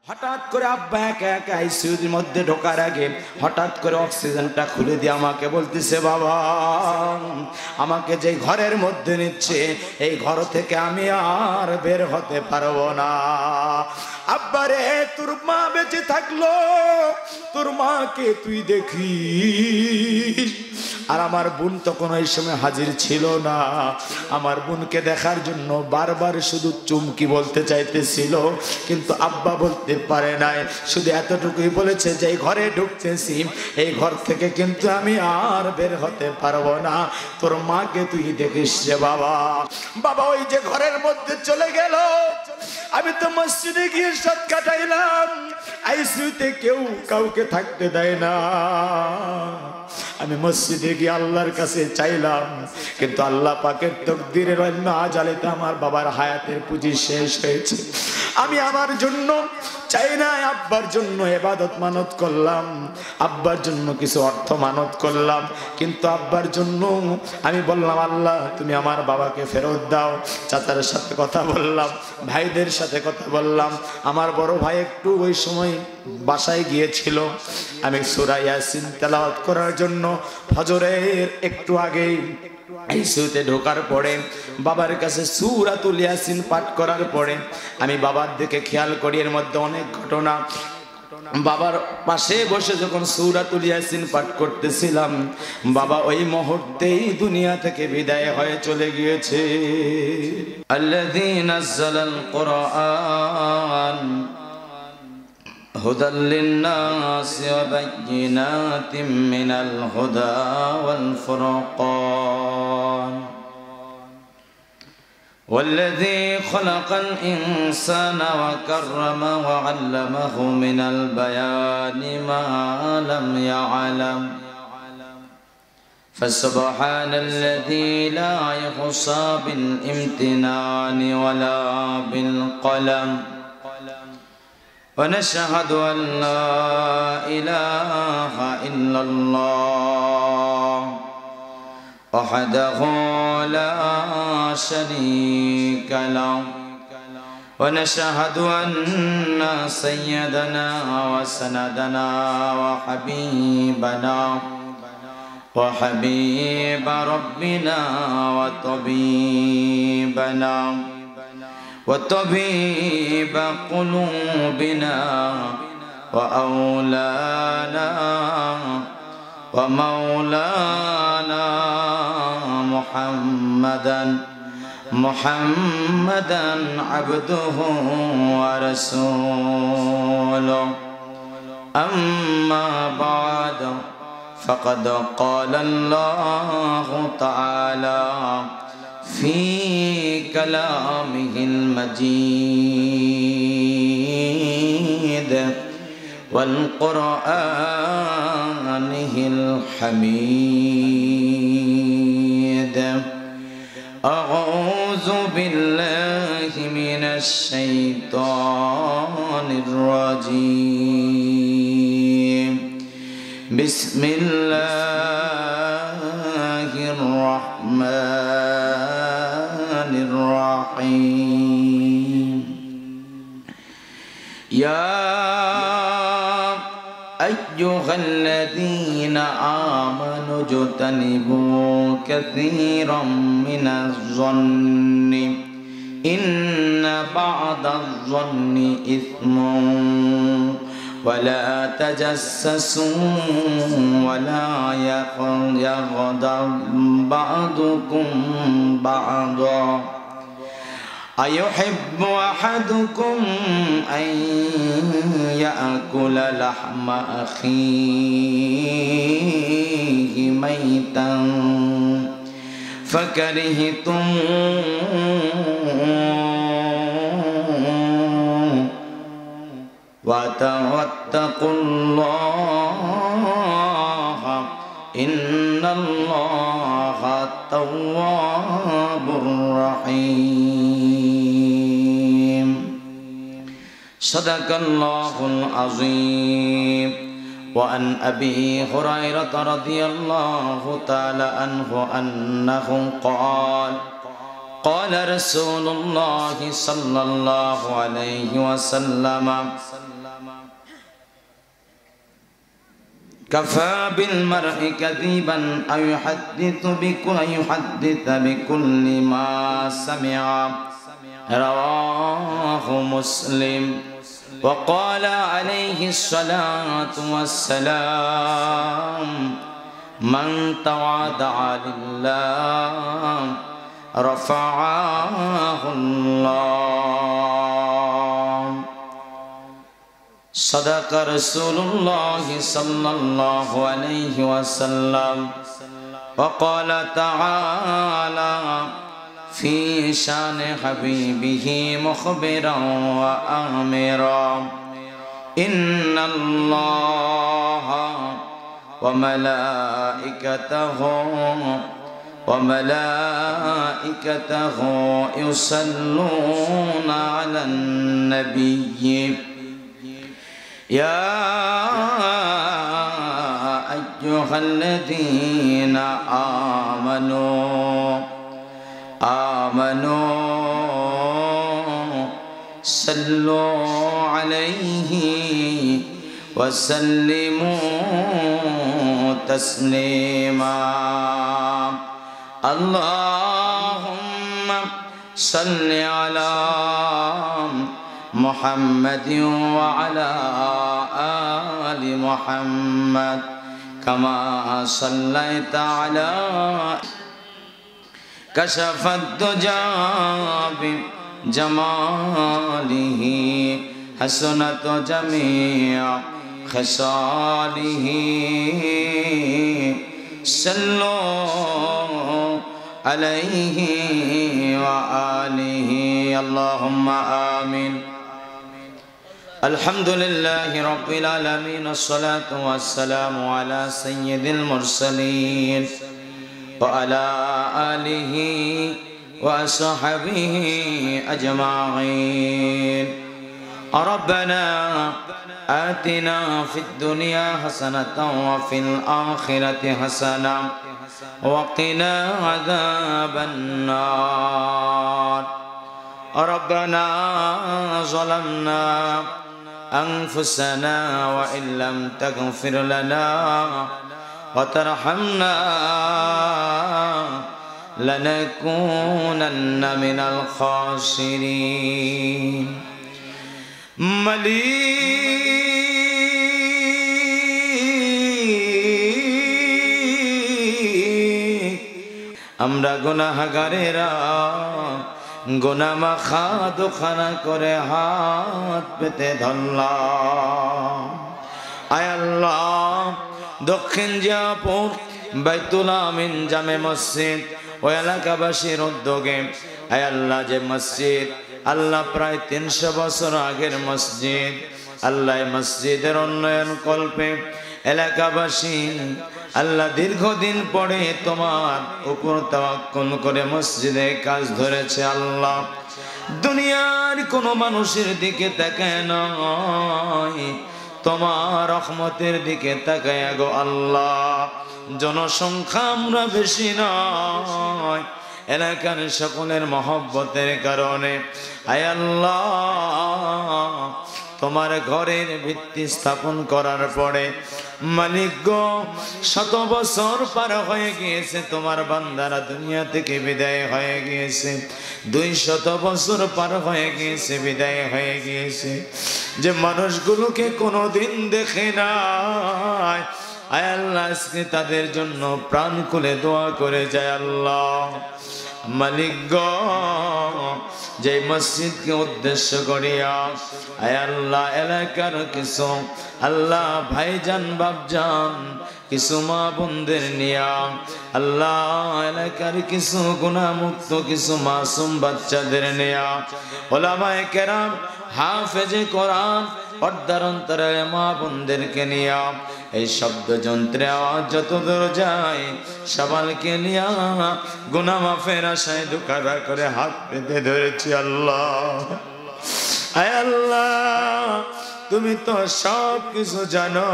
হঠাৎ করে আব্বা একা একা আইসিইউর মধ্যে ঢোকার আগে হঠাৎ করে অক্সিজেনটা খুলে দিয়ে আমাকে বলতেছে, বাবা আমাকে যে ঘরের মধ্যে নিচ্ছে এই ঘর থেকে আমি আর বের হতে পারবো না। আব্বারে তোর মা বেঁচে থাকলো, তোর মাকে তুই দেখিস। আর আমার বোন তখন ওই সময় হাজির ছিল না। আমার বোনকে দেখার জন্য বারবার শুধু চুমকি বলতে চাইতেছিল, কিন্তু আব্বা বলতে পারে নাই। শুধু এতটুকুই বলেছে যে এই ঘরে ঢুকতেছি এই ঘর থেকে কিন্তু আমি আর বের হতে পারবো না, তোর মাকে তুই দেখিস রে বাবা। বাবা ওই যে ঘরের মধ্যে চলে গেল। আমি তো মসজিদে গিয়ে সাত কাটাইলাম, আইসিইউতে কেউ কাউকে থাকতে দেয় না। আমি মসজিদে গিয়ে আল্লাহর কাছে চাইলাম, কিন্তু আল্লাহ পাকের তকদিরের অন্য আজালেতে আমার বাবার হায়াতের পুঁজি শেষ হয়েছে। আমি আমার জন্য চাই না, আব্বার জন্য ইবাদত মানত করলাম, আব্বার জন্য কিছু অর্থ মানত করলাম, কিন্তু আব্বার জন্য আমি বললাম আল্লাহ তুমি আমার বাবাকে ফেরত দাও। চাচার সাথে কথা বললাম, ভাইদের সাথে কথা বললাম। আমার বড় ভাই একটু ওই সময় বাসায় গিয়েছিল। আমি সূরা ইয়াসিন তেলাওয়াত করার জন্য ফজরের একটু আগেই আইসিইউতে ঢোকার পরে বাবার কাছে সূরাতুল ইয়াসিন পাঠ করার পরে আমি বাবার দিকে খেয়াল করি, এর মধ্যে অনেক ঘটনা। বাবার পাশে বসে যখন সূরাতুল ইয়াসিন পাঠ করতেছিলাম, বাবা ওই মুহূর্তেই দুনিয়া থেকে বিদায় হয়ে চলে গিয়েছে। আল্লাযী নাযালাল কুরআন হুদাল লিন-নাসি ওয়া বায়্যিনাতিম মিনাল হুদা ওয়াল ফুরকান والذي خلق الإنسان وكرمه وعلمه من البيان ما لم يعلم فسبحان الذي لا يحصى بالامتنان ولا بالقلم ونشهد أن لا إله إلا الله وحده لا شريك له ونشهد أن سيدنا وسندنا وحبيب ربنا وطبيب قلوبنا وأولانا ومولانا محمدا عبده ورسوله أما بعد فقد قال الله تعالى في كلامه المجيد والقرآنه الحميد أعوذ بالله من الشيطان الرجيم بسم الله الرحمن الرحيم يا أيها الذين آمنوا اجتنبوا كثيرا من الظن إن بعض الظن إثم ولا تجسسوا ولا يغتب بعضكم بعضا أيحب أحدكم أن يأكل لحم أخيه ميتا فكرهتموه واتقوا الله إن الله تواب رحيم صدق الله العظيم وعن أبي هريرة رضي الله تعالى عنه أنه قال قال رسول الله صلى الله عليه وسلم كفى بالمرء كذبا أن يحدث بكل ما سمع رواه مسلم وقال عليه الصلاة والسلام من تواضع لله رفعه الله صدق رسول الله صلى الله عليه وسلم وقال تعالى في شان حبيبه مخبرا وآمرا إن الله وملائكته يصلون على النبي يا أيها الذين آمنوا صلوا عليه وسلموا تسليما اللهم صل على محمد وعلى آل محمد كما صليت على كشف الدجى بجماله حسنت جميع خصاله صلوا عليه وآله اللهم آمين الحمد لله رب العالمين الصلاة والسلام على سيد المرسلين وعلى آله وصحبه أجمعين ربنا آتنا في الدنيا حسنة وفي الآخرة حسنة وقنا عذاب النار ربنا ظلمنا أنفسنا وإن لم تغفر لنا وترحمنا لنكونن من الخاسرين আমরা গুনাহগারেরা গুনাহ মাখা দুখানা করে হাত পেতে ধরলাম আয় আল্লাহ দক্ষিণ জিয়াপুর বাইতুল আমিন জামে মসজিদ ও এলাকাবাসীর উদ্যোগে আয় আল্লাহ যে মসজিদ আল্লাহ প্রায় 300 বছর আগের মসজিদ আল্লাহ মসজিদের উন্নয়ন কল্পে এলাকাবাসী আল্লাহ দীর্ঘদিন পরে তোমার উপর তাওয়াক্কুল করে মসজিদে কাজ ধরেছে আল্লাহ দুনিয়ার কোনো মানুষের দিকে তাকায় নয় তোমার রহমতের দিকে তাকায় গো আল্লাহ জনসংখ্যা আমরা বেশি নয় এলাকার সকলের মহব্বতের কারণে আয় আল্লাহ তোমার ঘরের ভিত্তি স্থাপন করার পরে মালিক গো 100 বছর পার হয়ে গিয়েছে তোমার বান্দারা দুনিয়া থেকে বিদায় হয়ে গিয়েছে 200 বছর পার হয়ে গিয়েছে বিদায় হয়ে গিয়েছে যে মানুষগুলোকে কোনোদিন দেখে নাই আয় আল্লাহ আজকে তাদের জন্য প্রাণ খুলে দোয়া করে যায় আল্লাহ মালিক গো যে মসজিদকে উদ্দেশ্য করিয়া আয় আল্লাহ এলাকার কিছু আল্লাহ ভাইজান বাপজান কিছু মা বোনদের নিয়া আল্লাহ এলাকার কিছু গুনাহমুক্ত কিছু মাসুম বাচ্চাদের নিয়া ওলামায়ে কেরাম হাফেজে কোরআন পর্দার অন্তরালে মা বোনদেরকে নিয়া এই শব্দ যন্ত্রে আওয়াজ যত দূর যায় সবাইকে নিয়া গুনাহ মাফের আশায় দুকারা করে হাত পেতে ধরেছি আল্লাহ আয় আল্লাহ তুমি তো সব কিছু জানো।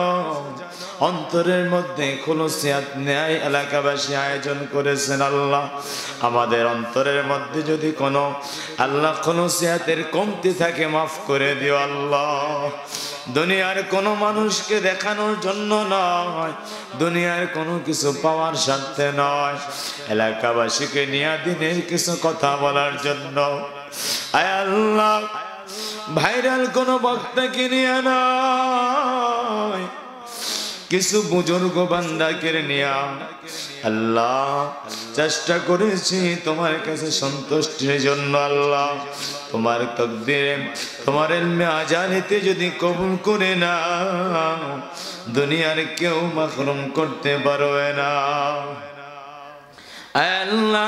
অন্তরের মধ্যে খুলুসিয়াত ন্যায় এলাকাবাসী আয়োজন করেছেন আল্লাহ। আমাদের অন্তরের মধ্যে যদি কোনো আল্লাহ খুলুসিয়াতের কমতি থাকে মাফ করে দিও আল্লাহ। দুনিয়ার কোনো মানুষকে দেখানোর জন্য নয়, দুনিয়ার কোনো কিছু পাওয়ার স্বার্থে নয়, এলাকাবাসীকে নিয়ে দিনের কিছু কথা বলার জন্য। আয় আল্লাহ, ভাইরাল কোন বক্তাকে নিয়ে নয়, কিছু বুজুর্গ বান্দাকে নিয়ে আল্লাহ চেষ্টা করেছি তোমার কাছে সন্তুষ্টির জন্য। আল্লাহ তোমার তাকদীরে, তোমার ইলমে আজানিতে যদি কবুল করে না, দুনিয়ার কেউ মাহরুম করতে পারবে না। আল্লাহ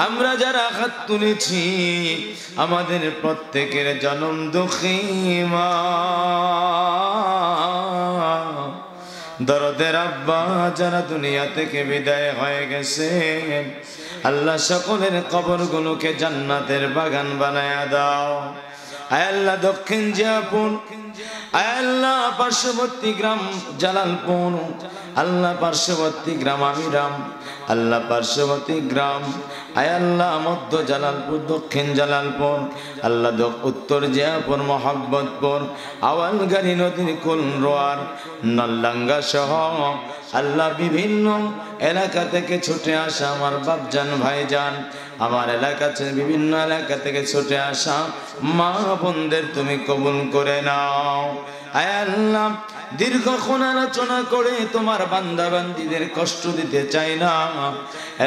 আমরা যারা হাত তুলেছি, আমাদের প্রত্যেকের জনম দুঃখী মা, দরদের আব্বা যারা দুনিয়া থেকে বিদায় হয়ে গেছে, আল্লাহ সকলের কবরগুলোকে জান্নাতের বাগান বানায়া দাও। আয় আল্লাহ দক্ষিণ জিয়াপুর, আয় আল্লাহ পার্শ্ববর্তী গ্রাম জালালপুর, আল্লাহ পার্শ্ববর্তী গ্রাম আমিরাম, আল্লাহ পার্শ্ববর্তী গ্রাম, আয় আল্লাহ মধ্য জালালপুর, দক্ষিণ জালালপুর, আল্লাহ উত্তর জিয়াপুর, মোহাম্মদপুর, আওয়ালগাড়ি নদীর কুল রোয়ার, নল্লাঙ্গা সহ আল্লাহ বিভিন্ন এলাকা থেকে ছুটে আসা আমার বাপজান ভাইজান, আমার এলাকা থেকে বিভিন্ন এলাকা থেকে ছুটে আসা মা বোনদের তুমি কবুল করে নাও। আয় আল্লাহ দীর্ঘক্ষণ আলোচনা করে তোমার বান্দা বান্দীদের কষ্ট দিতে চাই না।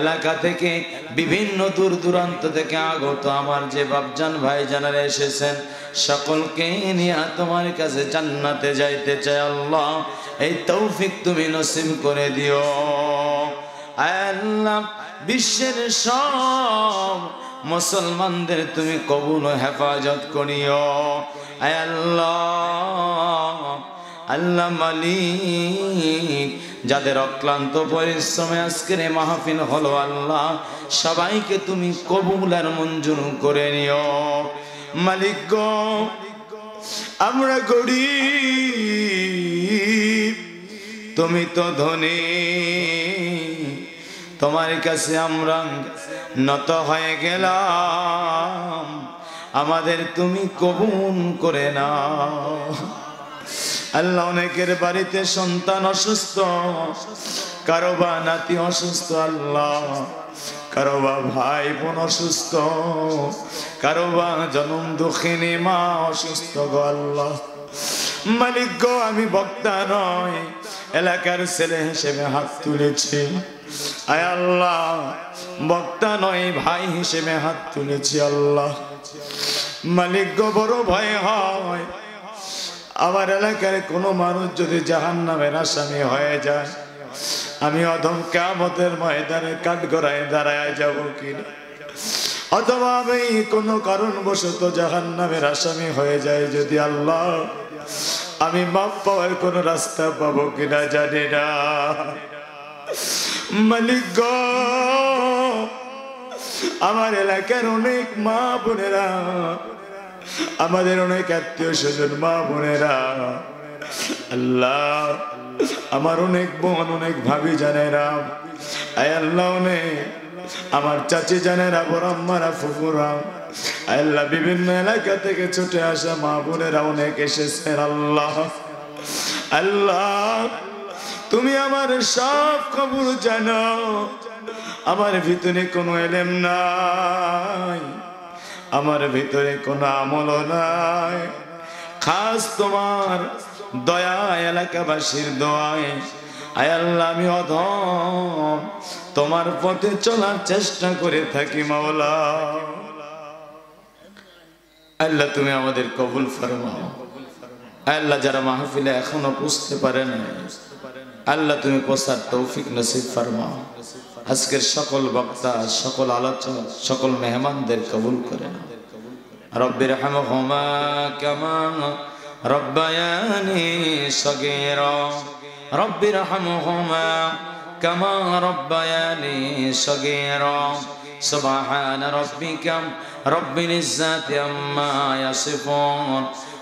এলাকা থেকে বিভিন্ন দূর দূরান্ত থেকে আগত আমার যে বাপজান ভাইজানারা এসেছেন, সকলকে নিয়ে তোমার কাছে জান্নাতে যাইতে চাই আল্লাহ, এই তৌফিক তুমি নসিব করে দিও। আল্লাহ বিশ্বের সব মুসলমানদের তুমি কবুল ও হেফাজত করিও। আল্লাহ আল্লাহ মালিক, যাদের অক্লান্ত পরিশ্রমে আজকের এই মাহফিল হলো আল্লাহ, সবাইকে তুমি কবুল আর মঞ্জুর করে নিও। মালিক গো, আমরা গরিব, তুমি তো ধনী, তোমার কাছে আমরা নত হয়ে গেলাম, আমাদের তুমি কবুল করে নাও। আল্লাহ অনেকের বাড়িতে সন্তান অসুস্থ, কারো বা নাতি অসুস্থ আল্লাহ, কারো বা ভাই বোন অসুস্থ, কারো বা জনম দুঃখিনী মা অসুস্থ গো আল্লাহ। মালিক গো, আমি বক্তা নয়, এলাকার ছেলে হিসেবে হাত তুলেছি। আয় আল্লাহ, বক্তা নয়, ভাই হিসেবে হাত তুলেছি আল্লাহ। মালিক গো, বড় ভয় হয় আমার এলাকার কোনো মানুষ যদি জাহান্নামের আসামি হয়ে যায়, আমি অধম কিয়ামতের ময়দানে কাঠগড়ায় দাঁড়ায় যাব কিনা, অথবা আমি কোনো কারণবশত জাহান্নামের আসামি হয়ে যায় যদি আল্লাহ, আমি মাপ পাওয়ার কোনো রাস্তা পাবো কিনা জানি না। মালিক গো, আমার এলাকার অনেক মা বোনেরা, আমাদের অনেক আত্মীয় স্বজন মা বোনেরা আল্লাহ, আমার অনেক বোন, অনেক ভাবি জানেরা, আয় আল্লাহ অনেক আমার চাচি জানেরা, বড় আম্মারা, ফুফুরা, আয় আল্লাহ বিভিন্ন এলাকা থেকে ছুটে আসা মা বোনেরা অনেক এসেছেন আল্লাহ। আল্লাহ তুমি আমার সব খবর জানো, আমার ভিতরে কোনো এলেম নাই, আমার ভিতরে কোনো আমল নাই, খাস তোমার দয়া এলাকাবাসীর দোয়ায় আয় আল্লাহ আমি অধম তোমার পথে চলার চেষ্টা করে থাকি মাওলা। আল্লাহ তুমি আমাদের কবুল ফরমাও। আল্লাহ যারা মাহফিলে এখনো বুঝতে পারে না, আল্লাহ তুমি পৌঁছার তৌফিক নসিব ফরমাও। আজকের সকল বক্তা, সকল আলোচক, সকল মেহমানদের কবুল করে নাও। রব্বির হামহুমা কামা রব্বায়ানি সগীরা, রব্বির হামহুমা কামা রব্বায়ানি সগীরা। সুবহান রাব্বিকা রব্বিল ইজ্জাতি আম্মা ইয়াসিফুন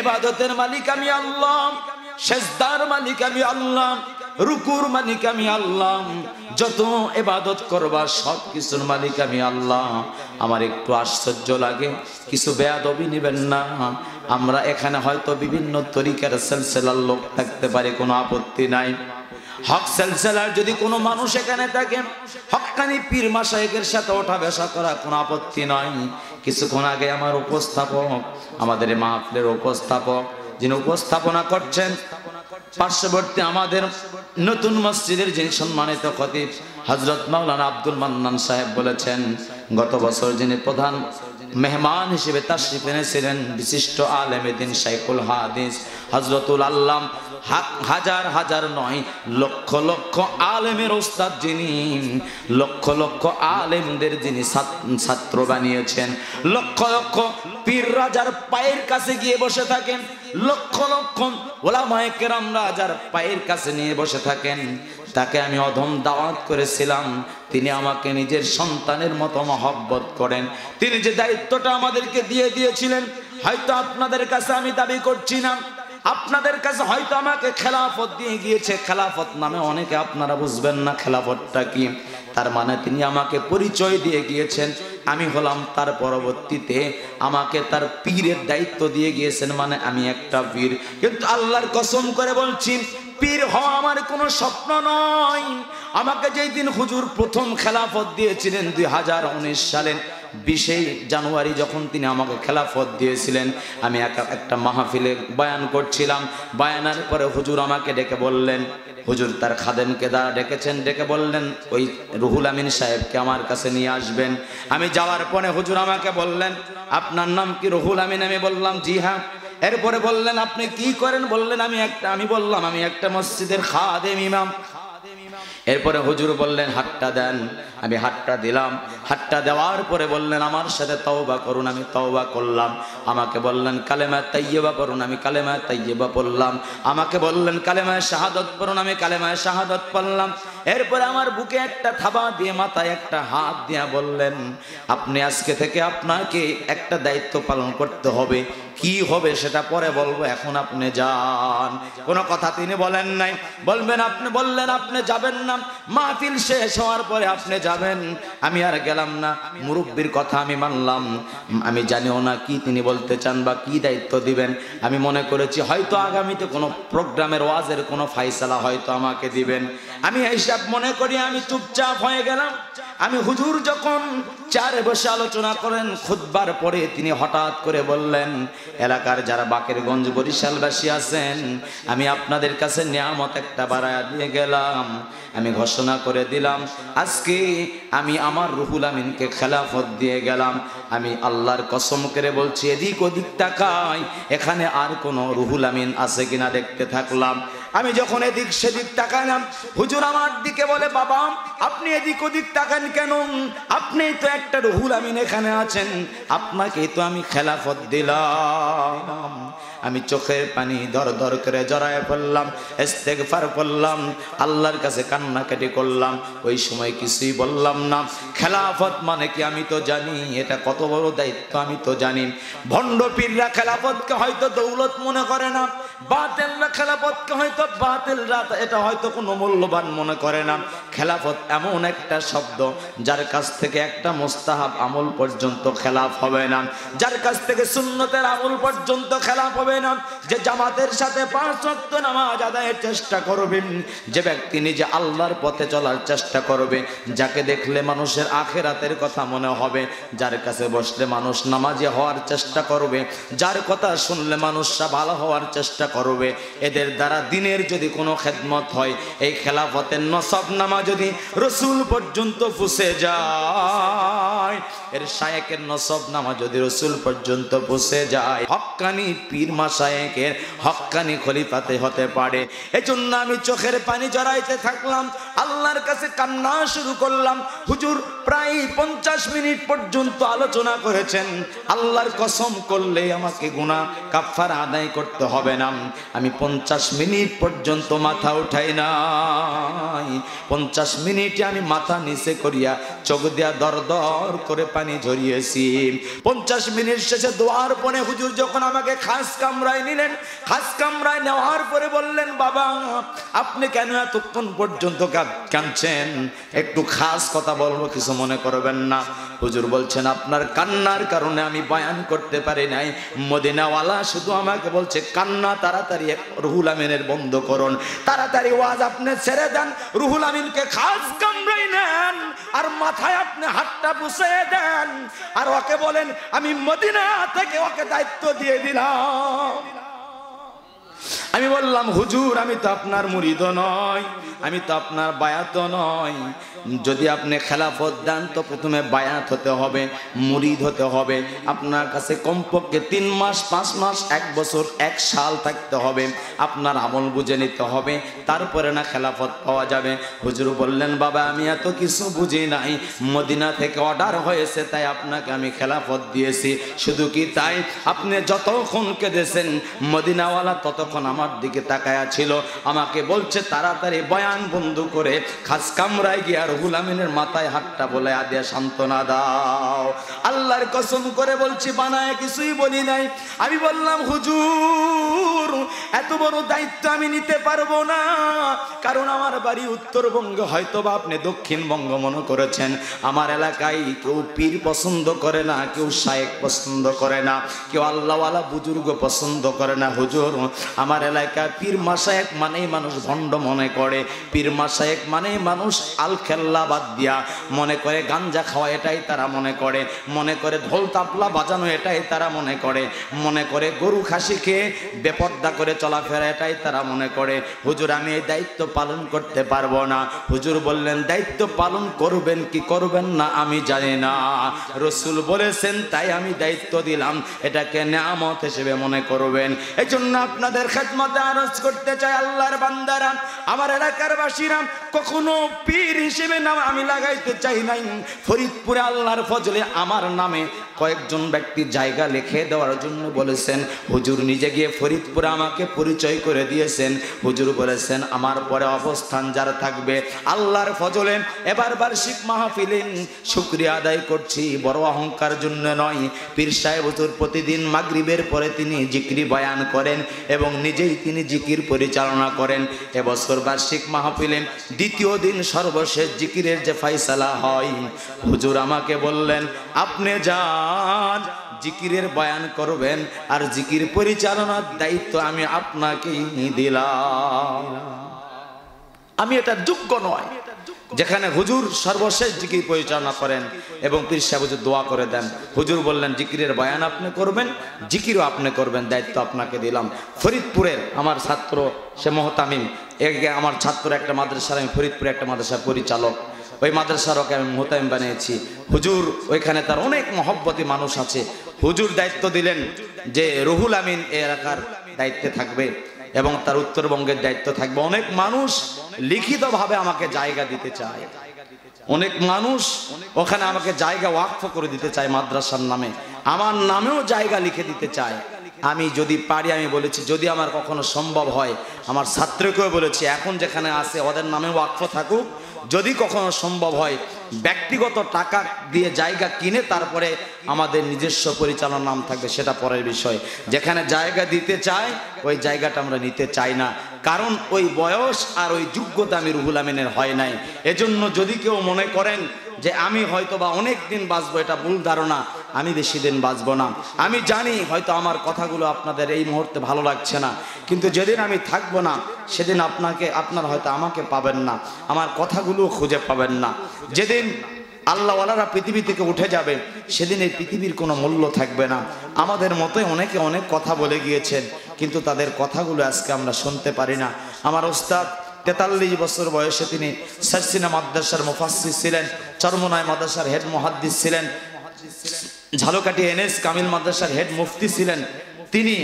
ইবাদতের মালিক আমি আল্লাহ, সেজদার মালিক আমি আল্লাহ, রুকুর মালিক আমি আল্লাহ, যত ইবাদত করবা সব কিছুর মালিক আমি আল্লাহ। আমার একটু আশ্চর্য লাগে, কিছু বেয়াদবি নেবেন না, আমরা এখানে হয়তো বিভিন্ন তরিকার সিলসিলার লোক থাকতে পারে, কোনো আপত্তি নাই। হক সিলসিলার যদি কোনো মানুষ এখানে থাকে, হক্কানি পীর মাশায়েখের সাথে ওঠা বসা করা কোনো আপত্তি নয়। কিছুক্ষণ আগে আমার উপস্থাপক, আমাদের মাহফিলের উপস্থাপক যিনি উপস্থাপনা করছেন, পার্শ্ববর্তী আমাদের নতুন মসজিদের যিনি সম্মানিত খতিব হযরত মাওলানা আব্দুল মান্নান সাহেব বলেছেন, গত বছর যিনি প্রধান মেহমান হিসেবে তাশরিফ এনেছিলেন বিশিষ্ট আলেমে দ্বীন শাইখুল হাদিস হযরতুল আল্লাম, হাজার হাজার নয় লক্ষ লক্ষ আলেমের ওস্তাদ যিনি, লক্ষ লক্ষ আলেমদের যিনি ছাত্র বানিয়েছেন, লক্ষ লক্ষ পীর রাজার পায়ের কাছে গিয়ে বসে থাকেন, লক্ষ লক্ষ ওলামায়ে কেরাম রাজার পায়ের কাছে নিয়ে বসে থাকেন, তাকে আমি অধম দাওয়াত করেছিলাম। তিনি আমাকে নিজের সন্তানের মতো মহব্বত করেন। তিনি যে দায়িত্বটা আমাদেরকে দিয়ে দিয়েছিলেন, হয়তো আপনাদের কাছে আমি দাবি করছি না, আপনাদের কাছে হয়তো আমাকে খেলাফত দিয়ে গিয়েছে। খেলাফত নামে অনেকে আপনারা বুঝবেন না খেলাফতটা কি, তার মানে তিনি আমাকে পরিচয় দিয়ে গিয়েছেন, আমি হলাম তার পরবর্তীতে, আমাকে তার পীরের দায়িত্ব দিয়ে গিয়েছেন, মানে আমি একটা পীর। কিন্তু আল্লাহর কসম করে বলছি, পীর হওয়া আমার কোনো স্বপ্ন নয়। আমাকে যেই দিন হুজুর প্রথম খেলাফত দিয়েছিলেন 2019 সালের 20 জানুয়ারি, যখন তিনি আমাকে খেলাফত দিয়েছিলেন, আমি একটা মাহফিলে বয়ান করছিলাম। বয়ানের পরে হুজুর আমাকে ডেকে বললেন, হুজুর তার খাদেমকে দ্বারা ডেকেছেন, ডেকে বললেন ওই রুহুল আমিন সাহেবকে আমার কাছে নিয়ে আসবেন। আমি যাওয়ার পরে হুজুর আমাকে বললেন, আপনার নাম কি রুহুল আমিন? আমি বললাম জি হ্যাঁ। এরপরে বললেন আপনি কি করেন? বললেন আমি বললাম আমি একটা মসজিদের খাদেম, ইমাম। এরপরে হুজুর বললেন হাতটা দেন, আমি হাতটা দিলাম। হাতটা দেওয়ার পরে বললেন আমার সাথে তওবা করুন, আমি তওবা করলাম। আমাকে বললেন কালেমা তাইয়্যিবা পড়ুন, আমি কালেমা তাইয়্যিবা পড়লাম। আমাকে বললেন কালেমা শাহাদাত পড়ুন, আমি কালেমা শাহাদাত পড়লাম। এরপরে আমার বুকে একটা থাবা দিয়ে, মাথায় একটা হাত দিয়ে বললেন, আপনি আজকে থেকে আপনাকে একটা দায়িত্ব পালন করতে হবে। কি হবে সেটা পরে বলবো, এখন আপনি যান। কোনো কথা তিনি বলেন নাই। বললেন আপনি যাবেন না, মাহফিল শেষ হওয়ার পরে আপনি যাবেন। আমি আর গেলাম না, মুরব্বির কথা আমি মানলাম। আমি জানিও না কি তিনি বলতে চান বা কি দায়িত্ব দিবেন। আমি মনে করেছি হয়তো আগামীতে কোনো প্রোগ্রামের ওয়াজের কোনো ফাইসালা হয়তো আমাকে দিবেন। আমি হিসাব মনে করি আমি চুপচাপ হয়ে গেলাম। আমি হুজুর যখন চারে বসে আলোচনা করেন খুতবার পরে, তিনি হঠাৎ করে বললেন, এলাকার যারা বাকেরগঞ্জ বরিশালবাসী আছেন, আমি আপনাদের কাছে নিয়ামত একটা বাড়ায়া দিয়ে গেলাম। আমি ঘোষণা করে দিলাম আজকে আমি আমার রুহুল আমিনকে খেলাফত দিয়ে গেলাম। আমি আল্লাহর কসম করে বলছি, এদিক ওদিক তাকাই, এখানে আর কোনো রুহুল আমিন আছে কিনা দেখতে থাকলাম। আমি যখন এদিক সেদিক তাকালাম, হুজুর আমার দিকে বলে, বাবা আপনি এদিক ওদিক তাকান কেন? আপনি তো একটা রুহুল আমিন এখানে আছেন, আপনাকেই তো আমি খেলাফত দিলাম। আমি চোখের পানি দর দর করে জড়ায় পড়লাম, ইস্তেগফার করলাম, আল্লাহর কাছে কান্নাকাটি করলাম। ওই সময় কিছুই বললাম না। খেলাফত মানে কি আমি তো জানি, এটা কত বড় দায়িত্ব আমি তো জানি। ভণ্ড পীররা খেলাফতকে হয়তো দৌলত মনে করে না, বাতিলরা খেলাফতকে হয়তো বাতিলরা এটা হয়তো কোনো মূল্যবান মনে করে না। খেলাফত এমন একটা শব্দ যার কাছ থেকে একটা মুস্তাহাব আমল পর্যন্ত খেলাফ হবে না, যার কাছ থেকে সুন্নতের আমল পর্যন্ত খেলাফ হবে না, যে জামাতের সাথে 5 ওয়াক্ত নামাজ আদায়ের চেষ্টা করবেন, যে ব্যক্তি নিজে আল্লাহর পথে চলার চেষ্টা করবে, যাকে দেখলে মানুষের আখিরাতের কথা মনে হবে, যার কাছে বসলে মানুষ নামাজি হওয়ার চেষ্টা করবে, যার কথা শুনলে মানুষরা ভালো হওয়ার চেষ্টা করবে, এদের দ্বারা দিনের যদি কোনো খেদমত হয়, এই খেলাফতের নসবনামা যদি রসুল পর্যন্ত পৌঁছে যায়, এর শায়েকের নসবনামা যদি রসুল পর্যন্ত পৌঁছে যায়, হক্কানি পীর মাশায়েখের হক্কানি খলিফাতে হতে পারে। এজন্য আমি চোখের পানি জড়াইতে থাকলাম, আল্লাহর কাছে কান্না শুরু করলাম। হুজুর প্রায় 50 মিনিট পর্যন্ত আলোচনা করেছেন। আল্লাহর কসম করলে আমাকে গুনাহ কাফারা আদায় করতে হবে না। আমি 50 মিনিট পর্যন্ত মাথা উঠাই নাই। 50 মিনিটে আমি মাথা নিচে করিয়া চোখ দিয়া দর দর করে পানি ঝরিয়েছি। 50 মিনিট শেষে দোয়ার পরে হুজুর যখন আমাকে খাস কামরায় নিলেন, খাস কামরায় নেওয়ার পরে বললেন, বাবা আপনি কেন এতক্ষণ পর্যন্ত কাঁদছেন? একটু খাস কথা বলবো, কিছু মনে করবেন না। হুজুর বলছেন, আপনার কান্নার কারণে আমি বয়ান করতে পারি নাই। মদিনাওয়ালা শুধু আমাকে বলছে, কান্না তাড়াতাড়ি রুহুল আমিনের বন্ধ করুন, তাড়াতাড়ি ওয়াজ আপনি ছেড়ে দেন, রুহুল আমিনকে খাস কামরায় নেন আর মাথায় আপনি হাতটা বুঝিয়ে দেন, আর ওকে বলেন আমি মদিনা থেকে ওকে দায়িত্ব দিয়ে দিলাম। আমি বললাম, হুজুর আমি তো আপনার মুরিদ নই, আমি তো আপনার বায়াত নই। যদি আপনি খেলাফত দেন তো প্রথমে বায়াত হতে হবে, মুরিদ হতে হবে। আপনার কাছে কমপক্ষে 3 মাস 5 মাস 1 বছর 1 সাল থাকতে হবে, আপনার আমল বুঝে নিতে হবে, তারপরে না খেলাফত পাওয়া যাবে। হুজুর বললেন, বাবা আমি এত কিছু বুঝি নাই, মদিনা থেকে অর্ডার হয়েছে তাই আপনাকে আমি খেলাফত দিয়েছি। শুধু কি তাই, আপনি যতক্ষণ কেঁদেছেন মদিনাওয়ালা ততক্ষণ আমার দিকে তাকায়া ছিল, আমাকে বলছে তাড়াতাড়ি বয়ান বন্ধ করে খাস কামরায় গিয়ে রুহুল আমিনের মাথায় হাতটা বলে আদিয়া সান্ত্বনা দাও। আল্লাহর কসম করে বলছি, বানায় কিছুই বলি নাই। আমি বললাম, হুজুর এত বড় দায়িত্ব আমি নিতে পারবো না, কারণ আমার বাড়ি উত্তরবঙ্গে, হয়তো বা আপনি দক্ষিণবঙ্গ মনে করেছেন। আমার এলাকায় কেউ পীর পছন্দ করে না, কেউ শায়েখ পছন্দ করে না, কেউ আল্লাহওয়ালা বুজুর্গ পছন্দ করে না। হুজুর আমার এলাকায় পীর মাশায়েখ মানেই মানুষ ভণ্ড মনে করে, পীর মাশায়েখ মানেই মানুষ আল খেল্লা বাদ দিয়া মনে করে গাঞ্জা খাওয়া, এটাই তারা মনে করে, মনে করে ঢোল তাবলা বাজানো, এটাই তারা মনে করে, মনে করে গরু খাসি খেয়ে বেপর্দা করে চলাফেরা, এটাই তারা মনে করে। হুজুর আমি এই দায়িত্ব পালন করতে পারবো না। হুজুর বললেন, দায়িত্ব পালন করবেন কি করবেন না আমি জানি না, রসুল বলেছেন তাই আমি দায়িত্ব দিলাম, এটাকে নেয়ামত হিসেবে মনে করবেন। এই জন্য আপনাদের খেদমতে আরজ করতে চাই, আল্লাহর বান্দারা, আমার এলাকার বাসীরা, কখনো পীর হিসেবে নাম আমি লাগাইতে চাই নাই। ফরিদপুরে আল্লাহর ফজলে আমার নামে কয়েকজন ব্যক্তি জায়গা লিখে দেওয়ার জন্য বলেছেন। হুজুর নিজে গিয়ে ফরিদপুরে আমাকে পরিচয় করে দিয়েছেন। হুজুর বলেছেন, আমার পরে অবস্থান যার থাকবে আল্লাহর ফজলে এবার বার্ষিক মাহফিলে শুকরিয়া আদায় করছি, বড় অহংকার জন্য নয়। পীর সাহেব হুজুর প্রতিদিন মাগরিবের পরে তিনি জিকির বয়ান করেন এবং নিজেই তিনি জিকির পরিচালনা করেন। এবছর বার্ষিক মাহফিলে দ্বিতীয় দিন সর্বশেষ জিকিরের যে ফাইসালা হয়, হুজুর আমাকে বললেন, আপনি যান জিকিরের বয়ান করবেন আর জিকির পরিচালনার দায়িত্ব আমি আপনাকেই দিলাম। আমি এটা যোগ্য নয় যেখানে হুজুর সর্বশেষ জিকির পরিচালনা করেন এবং পীর সাহেব হুজুর দোয়া করে দেন। হুজুর বললেন, জিকিরের বয়ান আপনি করবেন, জিকিরও আপনি করবেন, দায়িত্ব আপনাকে দিলাম। ফরিদপুরের আমার ছাত্র সে মোহতামিম, আমার ছাত্র একটা মাদ্রাসার, আমি ফরিদপুরে একটা মাদ্রাসার পরিচালক, ওই মাদ্রাসারকে আমি মোহতামিম বানিয়েছি। হুজুর ওইখানে তার অনেক মহব্বতী মানুষ আছে। হুজুর দায়িত্ব দিলেন যে রুহুল আমিন এই এলাকার দায়িত্বে থাকবে এবং তার উত্তরবঙ্গের দায়িত্ব থাকবে। অনেক মানুষ লিখিতভাবে আমাকে জায়গা দিতে চায়, অনেক মানুষ ওখানে আমাকে জায়গা ওয়াকফ করে দিতে চায় মাদ্রাসার নামে, আমার নামেও জায়গা লিখে দিতে চায়। আমি যদি পারি, আমি বলেছি যদি আমার কখনো সম্ভব হয়, আমার ছাত্রকেও বলেছি এখন যেখানে আছে ওদের নামে ওয়াকফ থাকুক, যদি কখনো সম্ভব হয় ব্যক্তিগত টাকা দিয়ে জায়গা কিনে তারপরে আমাদের নিজস্ব পরিচালনার নাম থাকবে, সেটা পরের বিষয়। যেখানে জায়গা দিতে চায় ওই জায়গাটা আমরা নিতে চাই না, কারণ ওই বয়স আর ওই যোগ্যতা আমি রুহুল আমিনের হয় নাই। এজন্য যদি কেউ মনে করেন যে আমি হয়তো বা অনেক দিন বাঁচবো, এটা ভুল ধারণা। আমি বেশি দিন বাঁচবো না। আমি জানি হয়তো আমার কথাগুলো আপনাদের এই মুহূর্তে ভালো লাগছে না, কিন্তু যেদিন আমি থাকবো না সেদিন আপনারা হয়তো আমাকে পাবেন না, আমার কথাগুলো খুঁজে পাবেন না। যেদিন আল্লাহওয়ালারা পৃথিবী থেকে উঠে যাবে সেদিন এই পৃথিবীর কোনো মূল্য থাকবে না। আমাদের মতোই অনেকে অনেক কথা বলে গিয়েছেন, কিন্তু তাদের কথাগুলো আজকে আমরা শুনতে পারি না। আমার ওস্তাদ 43 বছর বয়সে তিনি সারসিনা মাদ্রাসার মুফাসসির ছিলেন, চরমনাই মাদ্রাসার হেড মুহাদ্দিস ছিলেন, ঝালকাঠি এনএস কামিল মাদ্রাসার হেড মুফতি ছিলেন। তিনি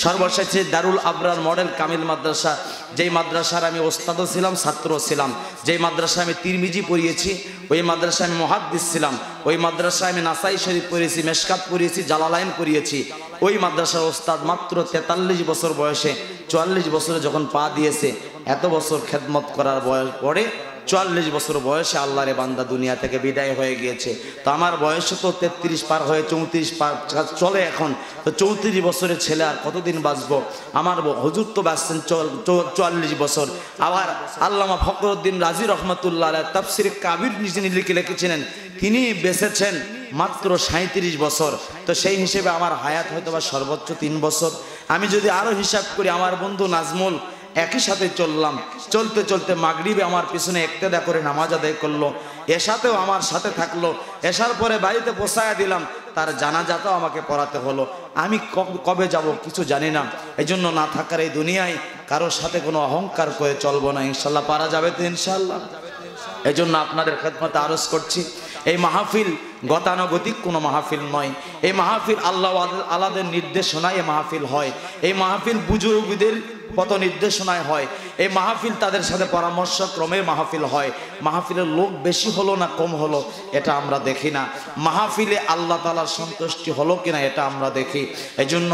সর্বশেষে দারুল আবরার মডেল কামিল মাদ্রাসা, যেই মাদ্রাসার আমি ওস্তাদও ছিলাম, ছাত্র ছিলাম, যেই মাদ্রাসায় আমি তিরমিজি পড়িয়েছি, ওই মাদ্রাসায় আমি মুহাদ্দিস ছিলাম, ওই মাদ্রাসায় আমি নাসাই শরীফ পড়িয়েছি, মেশকাত পড়িয়েছি, জালালাইন পড়িয়েছি। ওই মাদ্রাসার ওস্তাদ মাত্র 43 বছর বয়সে 44 বছরে যখন পা দিয়েছে, এত বছর খেদমত করার বয়স পরে 44 বছর বয়সে আল্লাহর বান্দা দুনিয়া থেকে বিদায় হয়ে গিয়েছে। তো আমার বয়স তো 33 পার হয়ে 34 পার চলে এখন। তো 34 বছরের ছেলে আর কতদিন বাঁচবো? আমার হুজুর তো বাঁচছেন 44 বছর। আবার আল্লামা ফখরুদ্দিন রাজি রহমতুল্লাহ আলাইহি তাফসিরে কাবির নিজে লিখেছিলেন, তিনি বেঁচেছেন মাত্র 37 বছর। তো সেই হিসেবে আমার হায়াত হয়তো বা সর্বোচ্চ 3 বছর। আমি যদি আরো হিসাব করি, আমার বন্ধু নাজমুল একই সাথে চললাম, চলতে চলতে মাগরিবে আমার পিছনে ইক্তেদা করে নামাজ আদায় করলো, এশাতেও আমার সাথে থাকলো, এশার পরে বাড়িতে পৌঁছায়া দিলাম, তার জানাজাটাও আমাকে পড়াতে হলো। আমি কবে যাব কিছু জানি না। এজন্য না থাকার এই দুনিয়ায় কারোর সাথে কোনো অহংকার করে চলবো না। ইনশাল্লাহ পারা যাবে তো ইনশাল্লাহ। এজন্য আপনাদের খেদমতে আরজ করছি, এই মাহফিল গতানুগতিক কোনো মাহফিল নয়। এই মাহফিল আল্লাহ আলাদের নির্দেশনায় এই মাহফিল হয়। এই মাহফিল বুজুর্গদের পথ নির্দেশনায় হয়। এই মাহফিল তাদের সাথে পরামর্শ ক্রমে মাহফিল হয়। মাহফিলের লোক বেশি হলো না কম হলো এটা আমরা দেখি না। মাহফিলে আল্লাহ তাআলার সন্তুষ্টি হলো কিনা এটা আমরা দেখি। এজন্য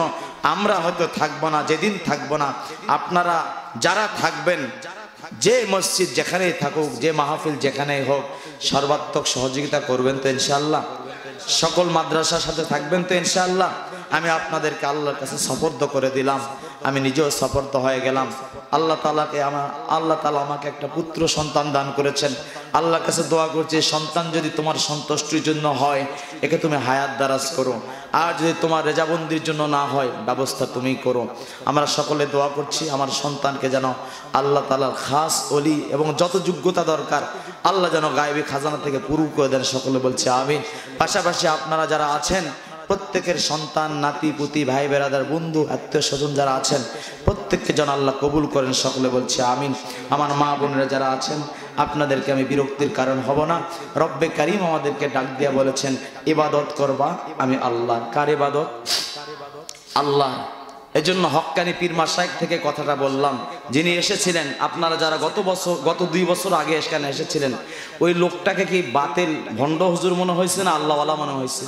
আমরা হয়তো থাকবো না, যেদিন থাকবো না, আপনারা যারা থাকবেন, যে মসজিদ যেখানেই থাকুক, যে মাহফিল যেখানেই হোক, সর্বাত্মক সহযোগিতা করবেন তো ইনশাআল্লাহ। সকল মাদ্রাসার সাথে থাকবেন তো ইনশাআল্লাহ। আমি আপনাদেরকে আল্লাহর কাছে সুপর্দ করে দিলাম, আমি নিজেও সুপর্দ হয়ে গেলাম। আল্লাহ তাআলা আমাকে একটা পুত্র সন্তান দান করেছেন। আল্লাহর কাছে দোয়া করছি, সন্তান যদি তোমার সন্তুষ্টির জন্য হয় একে তুমি হায়াত দারাজ করো, আর যদি তোমার রেজাবন্দির জন্য না হয় ব্যবস্থা তুমি করো। আমরা সকলে দোয়া করছি আমার সন্তানকে যেন আল্লাহ তাআলার খাস ওলি এবং যত যোগ্যতা দরকার আল্লাহ যেন গায়েবী খাজানা থেকে পুরো করে দেন। সকলে বলছে আমিন। পাশাপাশি আপনারা যারা আছেন প্রত্যেকের সন্তান, নাতি পুতি, ভাই বেরাদার, বন্ধু, আত্মীয় স্বজন যারা আছেন প্রত্যেককে যেন আল্লাহ কবুল করেন। সকলে বলছে আমিন। আমার মা বোনেরা যারা আছেন আপনাদেরকে আমি বিরক্তির কারণ হব না। রব্বে কারিম আমাদেরকে ডাক দিয়া বলেছেন ইবাদত করবা আমি আল্লাহ। কার ইবাদত? আল্লাহ। এজন্য হক্কানি পীর মাশায়েখ থেকে কথাটা বললাম। যিনি এসেছিলেন, আপনারা যারা গত 2 বছর আগে এখানে এসেছিলেন, ওই লোকটাকে কি বাতিল ভণ্ড হুজুর মনে হয়েছে না আল্লাহওয়ালা মনে হয়েছে?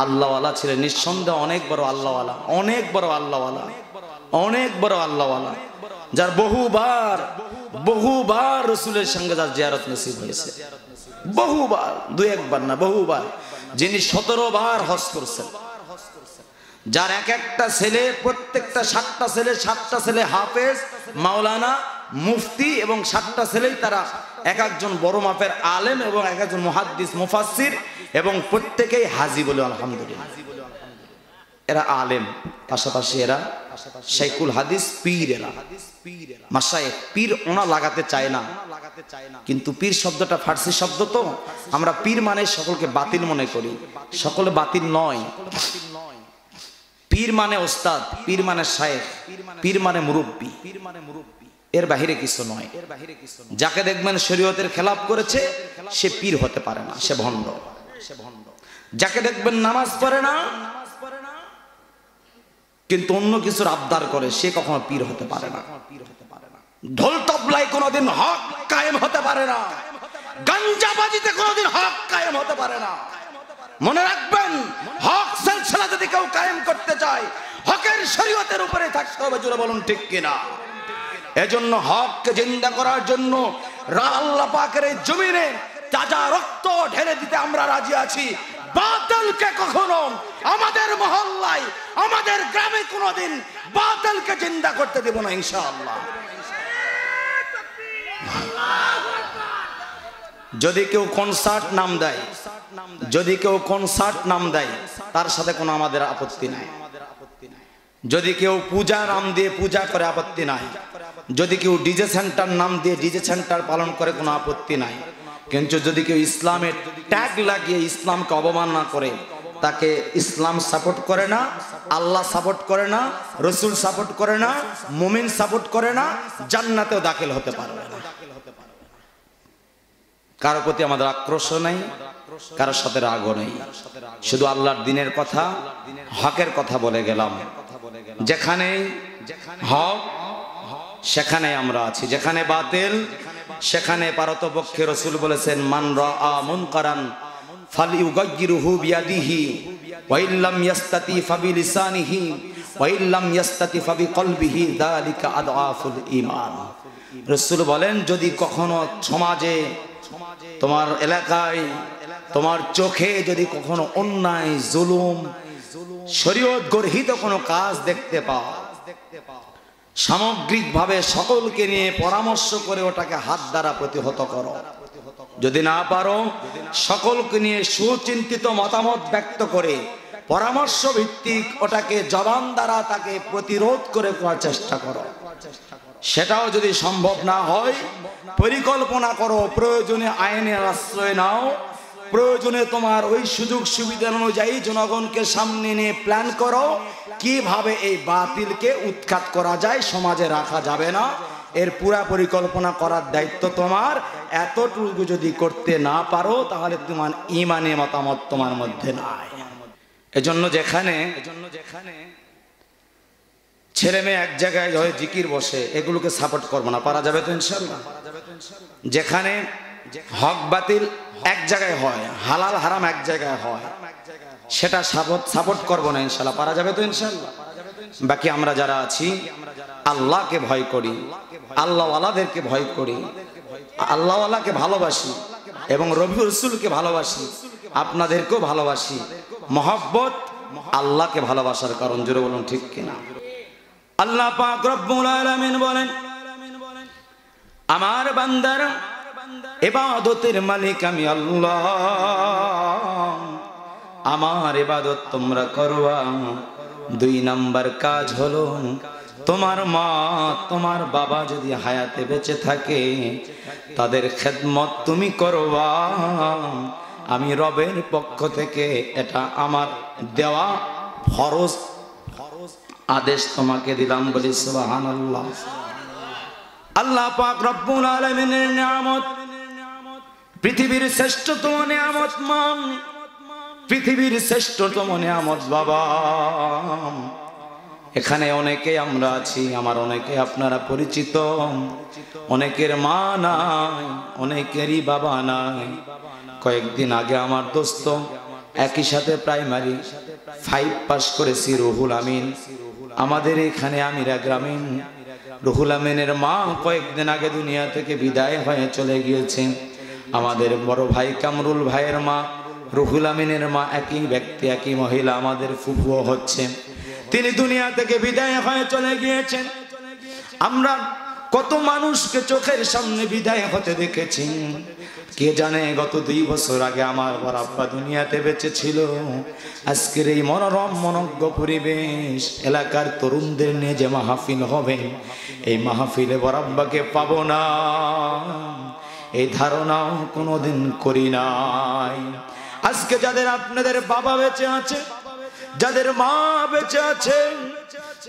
আল্লাহওয়ালা ছিলেন নিঃসন্দেহে, অনেক বড় আল্লাহওয়ালা, অনেক বড় আল্লাহওয়ালা, অনেক বড় আল্লাহওয়ালা, যার বহুবার রসুলের সঙ্গে যার জিয়ারত নসিব হয়েছে, বহুবার, 2-1 না, বহুবার। যিনি 17 বার হজ করছেন, যার একটা ছেলে, প্রত্যেকটা 7টা ছেলে হাফেজ, মাওলানা, মুফতি, এবং 7টা ছেলেই তারা এক একজন বড় মাপের আলেম এবং এক একজন মুহাদ্দিস, মুফাসসির, এবং প্রত্যেকেই হাজি বলে আলহামদুলিল্লাহ। এরা আলেম, পাশাপাশি এরা শাইখুল হাদিস, পীর। এরা মাশায়েখ, পীর ওনা লাগাতে চায় না, কিন্তু পীর শব্দটা ফার্সি শব্দ, তো আমরা পীর মানে সকলকে বাতিল মনে করি। সকলে বাতিল নয়। পীর মানে ওস্তাদ, পীর মানে শায়েখ, পীর মানে মুরব্বী, এর বাহিরে কিছু নয়। যাকে দেখবেন শরীয়তের খেলাফ করেছে সে পীর হতে পারে না, সে ভণ্ড। যাকে দেখবেন নামাজ পড়ে না কিন্তু অন্য কিছুর আবদার করে, সে কখনো পীর হতে পারে না। ঢোল তবলায় কোনোদিন হক কায়েম হতে পারে না, গাঞ্জাবাজিতে কোনোদিন হক কায়েম হতে পারে না। মনে রাখবেন, হক সিলসিলা যদি কেউ কায়েম করতে চায় হকের শরীয়তের উপরে থাকতে হবে। জোরে বলুন ঠিক কিনা? এজন্য হককে জিন্দা করার জন্য আল্লাহ পাকের এই জমিনে তাজা রক্ত ঢেলে দিতে আমরা রাজি আছি। বাতিলকে কখনো আমাদের মহল্লায়, আমাদের গ্রামে কোনোদিন বাতিলকে জিন্দা করতে দেব না ইনশাআল্লাহ। যদি কেউ কনসার্ট নাম দেয় তার সাথে কোনো আমাদের আপত্তি নাই। যদি কেউ পূজা নাম দিয়ে পূজা করে আপত্তি নাই। যদি কেউ ডিজে সেন্টার নাম দিয়ে ডিজে সেন্টার পালন করে কোনো আপত্তি নাই। কিন্তু যদি কেউ ইসলামের ট্যাগ লাগিয়ে ইসলামকে অবমাননা করে, তাকে ইসলাম সাপোর্ট করে না, আল্লাহ সাপোর্ট করে না, রসুল সাপোর্ট করে না, মুমিন সাপোর্ট করে না, জান্নাতেও দাখিল হতে পারবে না। কারো প্রতি আমাদের আক্রোশ নেই, কারোর সাথে রাগও নেই। শুধু আল্লাহর দ্বীনের কথা, হকের কথা বলে গেলাম। যেখানে হক সেখানে আমরা আছি, যেখানে বাতিল সেখানে পারতপক্ষে রাসূল বলেছেন মান রাআ মুনকারান ফালিউগাইয়িরহু বিয়াদিহি ওয়া ইল্লাম ইয়াস্তাতি ফাবিলিসানিহি ওয়া ইল্লাম ইয়াস্তাতি ফাবিকলবিহি যালিকা আদআফুল ঈমান। রাসূল বলেন, যদি কখনো সমাজে, তোমার এলাকায়, তোমার চোখে যদি কখনো অন্যায়, জুলুম, শরীয়ত গর্হিত কোনো কাজ দেখতে পাও, সামগ্রিকভাবে সকলকে নিয়ে পরামর্শ করে ওটাকে হাত দ্বারা প্রতিহত করো। যদি না পারো, সকলকে নিয়ে সুচিন্তিত মতামত ব্যক্ত করে পরামর্শ ভিত্তিক ওটাকে জবান দ্বারা তাকে প্রতিরোধ করে করার চেষ্টা করো। সেটাও যদি সম্ভব না হয়, পরিকল্পনা করো, প্রয়োজনে আইনের আশ্রয় নাও, প্রয়োজনে তোমার ওই সুযোগ সুবিধা অনুযায়ী জনগণকে সামনে নিয়ে প্ল্যান করো কিভাবে এই বাতিলকে উৎখাত করা যায়, সমাজে রাখা যাবে না। এর পুরা পরিকল্পনা করার দায়িত্ব তোমার। এতটুকু যদি করতে না পারো, তাহলে তোমার ঈমানে মতামত তোমার মধ্যে নাই। এজন্য যেখানে ছেলে মেয়ে এক জায়গায় হয় জিকির বসে, এগুলোকে সাপোর্ট করবো না। পারা যাবে তো ইনশাআল্লাহ? যেখানে হক বাতিল এক জায়গায় হয়, হালাল হারাম এক জায়গায় হয়, সেটা সাপোর্ট করবো না ইনশাআল্লাহ। পারা যাবে তো ইনশাআল্লাহ? বাকি আমরা যারা আছি, আল্লাহকে ভয় করি, আল্লাহওয়ালাদেরকে ভয় করি, আল্লাহওয়ালাকে ভালোবাসি এবং রবি রাসূলকে ভালোবাসি, আপনাদেরকেও ভালোবাসি। মহব্বত আল্লাহকে ভালোবাসার কারণ। জোরে বলুন ঠিক কিনা? আল্লাহ পাক রব্বুল আলামিন বলেন, আমার বান্দার ইবাদতের মালিক আমি আল্লাহ, আমার ইবাদত তোমরা করবা। 2 নাম্বার কাজ হলো, তোমার মা, তোমার বাবা যদি হায়াতে বেঁচে থাকে, তাদের খেদমত তুমি করবা। আমি রবের পক্ষ থেকে এটা আমার দেওয়া ফরজ আদেশ তোমাকে দিলাম। বলি সুবহানাল্লাহ। আল্লাহ পাক রব্বুল আলামিনের নিয়ামত, পৃথিবীর শ্রেষ্ঠতম নিয়ামত মা, পৃথিবীর শ্রেষ্ঠতম নিয়ামত বাবা। এখানে অনেকে আমরা আছি, আমার অনেকে আপনারা পরিচিত, অনেকের মা নাই, অনেকেরই বাবা নাই। কয়েকদিন আগে আমার দোস্ত, একই সাথে প্রাইমারি 5 পাস করেছি, রুহুল আমিন, আমাদের এখানে আমিরা গ্রামীণ। রুহুল আমিনের মা কয়েকদিন আগে দুনিয়া থেকে বিদায় হয়ে চলে গিয়েছেন। আমাদের বড় ভাই কামরুল ভাইয়ের মা, রুহুল আমিনের মা, একই ব্যক্তি, একই মহিলা, আমাদের ফুফুও হচ্ছে। তিনি দুনিয়া থেকে বিদায় হয়ে চলে গিয়েছেন। আমরা কত মানুষকে চোখের সামনে বিদায় হতে দেখেছি। কে জানে গত 2 বছর আগে আমার বড় আব্বা দুনিয়াতে বেঁচে ছিল। আজকের এই মনোরম মনজ্ঞ পরিবেশ, এলাকার তরুণদের নিয়ে যে মাহফিল হবে, এই মাহফিলে বড় আব্বাকে পাবো না, এই ধারণাও কোনোদিন করি নাই। আজকে যাদের আপনাদের বাবা বেঁচে আছে, যাদের মা বেঁচে আছে,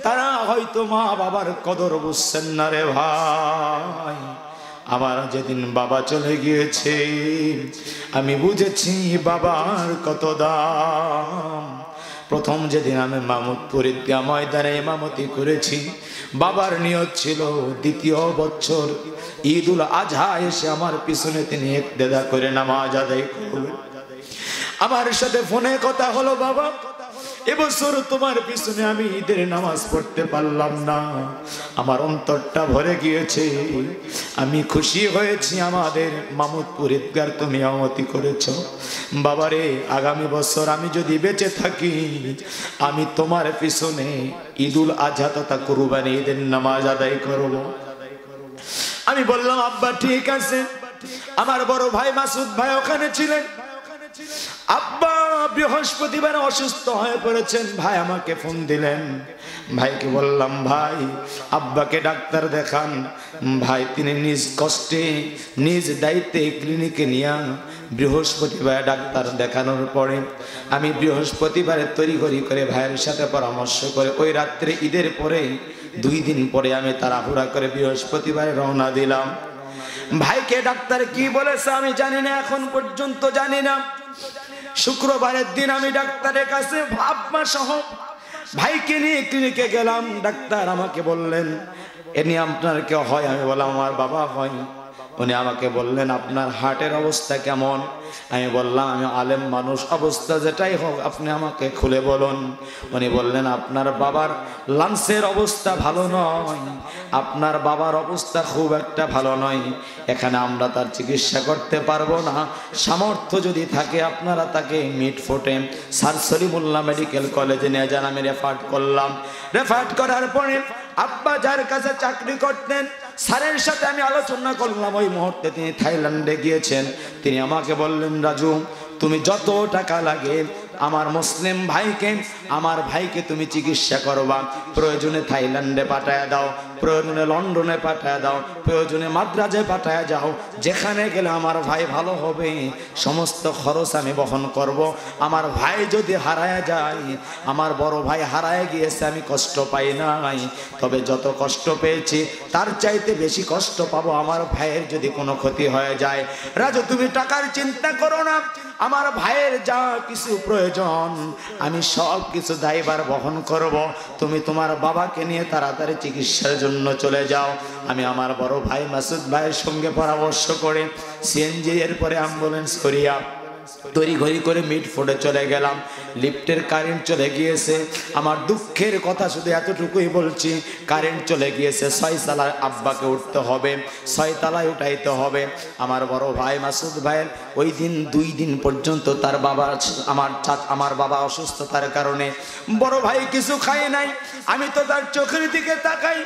তারা হয়তো মা বাবার কদর বুঝছেন না রে ভাই। আমার যেদিন বাবা চলে গিয়েছে, আমি বুঝেছি বাবার কত দাম। প্রথম যেদিন আমি মামুদপুরের দিয়া ময়দানে ইমামতি করেছি, বাবার নিয়ত ছিল 2য় বছর ঈদুল আজহা এসে আমার পিছনে তিনি ইক্তেদা করে নামাজ আদায় করবেন। আমার সাথে ফোনে কথা হলো, বাবা এবছর তোমার পিছনে আমি ঈদের নামাজ পড়তে পারলাম না, আমার অন্তরটা ভরে গিয়েছে। আমি খুশি হয়েছি আমাদের মামুদপুর ঈদগার তুমি ইমামতি করেছো। বাবারে, আগামী বছর আমি যদি বেঁচে থাকি, আমি তোমার পিছনে ঈদুল আজহা তথা কুরবানি ঈদের নামাজ আদায় করব। আমি বললাম, আব্বা ঠিক আছে। আমার বড় ভাই মাসুদ ভাই ওখানে ছিলেন। আব্বা বৃহস্পতিবার অসুস্থ হয়ে পড়েছেন। ভাই আমাকে ফোন দিলেন। ভাইকে বললাম, ভাই আব্বাকে ডাক্তার দেখান। ভাই তিনি নিজ কষ্টে নিজ দায়িত্বে ক্লিনিকে নিয়ে বৃহস্পতিবার ডাক্তার দেখানোর পরে আমি বৃহস্পতিবারে তড়িঘড়ি করে ভাইয়ের সাথে পরামর্শ করে ওই রাত্রে ঈদের পরে 2 দিন পরে আমি তাড়াহুড়া করে বৃহস্পতিবারে রওনা দিলাম। ভাইকে ডাক্তার কি বলেছে আমি জানি না, এখন পর্যন্ত জানি না। শুক্রবারের দিন আমি ডাক্তারের কাছে আব্বা সহ ভাইকে নিয়ে ক্লিনিকে গেলাম। ডাক্তার আমাকে বললেন, এ নিয়ে আপনার কেউ হয়? আমি বললাম, আমার বাবা হয়। উনি আমাকে বললেন আপনার হার্টের অবস্থা কেমন? আমি বললাম আমি আলেম মানুষ, অবস্থা যেটাই হোক আপনি আমাকে খুলে বলুন। উনি বললেন আপনার বাবার লাংসের অবস্থা ভালো নয়, আপনার বাবার অবস্থা খুব একটা ভালো নয়, এখানে আমরা তার চিকিৎসা করতে পারবো না। সামর্থ্য যদি থাকে আপনারা তাকে মিটফোর্টে স্যার সলিমুল্লাহ মেডিকেল কলেজে নিয়ে যান। আমি রেফার করলাম। রেফার করার পরে আব্বা যার কাছে চাকরি করতেন স্যারের সাথে আমি আলোচনা করলাম। ওই মুহূর্তে তিনি থাইল্যান্ডে গিয়েছেন। তিনি আমাকে বললেন রাজু তুমি যত টাকা লাগে আমার মুসলিম ভাইকে, আমার ভাইকে তুমি চিকিৎসা করবা, প্রয়োজনে থাইল্যান্ডে পাঠায় দাও, প্রয়োজনে লন্ডনে পাঠায় দাও, প্রয়োজনে মাদ্রাজে পাঠায় যাও, যেখানে গেলে আমার ভাই ভালো হবে সমস্ত খরচ আমি বহন করব। আমার ভাই যদি হারায় যায়, আমার বড় ভাই হারায় গিয়েছে আমি কষ্ট পাই নাই, তবে যত কষ্ট পেয়েছি তার চাইতে বেশি কষ্ট পাবো আমার ভাইয়ের যদি কোনো ক্ষতি হয়ে যায়। রাজু তুমি টাকার চিন্তা করো না, আমার ভাইয়ের যা কিছু প্রয়োজন আমি সব কিছু দায়ভার বহন করব। তুমি তোমার বাবাকে নিয়ে তাড়াতাড়ি চিকিৎসার জন্য চলে যাও। আমি আমার বড় ভাই মাসুদ ভাইয়ের সঙ্গে পরামর্শ করে সিএনজি এর পরে অ্যাম্বুলেন্স করিয়া তৈরি ঘড়ি করে মিটফোর্টে চলে গেলাম। লিফটের কারেন্ট চলে গিয়েছে। আমার দুঃখের কথা শুধু এতটুকুই বলছি, কারেন্ট চলে গিয়েছে। 6 তলায় আব্বাকে উঠতে হবে, 6 তলায় উঠাইতে হবে। আমার বড় ভাই মাসুদ ভাইয়ের ওই দিন 2 দিন পর্যন্ত তার বাবা আমার বাবা অসুস্থতার কারণে বড় ভাই কিছু খায় নাই। আমি তো তার চোখের দিকে তাকাই,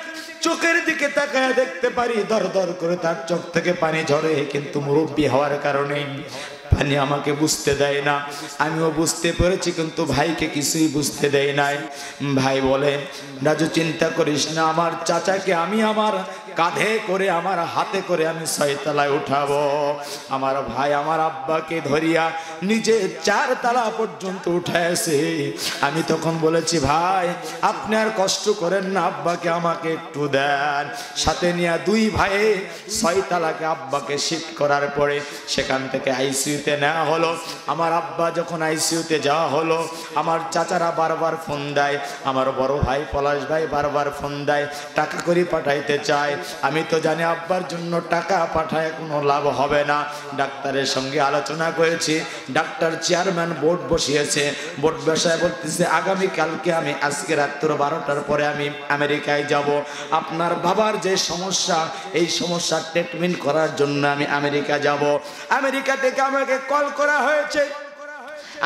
চোখের দিকে তাকায় দেখতে পারি দর দর করে তার চোখ থেকে পানি ঝরে, কিন্তু মুরব্বী হওয়ার কারণে পানি আমাকে বুঝতে দেয় না। আমিও বুঝতে পেরেছি কিন্তু ভাইকে কিছুই বুঝতে দেয় নাই। ভাই বলে রাজু চিন্তা করিস না, আমার চাচাকে আমি আমার কাঁধে করে আমার হাতে করে আমি 6 তলায় উঠাবো। আমার ভাই আমার আব্বাকে ধরিয়া নিজে 4 তলা পর্যন্ত উঠাইছে। আমি তখন বলেছি ভাই আপনি আর কষ্ট করেন না, আব্বাকে আমাকে একটু দেন। সাথে নিয়ে 2 ভাইয়ে 6 তলাকে আব্বাকে শিফট করার পরে সেখান থেকে আইসিইউতে নেওয়া হলো। আমার আব্বা যখন আইসিইউতে যাওয়া হলো, আমার চাচারা বারবার ফোন দেয়, আমার বড় ভাই পলাশ ভাই বারবার ফোন দেয়, টাকা করে পাঠাইতে চায়। আমি তো জানি আব্বার জন্য টাকা পাঠায় কোনো লাভ হবে না। ডাক্তারের সঙ্গে আলোচনা করেছি, ডাক্তার চেয়ারম্যান বোর্ড বসিয়েছে, বোর্ড বসায় বলতেছে আগামীকালকে আমি আজকে রাত্র 12টার পরে আমি আমেরিকায় যাব। আপনার বাবার যে সমস্যা এই সমস্যার ট্রিটমেন্ট করার জন্য আমি আমেরিকা যাব। আমেরিকা থেকে আমাকে কল করা হয়েছে।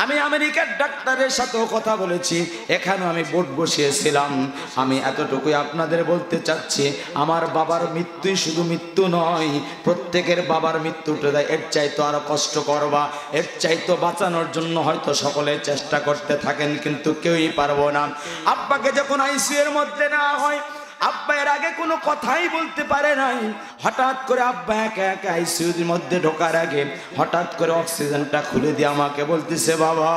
আমি আমেরিকার ডাক্তারের সাথেও কথা বলেছি, এখানেও আমি বোর্ড বসিয়েছিলাম। আমি এতটুকুই আপনাদের বলতে চাচ্ছি, আমার বাবার মৃত্যুই শুধু মৃত্যু নয়, প্রত্যেকের বাবার মৃত্যুটা দেয়। এর চাইতো আরো কষ্ট করবা, এর চাইতো বাঁচানোর জন্য হয়তো সকলে চেষ্টা করতে থাকেন কিন্তু কেউই পারবো না। আব্বাকে যখন আইসিইউ এর মধ্যে নেওয়া হয়, আব্বা এর আগে কোনো কথাই বলতে পারে নাই। হঠাৎ করে আব্বা একা একা আইসিইউর মধ্যে ঢোকার আগে হঠাৎ করে অক্সিজেনটা খুলে দিয়ে আমাকে বলতেছে বাবা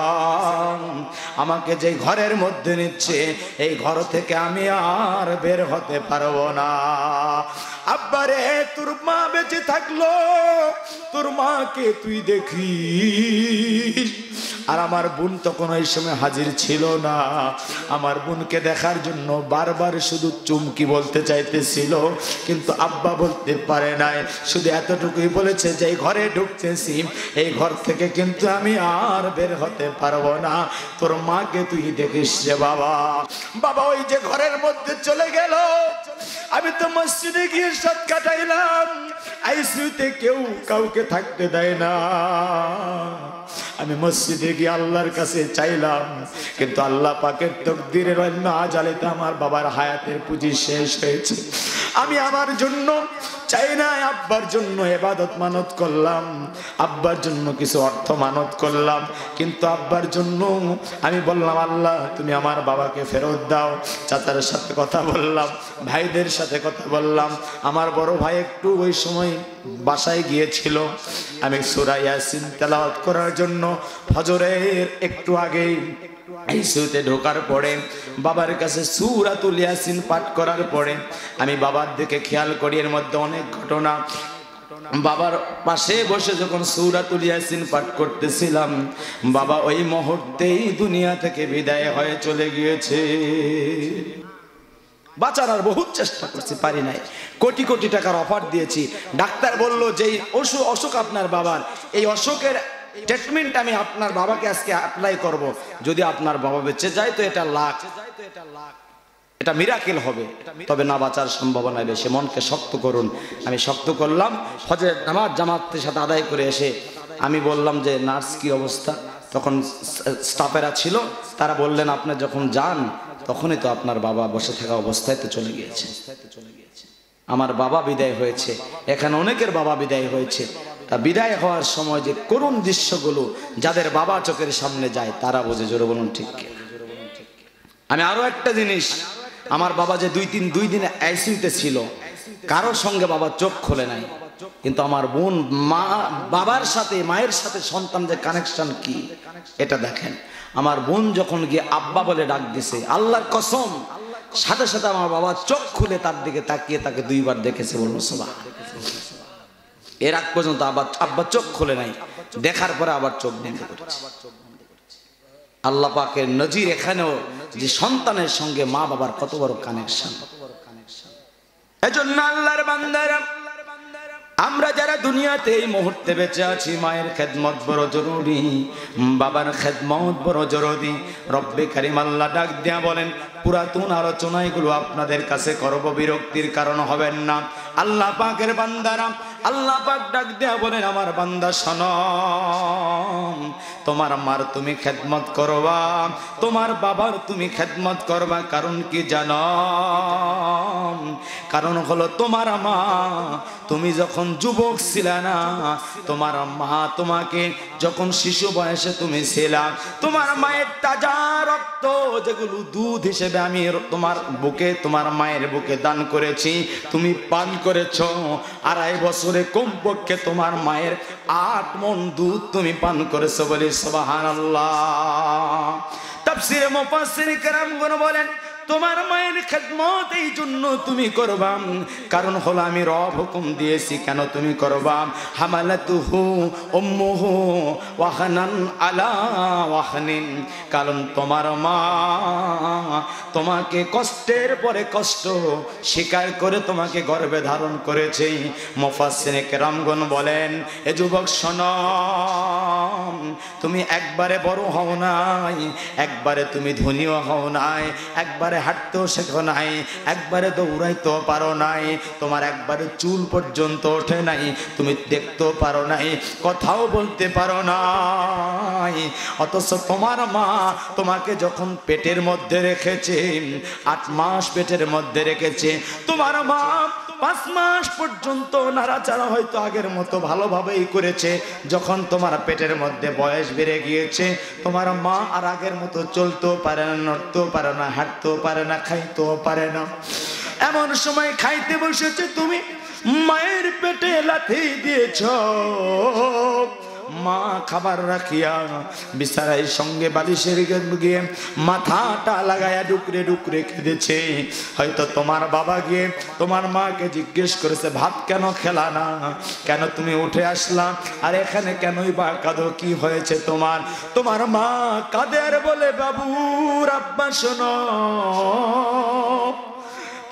আমাকে যে ঘরের মধ্যে নিচ্ছে এই ঘর থেকে আমি আর বের হতে পারবো না। আব্বা রে তোর মা বেঁচে থাকলো, তোর মাকে তুই দেখিস। আর আমার বোন তখন ওই সময় হাজির ছিল না। আমার বোনকে দেখার জন্য বারবার শুধু চুমকি বলতে চাইতেছিল, কিন্তু আব্বা বলতে পারে নাই। শুধু এতটুকুই বলেছে যে এই ঘরে ঢুকতেছি, এই ঘর থেকে কিন্তু আমি আর বের হতে পারবো না, তোর মাকে তুই দেখিস রে বাবা। বাবা ওই যে ঘরের মধ্যে চলে গেল। আমি তো মসজিদে গিয়ে সাত কাটাইলাম, আইসিইউতে কেউ কাউকে থাকতে দেয় না। আমি মসজিদে গিয়ে আল্লাহর কাছে চাইলাম, কিন্তু আল্লাহ পাকের তকদিরের আজালিতে আমার বাবার হায়াতের পুঁজি শেষ হয়েছে। আমি আমার জন্য চাই না, আব্বার জন্য ইবাদত মানত করলাম, আব্বার জন্য কিছু অর্থ মানত করলাম, কিন্তু আব্বার জন্য আমি বললাম আল্লাহ তুমি আমার বাবাকে ফেরত দাও। চাচার সাথে কথা বললাম, ভাইদের সাথে কথা বললাম। আমার বড় ভাই একটু ওই সময় বাসায় গিয়েছিল। আমি সূরা ইয়াসিন তেলাওয়াত করার জন্য ফজরের একটু আগে আইসিইউতে ঢোকার পরে বাবার কাছে সূরাতুল ইয়াসিন পাঠ করার পরে আমি বাবার দিকে খেয়াল করি, এর মধ্যে অনেক ঘটনা। বাবার পাশে বসে যখন সূরাতুল ইয়াসিন পাঠ করতেছিলাম, বাবা ওই মুহূর্তেই দুনিয়া থেকে বিদায় হয়ে চলে গিয়েছে। বাঁচানোর বহুত চেষ্টা করছি, পারি নাই। কোটি কোটি টাকার অফার দিয়েছি। ডাক্তার বলল যে অসুখ আপনার বাবার, এই অসুখের ট্রিটমেন্ট আমি আপনার বাবাকে আজকে অ্যাপ্লাই করব। যদি আপনার বাবা বেঁচে যায় তো এটা লাখ, এটা মিরাকেল হবে, তবে না বাঁচার সম্ভাবনা বেশি। মনকে শক্ত করুন। আমি শক্ত করলাম। ফজরের নামাজ জামাতের সাথে আদায় করে এসে আমি বললাম যে নার্স কি অবস্থা, তখন স্টাফেরা ছিল, তারা বললেন আপনি যখন যান তখনই তো আপনার বাবা বসে থাকা অবস্থায় তো চলে গিয়েছে। আমার বাবা বিদায় হয়েছে, এখানে অনেকের বাবা বিদায় হয়েছে। তা বিদায় হওয়ার সময় যে করুণ দৃশ্যগুলো যাদের বাবা চোখের সামনে যায় তারা বোঝে। জোরে বলুন ঠিক কি? আমি আরো একটা জিনিস, আমার বাবা যে দুই দিন আইসিইউতে ছিল, কারোর সঙ্গে বাবা চোখ খোলে নাই, কিন্তু আমার বোন বাবার সাথে মায়ের সাথে সন্তান যে কানেকশন কি এটা দেখেন। আমার বোন যখন গিয়ে আব্বা বলে ডাক দিছে, আল্লাহর কসম সাথে সাথে আমার বাবা চোখ খুলে তার দিকে তাকিয়ে তাকে 2 বার দেখেছে। বলুন সুবহান। এর আগ পর্যন্ত আব্বা চোখ খুলে নাই, দেখার পরে আবার চোখ বন্ধ করেছে। আল্লাহ পাকের নজির এখানেও যে সন্তানের সঙ্গে মা বাবার কত বড় কানেকশন। এজন্য আল্লাহর বান্দারা, আমরা যারা দুনিয়াতে এই মুহূর্তে বেঁচে আছি, মায়ের খেদমত বড় জরুরি, বাবার খেদমত বড় জরুরি। রব্বে কারিম আল্লাহ ডাক দিয়া বলেন, পুরাতন আলোচনা এগুলো আপনাদের কাছে করব, বিরক্তির কারণ হবেন না। আল্লাহ পাকের বান্দারা, আল্লাহ পাক ডাক দিয়া বলেন, আমার বান্দা শোনো, তোমার মার তুমি খেদমত করবা, তোমার বাবার তুমি খেদমত করবা। কারণ কি জানো? কারণ হলো তোমার মা তুমি যখন যুবক ছিলে না, তোমার মা তোমাকে যখন শিশু বয়সে তুমি ছিলা, তোমার মায়ের তাজা রক্ত যেগুলো দুধ হিসেবে আমি তোমার বুকে, তোমার মায়ের বুকে দান করেছি, তুমি পান করেছো। 2.5 বছরে কমপক্ষে তোমার মায়ের 8 মণ দুধ তুমি পান করেছো। বলি সুবহানাল্লাহ। তাফসীরে মুফাসসির কেরামগণ বলেন, তোমার মায়ের খেদমত এই জন্য তুমি করবা, কারণ হলো আমি রব হুকুম দিয়েছি। কেন তুমি করবা? হামালাতুহু উম্মুহু ওয়াহানান আলা ওয়াহানিন, কারণ তোমার মা তোমাকে কষ্টের পরে কষ্ট স্বীকার করে তোমাকে গর্ভে ধারণ করেছে। মুফাসসিরে কেরামগণ বলেন, এ যুবক শোনো, তুমি একবারে বড় হও নাই, একবারে তুমি ধনীও হও নাই, একবারে হাঁটতেও শেখো নাই, একবারে দৌড়াইতেও পারো নাই, তোমার একবারে চুল পর্যন্ত ওঠে নাই, তুমি দেখতেও পারো নাই, কথাও বলতে পারো নাই। অথচ তোমার মা তোমাকে যখন পেটের মধ্যে রেখেছে, 8 মাস পেটের মধ্যে রেখেছে, তোমার মা 5 মাস পর্যন্ত নাড়াচাড়া হয়তো আগের মতো ভালোভাবেই করেছে। যখন তোমার পেটের মধ্যে বয়স বেড়ে গিয়েছে, তোমার মা আর আগের মতো চলতেও পারে না, নড়তেও পারে না, হাঁটতেও পারে না, খাইতেও পারে না। এমন সময় খাইতে বসেছে, তুমি মায়ের পেটে লাথি দিয়েছ। মা খাবার রাখিয়া বিছানার সঙ্গে বালিশের গিয়ে মাথাটা লাগায়া ডুকরে ডুকরে কেঁদেছে। হয়তো তোমার বাবা গিয়ে তোমার মাকে জিজ্ঞেস করেছে, ভাত কেন খেলা না, কেন তুমি উঠে আসলা, আর এখানে কেনই বা কাঁদো, কি হয়েছে তোমার? তোমার মা কাঁদে আর বলে, বাবু আব্বা শোনো,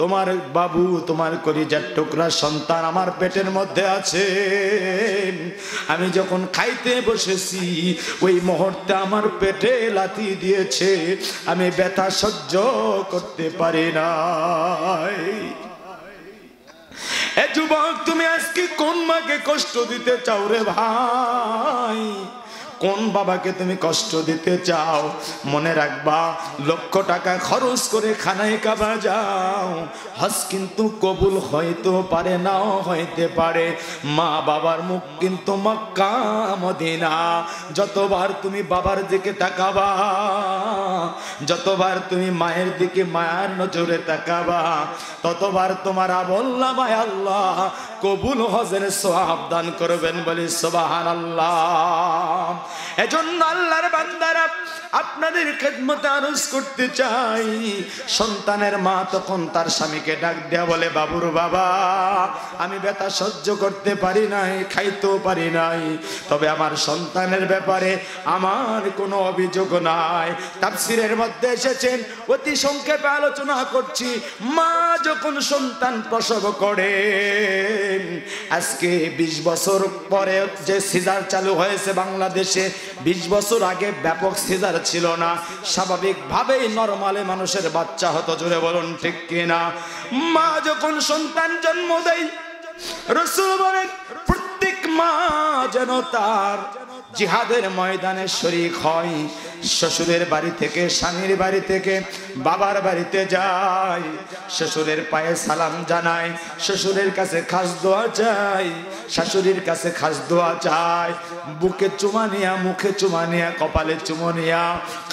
তোমার বাবু, তোমার কলিজার টুকরা সন্তান আমার পেটের মধ্যে আছে। আমি যখন খাইতে বসেছি ওই মুহূর্তে আমার পেটে লাথি দিয়েছে, আমি ব্যথা সহ্য করতে পারি নাই। এ যুবক, তুমি আজকে কোন মাকে কষ্ট দিতে চাও রে ভাই? কোন বাবাকে তুমি কষ্ট দিতে চাও? মনে রাখবা, লক্ষ টাকা খরচ করে খানায় কাবা যাও, হজ কিন্তু কবুল হইতে পারে, নাও হইতে পারে। মা বাবার মুখ কিন্তু মক্কা মদিনা। যতবার তুমি বাবার দিকে তাকাবা, যতবার তুমি মায়ের দিকে মায়ার নজরে তাকাবা, ততবার তোমার আমলনামায় আল্লাহ কবুল হজের সওয়াব দান করবেন। বলি সুবহানাল্লাহ। এজন্য আল্লাহর বান্দারা আপনাদের খেদমতে আরজ করতে চাই, সন্তানের মা তখন তার স্বামীকে ডাক দেয়া বলে, বাবুর বাবা, আমি ব্যথা সহ্য করতে পারি নাই, খাইতেও পারি নাই, তবে আমার সন্তানের ব্যাপারে আমার কোনো অভিযোগ নাই। তাফসীরের মধ্যে এসেছেন, অতি সংক্ষেপে আলোচনা করছি, মা যখন সন্তান প্রসব করে, আজকে 20 বছর পরে যে সিজার চালু হয়েছে বাংলাদেশে, 20 বছর আগে ব্যাপক সিজার ছিল না, স্বাভাবিকভাবেই নরমালে মানুষের বাচ্চা হতো। জোরে বলুন ঠিক কিনা? মা যখন সন্তান জন্ম দেয়, রাসূল বলেন প্রত্যেক মা যেন তার জিহাদের ময়দানে শরীক হয়। শ্বশুরের বাড়ি থেকে, স্বামীর বাড়ি থেকে বাবার বাড়িতে যায়, শ্বশুরের পায়ে সালাম জানায়, শ্বশুরের কাছে খাস দোয়া চায়, শাশুড়ির কাছে খাস দোয়া চায়, বুকে চুমা নিয়া, মুখে চুমা নিয়া, কপালে চুমো নিয়া,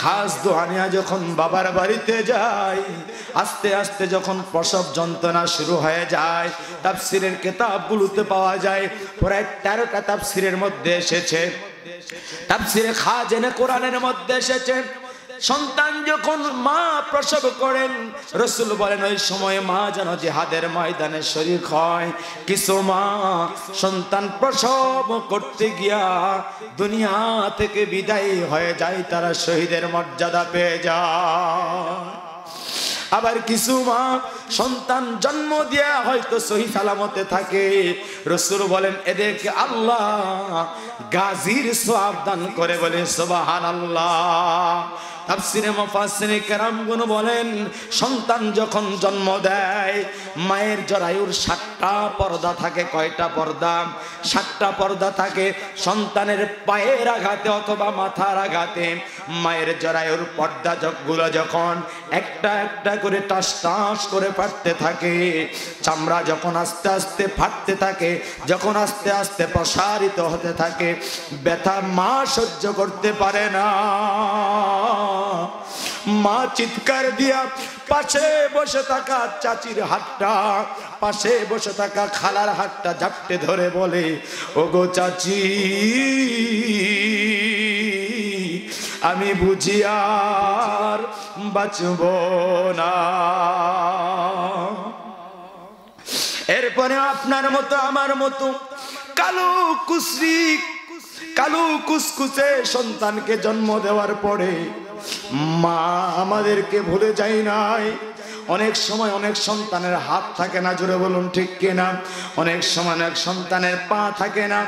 খাস দোয়া নিয়া যখন বাবার বাড়িতে যায়, আস্তে আস্তে যখন প্রসব যন্ত্রণা শুরু হয়ে যায়, তাফসীরের কিতাবগুলোতে পাওয়া যায়, প্রায় 13টা তাফসীরের মধ্যে এসেছে, তাফসীরে খাজানে কোরআনের মধ্যে এসেছে, সন্তান যখন মা প্রসব করেন, রাসূল বলেন ওই সময় মা যেন জিহাদের ময়দানে শরীক হয়। কিছু মা সন্তান প্রসব করতে গিয়া দুনিয়া থেকে বিদায় হয়ে যায়, তারা শহীদের মর্যাদা পেয়ে যায়। আবার কিছু মা সন্তান জন্ম দিয়া হয়তো সহি সালামতে থাকে, রাসূল বলেন এদেরকে আল্লাহ গাজীর সওয়াব দান করে, বলে সুবহানাল্লাহ। তাফসীরে মুফাসসিরিনে কেরামগণ বলেন, সন্তান যখন জন্ম দেয়, মায়ের জরায়ুর 7টা পর্দা থাকে। কয়টা পর্দা? 7টা পর্দা থাকে। সন্তানের পায়ের আঘাতে অথবা মাথার আঘাতে মায়ের জরায়ুর পর্দাগুলো যখন একটা একটা করে টাস টাস করে ফাটতে থাকে, চামড়া যখন আস্তে আস্তে ফাটতে থাকে, যখন আস্তে আস্তে প্রসারিত হতে থাকে, ব্যথা মা সহ্য করতে পারে না, মা চিৎকার দিয়া পাশে বসে থাকা চাচির হাতটা, পাশে বসে থাকা খালার হাতটা ঝাপটে ধরে বলে, ওগো চাচি, আমি বুঝি আর বাঁচব না। এরপরে আপনার মতো আমার মতো কালো কুসরি, কালো কুসকুসে সন্তানকে জন্ম দেওয়ার পরে মা আমাদেরকে ভুলে যায় নাই। অনেক সময় অনেক সন্তানের হাত থাকে না, জোরে বলুন ঠিক কিনা? অনেক সময় অনেক সন্তানের পা থাকে না,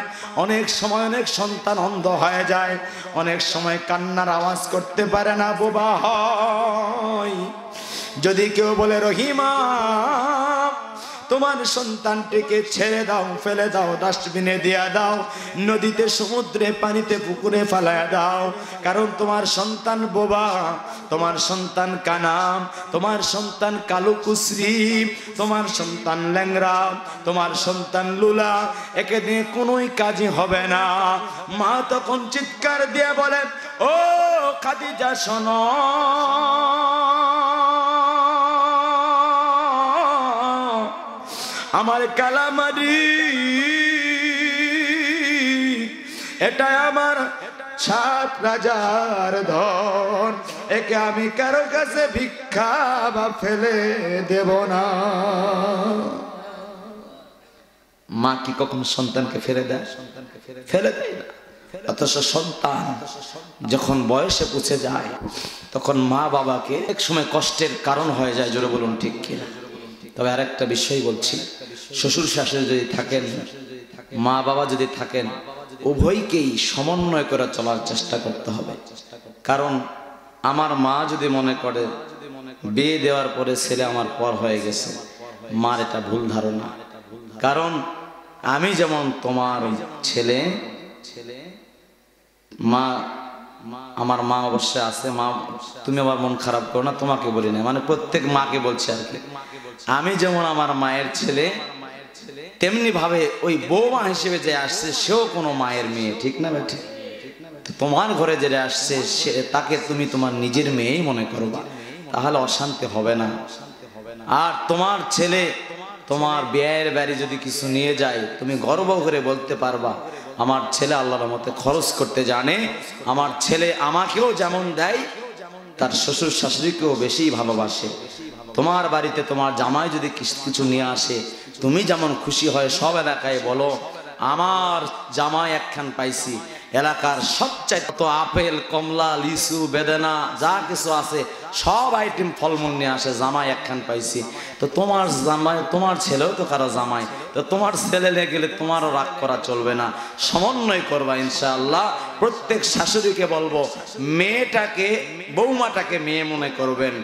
অনেক সময় অনেক সন্তান অন্ধ হয়ে যায়, অনেক সময় কান্নার আওয়াজ করতে পারে না, বোবা হয়। যদি কেউ বলে, রহিমা তোমার সন্তানটিকে ছেড়ে দাও, ফেলে দাও, ডাস্টবিনে দিয়া দাও, নদীতে, সমুদ্রে, পানিতে, পুকুরে ফেলায়া দাও, কারণ তোমার সন্তান বোবা, তোমার সন্তান কানাম, তোমার সন্তান কালো কুসরি, তোমার সন্তান ল্যাংরা, তোমার সন্তান লুলা, একে দিয়ে কোনোই কাজই হবে না। মা তখন চিৎকার দিয়ে বলে, ও খাদিজা শোনো, আমার কালামারি, এটা আমার 7 রাজার ধন, একে আমি কারো কাছে ভিক্ষা বা ফেলে দেব না। মা কি কখনো সন্তানকে ফেলে দেয়? ফেলে দেয় না। অথচ সন্তান যখন বয়সে পৌঁছে যায়, তখন মা বাবাকে এক সময় কষ্টের কারণ হয়ে যায়, জোরে বলুন ঠিক কিনা? তবে আরেকটা বিষয় বলছি, শ্বশুর শাশুড়ি যদি থাকেন, মা বাবা যদি থাকেন, উভয়কেই সমন্বয় করে চলার চেষ্টা করতে হবে। কারণ আমার মা যদি মনে করে বিয়ে দেওয়ার পরে ছেলে আমার পর হয়ে গেছে, মার এটা ভুল ধারণা। কারণ আমি যেমন তোমার ছেলে, মা, আমার মা অবশ্যই আছে, মা তুমি আবার মন খারাপ করো না, তোমাকে বলি না, মানে প্রত্যেক মাকে বলছি আর কি। আমি যেমন আমার মায়ের ছেলে, তেমনি ভাবে ওই বৌমা হিসেবে যে আসছে সেও কোনো মায়ের মেয়ে, ঠিক না বেঠিক? তোমার ঘরে যেটা আসছে সে, তাকে তুমি তোমার নিজের মেয়েই মনে করবা, তাহলে অশান্তি হবে না। আর তোমার ছেলে তোমার বিয়ের বাড়ি যদি কিছু নিয়ে যায়, তুমি গর্ব করে বলতে পারবা, আমার ছেলে আল্লাহর রহমতে খরচ করতে জানে। আমার ছেলে আমাকেও যেমন দেয় তার শ্বশুর শাশুড়িকেও বেশি ভালোবাসে। তোমার বাড়িতে তোমার জামাই যদি কিছু নিয়ে আসে, তুমি যেমন খুশি হয় সব এলাকায় বলো আমার জামাই একখান পাইছি। এলাকার সবচাইতে তো আপেল, কমলা, লিচু, বেদানা যা কিছু আছে সব আইটেম ফলমূল নিয়ে আসে, জামাই একখান পাইছি। তো তোমার জামাই, তোমার ছেলেও তো কারো জামাই, তো তোমার ছেলে নিয়ে গেলে তোমারও রাগ করা চলবে না, সমন্বয় করবা ইনশাআল্লাহ। প্রত্যেক শাশুড়িকে বলবো মেয়েটাকে, বৌমাটাকে মেয়ে মনে করবেন,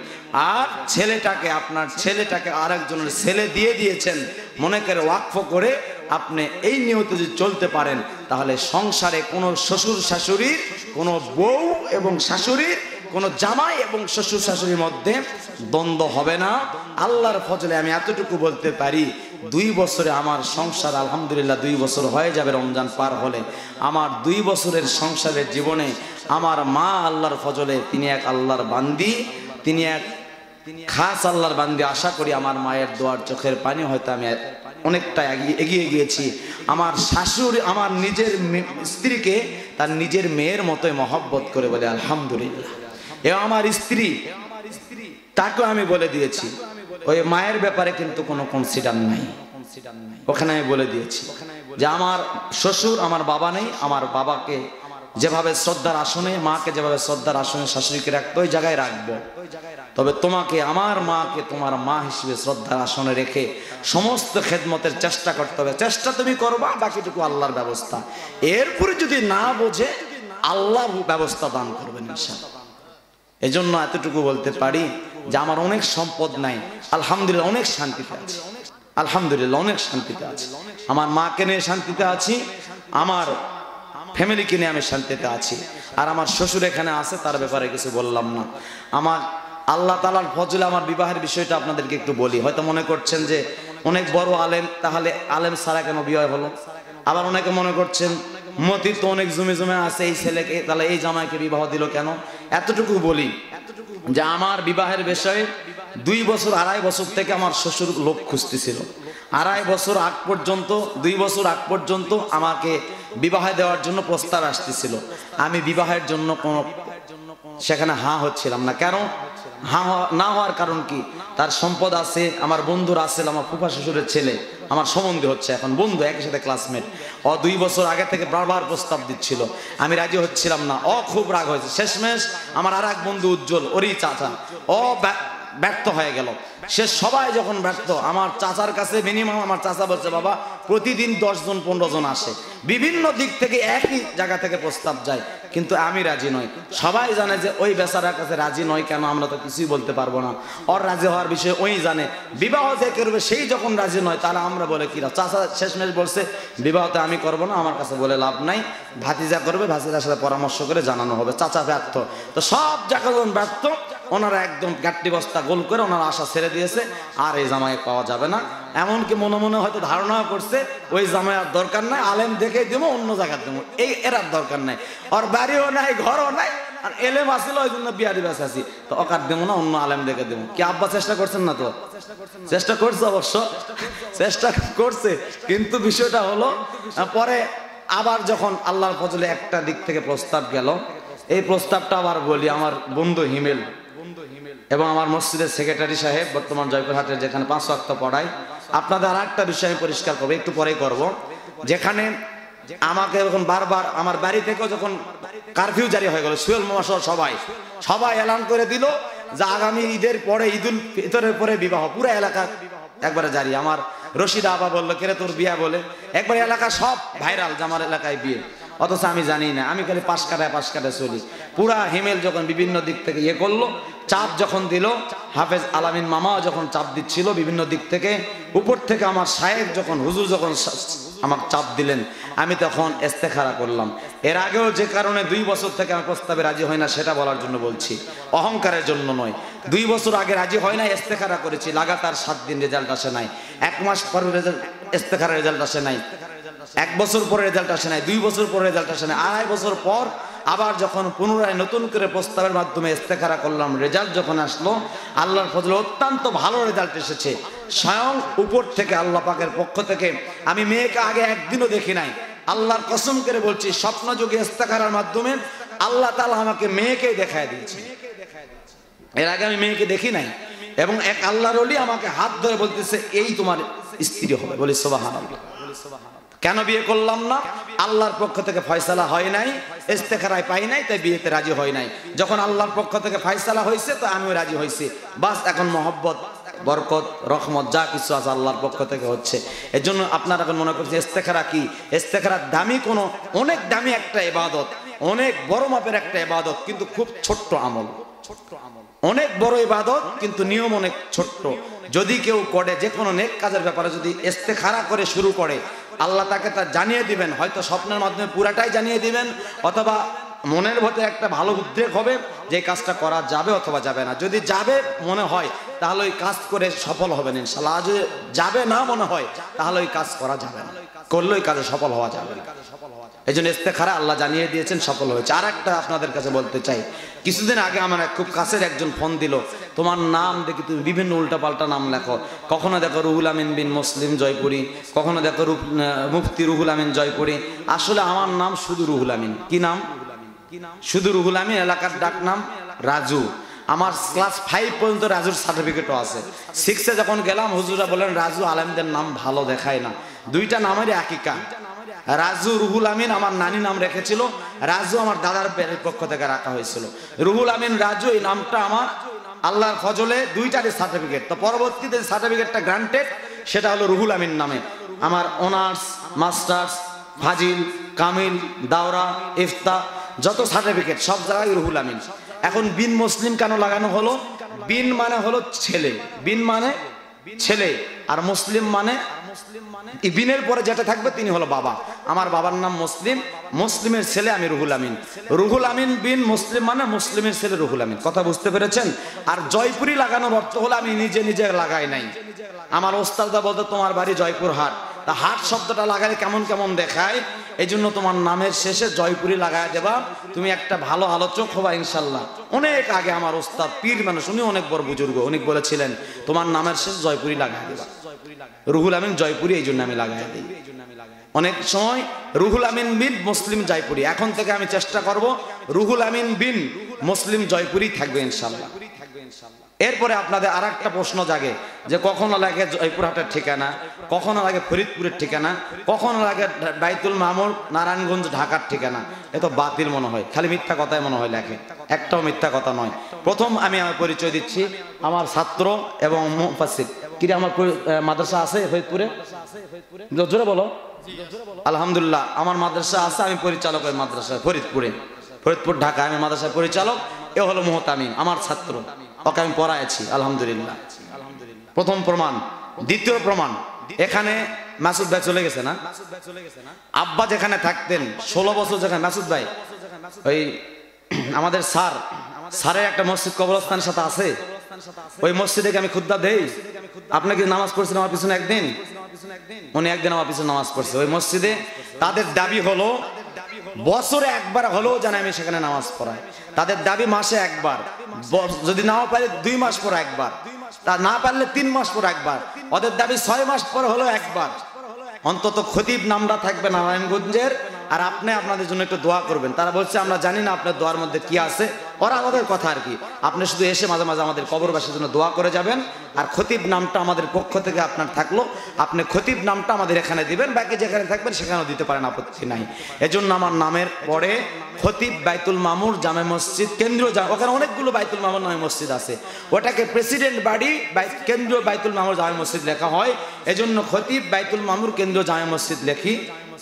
আর ছেলেটাকে, আপনার ছেলেটাকে আরেকজনের ছেলে দিয়ে দিয়েছেন মনে করে ওয়াকফ করে আপনি এই নিয়তে যদি চলতে পারেন, তাহলে সংসারে কোনো শ্বশুর শাশুড়ির, কোনো বউ এবং শাশুড়ির, কোনো জামাই এবং শ্বশুর শাশুড়ির মধ্যে দ্বন্দ্ব হবে না। আল্লাহর ফজলে আমি এতটুকু বলতে পারি, 2 বছরে আমার সংসার আলহামদুলিল্লাহ 2 বছর হয়ে যাবে রমজান পার হলে। আমার 2 বছরের সংসারের জীবনে আমার মা আল্লাহর ফজলে তিনি এক আল্লাহর বান্দি, তিনি এক খাস আল্লাহর বান্দি। আশা করি আমার মায়ের দোয়ার চোখের পানি হয়তো আমি অনেকটা এগিয়ে গিয়েছি। আমার শাশুড়ি আমার নিজের স্ত্রীকে তার নিজের মেয়ের মতোই মহব্বত করে বলে আলহামদুলিল্লাহ। এবং আমার স্ত্রী তাকেও আমি বলে দিয়েছি, ওই মায়ের ব্যাপারে কিন্তু কোনো কনসিডার নাই, ওখানে আমি বলে দিয়েছি যে আমার শ্বশুর, আমার বাবা নেই, আমার বাবাকে যেভাবে শ্রদ্ধার আসনে, মাকে যেভাবে শ্রদ্ধার আসনে শাশুড়িকে রাখতো ওই জায়গায় রাখবো, তবে তোমাকে আমার মাকে তোমার মা হিসেবে শ্রদ্ধার আসনে রেখে সমস্ত খেদমতের চেষ্টা করতে হবে। চেষ্টা তুমি করবা, বাকিটুকু আল্লাহর ব্যবস্থা। এরপরে যদি না বোঝে আল্লাহ ব্যবস্থা দান করবেন ইনশাআল্লাহ। এজন্য এতটুকু বলতে পারি যে আমার অনেক সম্পদ নাই, আলহামদুলিল্লাহ অনেক শান্তিতে আছি, আলহামদুলিল্লাহ অনেক শান্তিতে আছি। আমার মাকে নিয়ে শান্তিতে আছি, আমার ফ্যামিলিকে নিয়ে আমি শান্তিতে আছি। আর আমার শ্বশুর এখানে আছে, তার ব্যাপারে কিছু বললাম না। আমার আল্লাহ তাআলার ফজলে আমার বিবাহের বিষয়টা আপনাদেরকে একটু বলি। হয়তো মনে করছেন যে অনেক বড় আলেম, তাহলে আলেম ছাড়া কেন বিবাহ হলো? আবার অনেকে মনে করছেন মতির তো অনেক জমি জমে আছে, এই ছেলেকে তাহলে এই জামাইকে বিবাহ দিল কেন? এতটুকু বলি যে আমার বিবাহের বিষয়ে 2 বছর 2.5 বছর থেকে আমার শ্বশুর লোক খুঁজতেছিল। 2.5 বছর আগ পর্যন্ত, 2 বছর আগ পর্যন্ত আমাকে বিবাহ দেওয়ার জন্য প্রস্তাব আসতেছিল। আমি বিবাহের জন্য কোনো সেখানে হা হচ্ছিলাম না। কেন হা না হওয়ার কারণ কি? তার সম্পদ আছে, আমার বন্ধুর আছে, আমার ফুফা শ্বশুরের ছেলে আমার সম্বন্ধে হচ্ছে, এখন বন্ধু, একই সাথে ক্লাসমেট। 2 বছর আগে থেকে বারবার প্রস্তাব দিচ্ছিল, আমি রাজি হচ্ছিলাম না। খুব রাগ হয়েছে। শেষমেশ আমার আর এক বন্ধু উজ্জ্বল, ওরই চাচা, ব্যর্থ হয়ে গেল। সে সবাই যখন ব্যর্থ, আমার চাচার কাছে মিনিমাম আমার চাচা বলছে বাবা প্রতিদিন 10 জন 15 জন আসে, বিভিন্ন দিক থেকে একই জায়গা থেকে প্রস্তাব যায়, কিন্তু আমি রাজি নই। সবাই জানে যে ওই বেচারার কাছে রাজি নয় কেন, আমরা তো কিছুই বলতে পারবো না। ওর রাজি হওয়ার বিষয়ে ওই জানে, বিবাহ যে করবে সেই যখন রাজি নয় তাহলে আমরা বলে কি? চাচা শেষমেশ বলছে বিবাহতে আমি করবো না, আমার কাছে বলে লাভ নাই, ভাতিজা করবে, ভাতিজার সাথে পরামর্শ করে জানানো হবে। চাচা ব্যর্থ। তো সব যখন ব্যর্থ, ওনারা একদম গাট্টি বস্তা গোল করে ওনারা আশা ছেড়ে দিয়েছে, আর এই জামাই পাওয়া যাবে না। এমনকি মনে মনে হয়তো ধারণাও করছে ওই জামাই আর দরকার নাই, আলেম দেখে দেবো, অন্য জায়গায় দেবো, এর আর দরকার নাই, ওর বাড়িও নাই, ঘরও নাই, আর এলেম আসছিল ওই জন্য বিয়া দিবে আছি, তো অকার দেবো না, অন্য আলেম দেখে দেবো। কি আব্বা চেষ্টা করছেন না? তো চেষ্টা করছে, অবশ্য চেষ্টা করছে, কিন্তু বিষয়টা হলো পরে আবার যখন আল্লাহর ফজলে একটা দিক থেকে প্রস্তাব গেল, এই প্রস্তাবটা আবার বলি, আমার বন্ধু হিমেল এবং আমার মসজিদের সেক্রেটারি সাহেব, বর্তমান জয়পুরহাটের, যেখানে 5 ওয়াক্ত পড়াই। আপনাদের আর একটা বিষয় আমি পরিষ্কার করবো, একটু পরেই করব। যেখানে আমাকে যখন বারবার আমার বাড়ি থেকেও যখন কারফিউ জারি হয়ে গেল, সুয়েল মামা সহ সবাই এলান করে দিল যে আগামী ঈদের পরে, ঈদুল ফিতরের পরে বিবাহ, পুরো এলাকা একবারে জারি। আমার রশিদা আবা বললো কেরে তোর বিয়া বলে, একবার এলাকা সব ভাইরাল যে আমার এলাকায় বিয়ে, অথচ আমি জানি না, আমি খালি পাশ কাটায় চলি। পুরা হিমেল যখন বিভিন্ন দিক থেকে করলো, চাপ যখন দিল, হাফেজ আলামিন মামাও যখন চাপ দিচ্ছিল বিভিন্ন দিক থেকে, উপর থেকে আমার সাহেব যখন, হুজুর যখন আমার চাপ দিলেন, আমি তখন ইস্তেখারা করলাম। এর আগেও যে কারণে 2 বছর থেকে আমি প্রস্তাবে রাজি হই না, সেটা বলার জন্য বলছি, অহংকারের জন্য নয়। 2 বছর আগে রাজি হয় না, ইস্তেখারা করেছি, লাগাতার 7 দিন রেজাল্ট আসে নাই, 1 মাস পরে ইস্তেখারা রেজাল্ট আসে নাই, 1 বছর পরে রেজাল্ট আসে নাই, 2 বছর পরে রেজাল্ট আসে নাই, 2.5 বছর পর আবার যখন পুনরায় নতুন করে প্রস্তাবের মাধ্যমে ইস্তেখারা করলাম, রেজাল্ট যখন আসলো, আল্লাহর ফজলে অত্যন্ত ভালো রেজাল্ট এসেছে। স্বয়ং উপর থেকে আল্লাহ পাকের পক্ষ থেকে, আমি মেয়েকে আগে একদিনও দেখি নাই, আল্লাহর কসম করে বলছি, স্বপ্ন যোগে ইস্তেখারার মাধ্যমে আল্লাহ তাআলা আমাকে মেয়েকে দেখায় দিয়েছে। এর আগে আমি মেয়েকে দেখি নাই, এবং এক আল্লাহর ওলি আমাকে হাত ধরে বলতেছে এই তোমার স্ত্রী হবে। বলি সুবহানাল্লাহ। কেন বিয়ে করলাম না? আল্লাহর পক্ষ থেকে ফয়সালা হয় নাই, ইস্তেখারায় পাই নাই, তাই বিয়েতে রাজি হয় নাই। যখন আল্লাহর পক্ষ থেকে ফয়সালা হয়েছে তো আমিও রাজি হয়েছি। বাস এখন মহব্বত, বরকত, রহমত যা কিছু আছে আল্লাহর পক্ষ থেকে হচ্ছে। এর জন্য আপনারা এখন মনে করছেন ইস্তেখারা কি? ইস্তেখারা দামি কোনো, অনেক দামি একটা ইবাদত, অনেক বড় মাপের একটা ইবাদত, কিন্তু খুব ছোট্ট আমল। অনেক বড় ইবাদত কিন্তু নিয়ম অনেক ছোট্ট। যদি কেউ করে, যে কোনো নেক কাজের ব্যাপারে যদি ইস্তেখারা করে শুরু করে, আল্লাহ তাকে তা জানিয়ে দিবেন। হয়তো স্বপ্নের মাধ্যমে পুরাটাই জানিয়ে দিবেন, অথবা মনের ভেতরে একটা ভালো উদ্রেক হবে যে কাজটা করা যাবে অথবা যাবে না। যদি যাবে মনে হয় তাহলে ওই কাজ করে সফল হবেন ইনশাআল্লাহ। যদি যাবে না মনে হয় তাহলে ওই কাজ করা যাবে না, করলে ওই কাজে সফল হওয়া যাবে না। এই জন্য ইস্তেখারা আল্লাহ জানিয়ে দিয়েছেন, সফল হয়েছে। আর একটা আপনাদের কাছে বলতে চাই, কিছুদিন আগে আমার খুব কাছের একজন ফোন দিল, তোমার নাম দেখি তুমি বিভিন্ন উল্টাপাল্টা নাম লেখো। কখনো দেখো রুহুল আমিন বিন মুসলিম জয়পুরি, কখনো দেখো মুফতি রুহুল আমিন জয়পুরি। আসলে আমার নাম শুধু রুহুল আমিন। কি নাম? শুধু রুহুল আমিন। এলাকার ডাক নাম রাজু। আমার ক্লাস 5 পর্যন্ত রাজুর সার্টিফিকেটও আছে। 6-এ যখন গেলাম হুজুরা বলেন রাজু আলেমদের নাম ভালো দেখায় না। দুইটা নামেরই আকিকা। রাজু রুহুল আমিন আমার নানি নাম রেখেছিল, রাজু আমার দাদার পক্ষ থেকে রাখা হয়েছিল। রুহুল আমিন রাজু এই নামটা আমার আল্লাহর ফজলে দুইটারই সার্টিফিকেট। তো পরবর্তীতে সার্টিফিকেটটা গ্রান্টেড, সেটা হলো রুহুল আমিন নামে। আমার অনার্স, মাস্টার্স, ফাজিল, কামিল, দাওরা, ইফতা যত সার্টিফিকেট সব জায়গায় রুহুল আমিন। এখন বিন মুসলিম কেন লাগানো হলো? বিন মানে হলো ছেলে, বিন মানে ছেলে, আর মুসলিম মানে বিনের পরে যেটা থাকবে তিনি হলো বাবা। আমার বাবার নাম মুসলিম, মুসলিমের ছেলে আমি রুহুল আমিন। রুহুল আমিন বিন মুসলিম মানে মুসলিমের ছেলে রুহুল আমিন। কথা বুঝতে পেরেছেন? আর জয়পুরি লাগানোর অর্থ হলো আমি নিজে নিজে লাগাই নাই। আমার ওস্তাদা বলতো তোমার বাড়ি জয়পুর হাট, তা হাট শব্দটা লাগালে কেমন কেমন দেখায়, এই জন্য তোমার নামের শেষে জয়পুরি লাগায় দেবা, তুমি একটা ভালো আলোচক হবা ইনশাল্লাহ। অনেক আগে আমার ওস্তাদ পীর মানুষ, উনি অনেক বড় বুজুর্গ, উনি বলেছিলেন তোমার নামের শেষে জয়পুরি লাগায় দেবা। রুহুল আমিন জয়পুরি এই জন্য আমি লাগাই দিই। অনেক সময় রুহুল আমিন বিন মুসলিম জয়পুরি। এখন থেকে আমি চেষ্টা করব রুহুল আমিন বিন মুসলিম জয়পুরি থাকবে ইনশাল্লাহ। এরপরে আপনাদের আর একটা প্রশ্ন জাগে যে কখনো লাগে জয়পুরহাটের ঠিকানা, কখনো লাগে ফরিদপুরের ঠিকানা, কখনো লাগে বাইতুল মামুর নারায়ণগঞ্জ ঢাকার ঠিকানা। এ তো বাতিল মনে হয়, খালি মিথ্যা কথাই মনে হয় লেখে, একটাও মিথ্যা কথা নয়। প্রথম আমি আমার পরিচয় দিচ্ছি, আমার ছাত্র এবং মুফাসসির। কি আমার মাদ্রাসা আছে ফরিদপুরে? জোরে বলো। আলহামদুলিল্লাহ আমার মাদ্রাসা আছে, আমি পরিচালক ওই মাদ্রাসা ফরিদপুরে, ফরিদপুর ঢাকা আমি মাদ্রাসার পরিচালক। এ হলো মুহতামিম, আমার ছাত্র, ওকে আমি পড়াইছি আলহামদুলিল্লাহ। প্রথম প্রমাণ। দ্বিতীয় প্রমাণ, এখানে মাসুদ ভাই চলে গেছে না? আব্বা যেখানে থাকতেন 16 বছর, যেখানে মাসুদ ভাই ওই আমাদের স্যারের একটা মসজিদ কবরস্থানের সাথে আছে, ওই মসজিদে আমি খুতবা দেই। আপনি কি নামাজ পড়ছেন আমার পিছনে একদিন? উনি একদিন আমার পিছনে নামাজ পড়ছে ওই মসজিদে। তাদের দাবি হলো বছরে একবার হলেও যেন আমি সেখানে নামাজ পড়াই। তাদের দাবি মাসে একবার, যদি নাও পারে 2 মাস পর একবার, তা না পারলে 3 মাস পর একবার। ওদের দাবি 6 মাস পর হলো একবার। অন্তত খতিব নামটা থাকবে নারায়ণগঞ্জের, আর আপনি আপনাদের জন্য একটু দোয়া করবেন। তারা বলছে আমরা জানি না আপনার দোয়ার মধ্যে কি আছে, ওরা আমাদের কথা আর কি। আপনি শুধু এসে মাঝে মাঝে আমাদের কবরবাসীর জন্য দোয়া করে যাবেন, আর খতিব নামটা আমাদের পক্ষ থেকে আপনার থাকলো, আপনি খতিব নামটা আমাদের এখানে দিবেন, বাকি যেখানে থাকবেন সেখানেও দিতে পারেন, আপত্তি নাই। এজন্য আমার নামের পরে খতিব বাইতুল মামুর জামে মসজিদ কেন্দ্রীয়, ওখানে অনেকগুলো বাইতুল মামুর নামে মসজিদ আছে, ওটাকে প্রেসিডেন্ট বাড়ি কেন্দ্রীয় বাইতুল মামুর জামে মসজিদ লেখা হয়। এজন্য খতিব বাইতুল মামুর কেন্দ্রীয় জামে মসজিদ লেখি।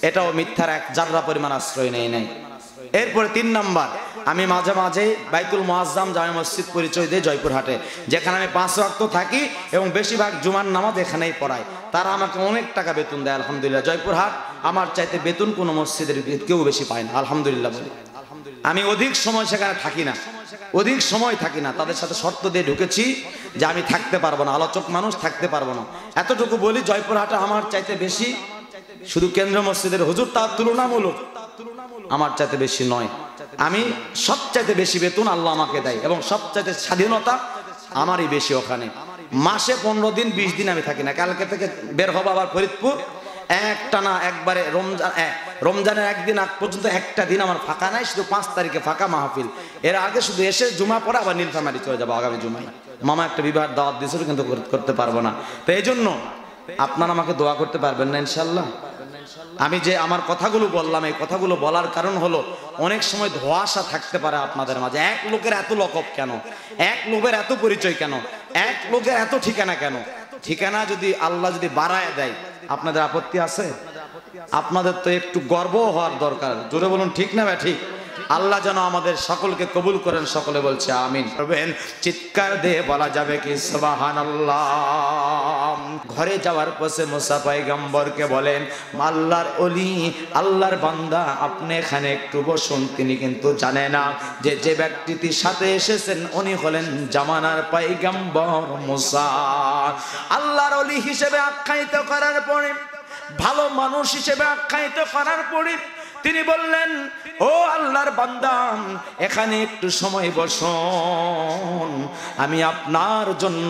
এটাও মিথ্যার এক জাররা পরিমাণ আশ্রয় নেই নাই। এরপরে 3 নাম্বার, আমি মাঝে মাঝে বাইতুল মুআজ্জাম জামে মসজিদ পরিচয় দিই জয়পুরহাটে, যেখানে আমি 5 ওয়াক্ত থাকি এবং বেশিরভাগ জুমার নামাজ এখানেই পড়াই। তারা আমাকে অনেক টাকা বেতন দেয় আলহামদুলিল্লাহ। জয়পুরহাট আমার চাইতে বেতন কোনো মসজিদের কেউ বেশি পায় না আলহামদুলিল্লাহ বলি। আমি অধিক সময় সেখানে থাকি না, অধিক সময় থাকি না। তাদের সাথে শর্ত দিয়ে ঢুকেছি যে আমি থাকতে পারবো না, আলোচক মানুষ থাকতে পারবো না। এতটুকু বলি জয়পুরহাটে আমার চাইতে বেশি শুধু কেন্দ্র মসজিদের হুজুর, তার তুলনামূলক আমার চাইতে বেশি নয়। আমি সবচাইতে বেশি বেতন আল্লাহ আমাকে দেয় এবং সবচাইতে স্বাধীনতা আমারই বেশি। ওখানে মাসে 15 দিন 20 দিন আমি থাকি না। কালকে থেকে বের হবো আবার ফরিদপুর, একটানা একবারে রমজানের একদিন আগ পর্যন্ত একটা দিন আমার ফাঁকা নাই, শুধু 5 তারিখে ফাঁকা মাহফিল। এর আগে শুধু এসে জুমা পড়া আবার নীলফামারী চলে যাবো আগামী জুমায়। মামা একটা বিবাহের দাওয়াত দিয়েছিল কিন্তু করতে পারবো না। তো এই জন্য আপনারা আমাকে দোয়া করতে পারবেন না ইনশাল্লাহ? আমি যে আমার কথাগুলো বললাম, এই কথাগুলো বলার কারণ হলো অনেক সময় ধোঁয়াশা থাকতে পারে আপনাদের মাঝে। এক লোকের এত লকব কেন, এক লোকের এত পরিচয় কেন, এক লোকের এত ঠিকানা কেন? ঠিকানা যদি আল্লাহ যদি বাড়ায় দেয়, আপনাদের আপত্তি আছে? আপনাদের তো একটু গর্ব হওয়ার দরকার। জোরে বলুন ঠিক না ভাই? ঠিক। আল্লাহ যেন আমাদের সকলকে কবুল করেন। সকলে বলছে আমিন। চিৎকার দিয়ে বলা যাবে কি সুবহানাল্লাহ। ঘরে যাওয়ার পথে মুসা পয়গম্বরকে বলেন, আল্লাহর ওলি, আল্লাহর বান্দা, আপনি এখানে একটু বসুন। তিনি কিন্তু জানে না যে যে ব্যক্তিটির সাথে এসেছেন উনি হলেন জামানার পয়গম্বর মুসা। আল্লাহর ওলি হিসেবে আখ্যায়িত করার পরে, ভালো মানুষ হিসেবে আখ্যায়িত করার পরে তিনি বললেন, ও আল্লাহর বান্দা, এখানে একটু সময় বসুন, আমি আপনার জন্য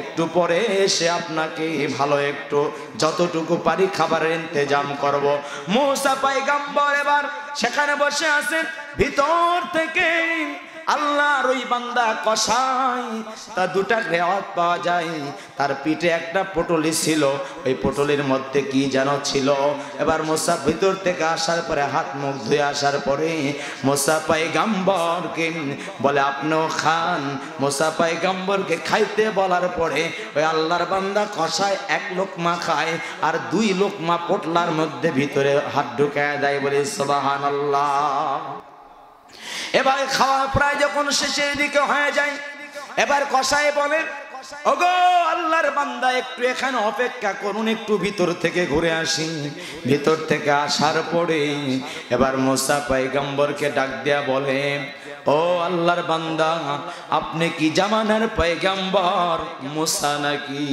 একটু পরে এসে আপনাকে ভালো একটু যতটুকু পারি খাবারের ইন্তজাম করব। মুসা পয়গম্বর এবার সেখানে বসে আছেন। ভিতর থেকে আল্লাহর ওই বান্দা কসাই, তার দুটা রেওয়াত পাওয়া যায়। তার পিঠে একটা পটলি ছিল, ওই পটলির মধ্যে কি যেন ছিল। এবার মুসা ভিতর থেকে আসার পরে, হাত মুখ ধুয়ে আসার পরে মুসা পয়গম্বরকে বলে, আপনিও খান। মুসা পয়গম্বরকে খাইতে বলার পরে ওই আল্লাহর বান্দা কসাই 1 লোকমা খায়, আর 2 লোকমা পটলার মধ্যে ভিতরে হাত ঢুকায় দেয়। বলে সুবহানাল্লাহ। এবার খাওয়া প্রায় যখন শেষের দিকে হয়ে যায়, এবার কসাই বলে, ওগো আল্লাহর বান্দা, একটু এখানে অপেক্ষা করুন, একটু ভিতর থেকে ঘুরে আসি। ভিতর থেকে আসার পরে এবার মুসা পয়গম্বরকে ডাক দেয়া বলে, ও আল্লাহর বান্দা, আপনি কি জামানার পয়গম্বর মুসা নাকি?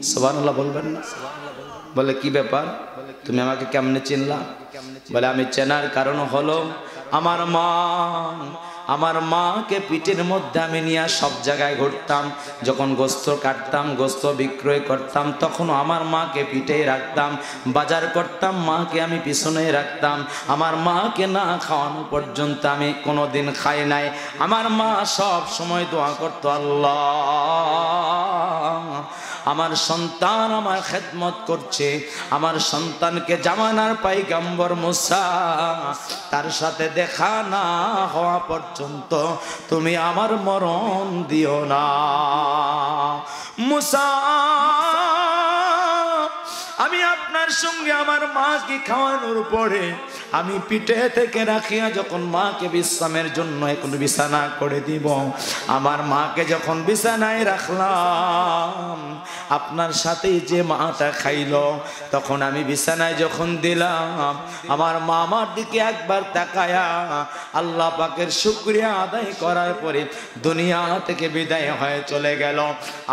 সুবহানাল্লাহ বলবেন না? বলে কি ব্যাপার, তুমি আমাকে কেমনে চিনলা? বলে আমি চেনার কারণ হলো আমার মাকে পিঠের মধ্যে আমি নিয়ে সব জায়গায় ঘুরতাম। যখন গোস্ত কাটতাম, গোস্ত বিক্রয় করতাম, তখনও আমার মাকে পিঠে রাখতাম। বাজার করতাম, মাকে আমি পিছনে রাখতাম। আমার মাকে না খাওয়ানো পর্যন্ত আমি কোনোদিন খাই নাই। আমার মা সব সময় দোয়া করতো, আল্লাহ আমার সন্তান আমার খেদমত করছে, আমার সন্তানকে জামানার পয়গম্বর মুসা তার সাথে দেখা না হওয়া পর্যন্ত তুমি আমার মরণ দিও না। মুসা, আমি আপনার সঙ্গে আমার মাকে খাওয়ানোর পরে আমি পিঠে থেকে রাখিয়া যখন মাকে বিশ্রামের জন্য এখন বিছানা করে দিব, আমার মাকে যখন বিছানায় রাখলাম, আপনার সাথেই যে মাটা খাইল, তখন আমি বিছানায় যখন দিলাম, আমার মা আমার দিকে একবার তাকায়া আল্লাহ পাকের শুকরিয়া আদায় করার পরে দুনিয়া থেকে বিদায় হয়ে চলে গেল।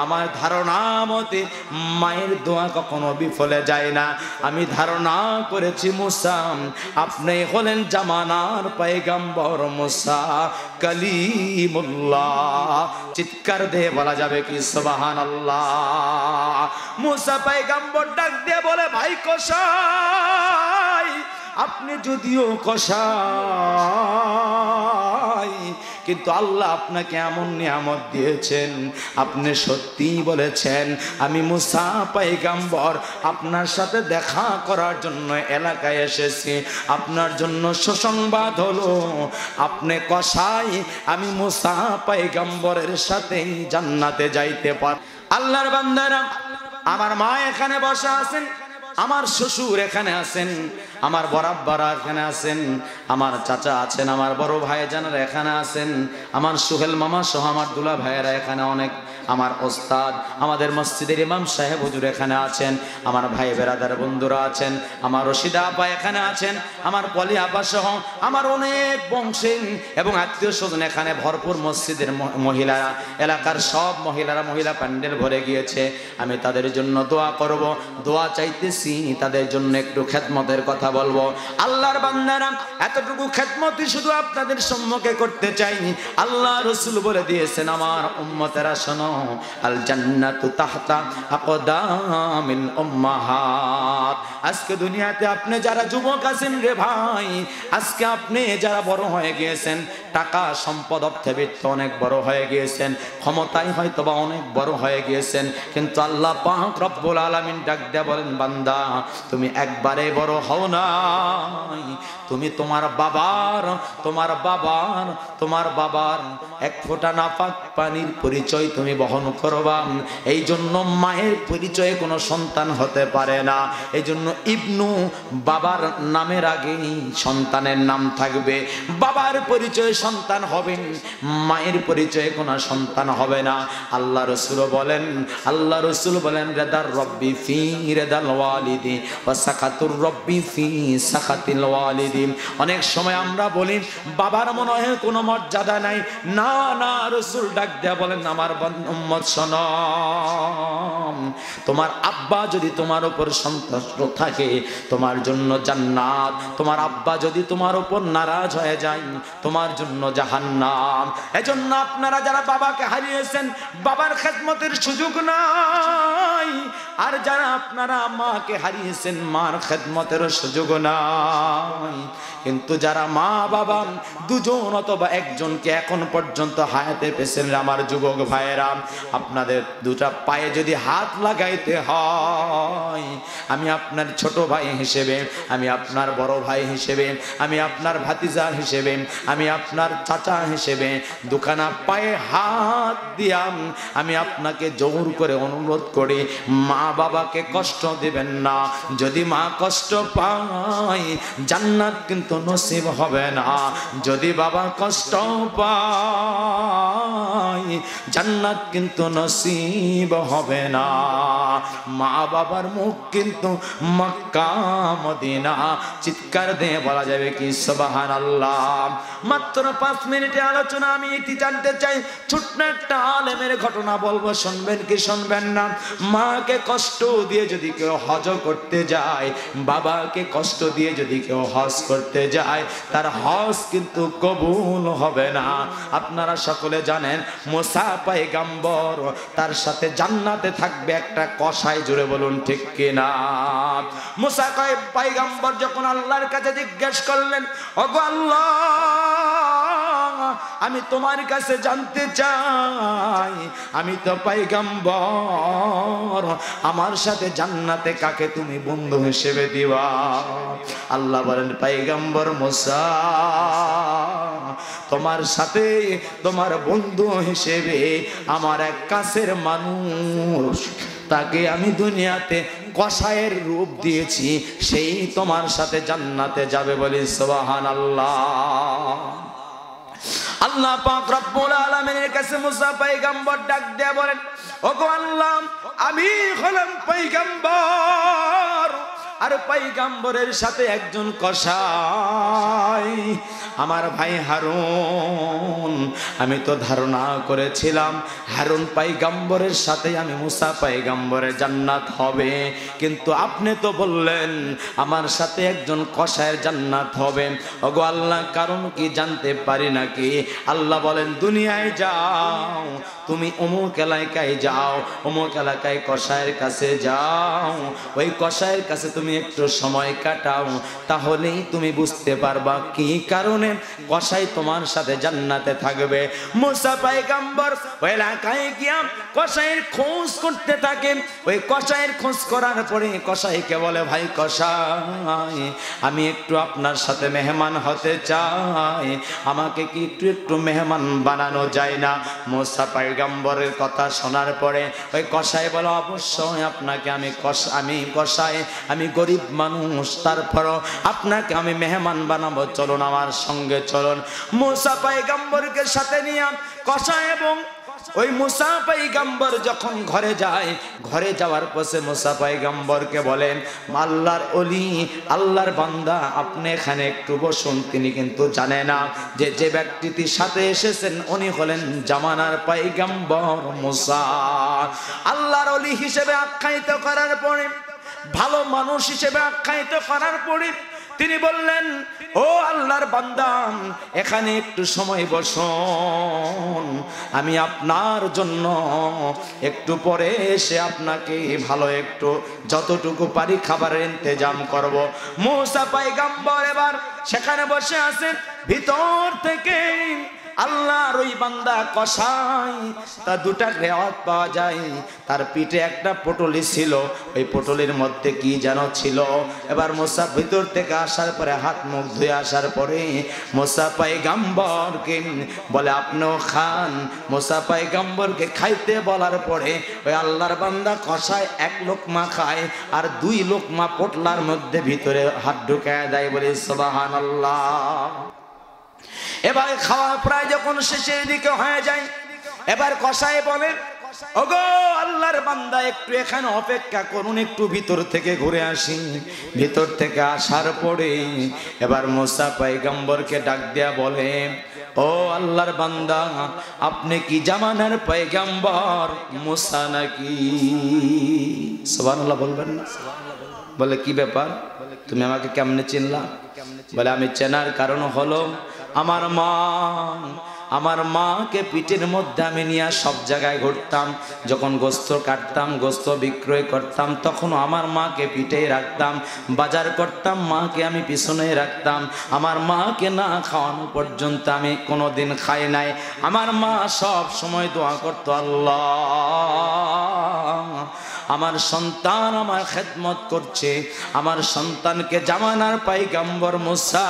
আমার ধারণা মতে মায়ের দোয়া কখনো বিফলে যায় না। আমি ধারণা করেছি মুসা আপনি হলেন জামানার পয়গম্বর মুসা কালিমুল্লাহ। চিৎকার দিয়ে বলা যাবে কি সুবহানাল্লাহ। মুসা পয়গম্বর ডাক দিয়ে বলে, ভাই কসাই, আপনি যদিও কসাই, কিন্তু আল্লাহ আপনাকে এমন নিয়ামত দিয়েছেন, আপনি সত্যিই বলেছেন আমি মুসা পয়গম্বর আপনার সাথে দেখা করার জন্য এলাকায় এসেছি। আপনার জন্য সুসংবাদ হলো আপনি কসাই, আমি মুসা পয়গম্বরের সাথে জান্নাতে যাইতে পার। আল্লাহর বান্দারা, আমার মা এখানে বসা আছেন, আমার শ্বশুর এখানে আছেন, আমার বরাব্বারা এখানে আছেন, আমার চাচা আছেন, আমার বড় ভাই জানারা এখানে আছেন, আমার সোহেল মামা সহ আমার দুলা ভাইয়েরা এখানে অনেক, আমার ওস্তাদ, আমাদের মসজিদের ইমাম সাহেব হুজুর এখানে আছেন, আমার ভাই বেরাদার বন্ধুরা আছেন, আমার রশিদা আপা এখানে আছেন, আমার পলি আপা সহ আমার অনেক বংশের এবং আত্মীয় স্বজন এখানে ভরপুর। মসজিদের মহিলারা, এলাকার সব মহিলারা, মহিলা প্যান্ডেল ভরে গিয়েছে। আমি তাদের জন্য দোয়া করব, দোয়া চাইতেছি, তাদের জন্য একটু খেদমতের কথা বলবো। আল্লাহর বান্দারা, এতটুকু খেদমতই শুধু আপনাদের সম্মুখে করতে চাই। আল্লাহ রাসূল বলে দিয়েছেন, আমার উম্মতেরা শোনো, আল জান্নাতু তাহতা আকদামিল উম্মাহাত। আজকে দুনিয়াতে আপনি যারা যুবক আছেন রে ভাই, আজকে আপনি যারা বড় হয়ে গিয়েছেন, টাকা সম্পদ অর্থবিত্ত অনেক বড় হয়ে গিয়েছেন, ক্ষমতায় হয়তো বা অনেক বড় হয়ে গিয়েছেন, কিন্তু আল্লাহ পাক রব্বুল আলামিন ডাক দিয়ে বলেন, বান্দা তুমি একবারে বড় হও নাই, তুমি তোমার বাবার এক ফোঁটা নাপাক পানির পরিচয় তুমি বহন করবা। এই জন্য মায়ের পরিচয়ে কোনো সন্তান হতে পারে না। এই জন্য ইবনু বাবার নামের আগে সন্তানের নাম থাকবে। বাবার পরিচয়ে সন্তান হবেন, মায়ের পরিচয়ে কোনো সন্তান হবে না। আল্লাহ রসুল বলেন রেদার রব্বি ফি রেদাল ওয়ালিদি ওয়া সাকাতুর রব্বি ফি সাকাতিল ওয়ালিদি। অনেক সময় আমরা বলি বাবার মনে হয় কোনো মর্যাদা নাই। না না, রসুল ডাক দেয়া বলেন, আমার উম্মত শোনো, তোমার আব্বা যদি তোমার উপর সন্তুষ্ট থাকে তোমার জন্য জান্নাত, তোমার আব্বা যদি তোমার উপর নারাজ হয়ে যায় তোমার জন্য জাহান্নাম। এজন্য আপনারা যারা বাবাকে হারিয়েছেন, বাবার খেদমতের সুযোগ নাই, আর যারা আপনারা মাকে হারিয়েছেন, মার খেদমতের সুযোগ নাই। কিন্তু যারা মা বাবা দুজন অথবা একজনকে এখন পর্যন্ত হায়াতে পেয়েছেন, আমার যুবক ভাইয়েরা, আপনাদের দুটা পায়ে যদি হাত লাগাইতে হয়, আমি আপনার ছোট ভাই হিসেবে, আমি আপনার বড় ভাই হিসেবে, আমি আপনার ভাতিজা হিসেবে, আমি আপনার চাচা হিসেবে দুখানা পায়ে হাত দিয়াম আমি আপনাকে জোর করে অনুরোধ করি, মা বাবাকে কষ্ট দিবেন না। যদি মা কষ্ট পায় জান্নাত কিন্তু নসিব হবে না। যদি বাবা কষ্ট পায় জান্নাত কিন্তু নসিব হবে না। মা বাবার মুখ কিন্তু মক্কা মদিনা। চিৎকার দিয়ে বলা যাবে কি সুবহানাল্লাহ। মাত্র 5 মিনিটের আলোচনা আমি এটি জানতে চাই, ছোট্ট একটা আলেমের ঘটনা বলবো, শুনবেন কি শুনবেন না? মাকে কষ্ট দিয়ে যদি কেউ হজ করতে যায়, বাবাকে কষ্ট দিয়ে যদি কেউ হজ করতে যায়, তার হজ কিন্তু কবুল হবে না। আপনারা সকলে জানেন মুসা পয়গম্বর, তার সাথে জান্নাতে থাকবে একটা কসাই। জুড়ে বলুন ঠিক কিনা? মুসা পয়গম্বর যখন আল্লাহর কাছে জিজ্ঞেস করলেন, ওগো আল্লাহ, আমি তোমার কাছে জানতে চাই, আমি তো পয়গম্বর, আমার সাথে জান্নাতে কাকে তুমি বন্ধু হিসেবে দিবা? আল্লাহ বলেন, পয়গম্বর মুসা, তোমার সাথে তোমার বন্ধু হিসেবে আমার এক কাছের মানুষ, তাকে আমি দুনিয়াতে কসাইয়ের রূপ দিয়েছি, সেই তোমার সাথে জান্নাতে যাবে। বলি সুবহানাল্লাহ। আল্লাহ পাক রব্বুল আলামিনের কাছে মুসা পয়গম্বর ডাক দিয়ে বলেন, ওগো আল্লাহ, আমি হলাম পয়গম্বর, আর পয়গম্বরের সাথে একজন কসাই, আমার ভাই হারুন। আমি তো ধারণা করেছিলাম হারুন পয়গম্বরের সাথে আমি মুসা পয়গম্বরের জান্নাত হবে, কিন্তু আপনি তো বললেন আমার সাথে একজন কসাইয়ের জান্নাত হবে। ওগো আল্লাহ, কারণ কি জানতে পারি নাকি? আল্লাহ বলেন, দুনিয়ায় যাও, তুমি অমুক এলাকায় যাও, অমুক এলাকায় কসাইয়ের কাছে যাও, ওই কসাইয়ের কাছে তুমি একটু সময় কাটাও, তাহলেই তুমি বুঝতে পারবা কি কারণে কসাই তোমার সাথে জান্নাতে থাকবে। মুসা পয়গম্বর ওই এলাকায় গিয়া কসাইয়ের খোঁজ করতে থাকে। ওই কসাইয়ের খোঁজ করার পরে কসাইকে বলে, ভাই কসাই, আমি একটু আপনার সাথে মেহমান হতে চাই, আমাকে কি একটু মেহমান বানানো যায় না? মুসা পয়গম্বরের কথা শোনার পরে ওই কসাই বলে, অবশ্যই আপনাকে আমি কসাই, আমি গরিব মানুষ, তারপরও আপনাকে আমি মেহমান বানাবো, চলুন আমার সঙ্গে চলুন। মুসা পয়গম্বরকে সাথে নিয়ে কসাই এবং ওই মুসা পয়গম্বর যখন ঘরে যায়, ঘরে যাওয়ার পথে মুসা পয়গম্বরকে বলেন, আল্লাহর ওলি, আল্লাহর বান্দা, আপনি এখানে একটু বসুন। তিনি কিন্তু জানে না যে যে ব্যক্তিটির সাথে এসেছেন উনি হলেন জামানার পয়গম্বর মুসা। আল্লাহর ওলি হিসেবে আখ্যায়িত করার পরে, ভালো মানুষ হিসেবে আখ্যায়িত করার পরে তিনি বললেন, ও আল্লাহর বান্দা, এখানে একটু সময় বসুন, আমি আপনার জন্য একটু পরে এসে আপনাকে ভালো একটু যতটুকু পারি খাবারের ইন্তজাম করব। মুসা পয়গম্বর এবার সেখানে বসে আছেন। ভিতর থেকে আল্লাহর ওই বান্দা কসাই, তার দুটা রেওয়াত পাওয়া যায়, তার পিঠে একটা পটলি ছিল, ওই পটলির মধ্যে কি যেন ছিল। এবার মুসা ভিতর থেকে আসার পরে হাত মুখ ধুয়ে আসার পরে মুসা পয়গম্বরকে বলে, আপনিও খান। মুসা পয়গম্বরকে খাইতে বলার পরে ওই আল্লাহর বান্দা কসাই এক লোকমা খায় আর দুই লোকমা পটলার মধ্যে ভিতরে হাত ঢুকায় দেয়। বলে সুবহানাল্লাহ। এবার খাওয়া প্রায় যখন শেষের দিকে হয়ে যায়, এবার কসাই বলেন, ওগো আল্লাহর বান্দা, একটু এখানে অপেক্ষা করুন, একটু ভিতর থেকে ঘুরে আসি। ভিতর থেকে আসার পরে এবার মুসা পয়গম্বরকে ডাক দেয়া বলে, ও আল্লাহর বান্দা, আপনি কি জামানার পয়গম্বর মুসা নাকি? সুবহানাল্লাহ বলবেন না? বলে, কি ব্যাপার, তুমি আমাকে কেমনে চিনলা? বলে, আমি চেনার কারণ হলো আমার মাকে পিঠের মধ্যে আমি নিয়ে সব জায়গায় ঘুরতাম, যখন গোস্ত কাটতাম, গোস্ত বিক্রয় করতাম, তখন আমার মাকে পিঠে রাখতাম, বাজার করতাম, মাকে আমি পিছনে রাখতাম। আমার মাকে না খাওয়ানো পর্যন্ত আমি কোনোদিন খাই নাই। আমার মা সব সময় দোয়া করতো, আল্লাহ আমার সন্তান আমার খেদমত করছে, আমার সন্তানকে জামানার পয়গম্বর মুসা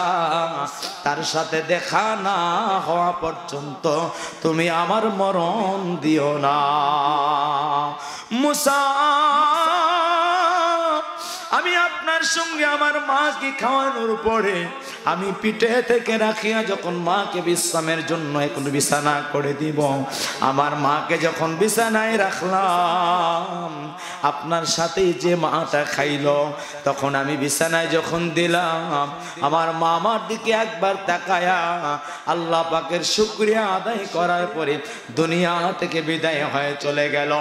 তার সাথে দেখা না হওয়া পর্যন্ত তুমি আমার মরণ দিও না। মুসা, আমি আপনার সঙ্গে আমার মাকে খাওয়ানোর পরে আমি পিঠে থেকে রাখিয়া যখন মাকে বিশ্রামের জন্য এখন বিছানা করে দিব, আমার মাকে যখন বিছানায় রাখলাম, আপনার সাথে যে মাটা খাইলো, তখন আমি বিছানায় যখন দিলাম, আমার মা আমার দিকে একবার তাকায়া আল্লাহ পাকের শুকরিয়া আদায় করার পরে দুনিয়া থেকে বিদায় হয়ে চলে গেল।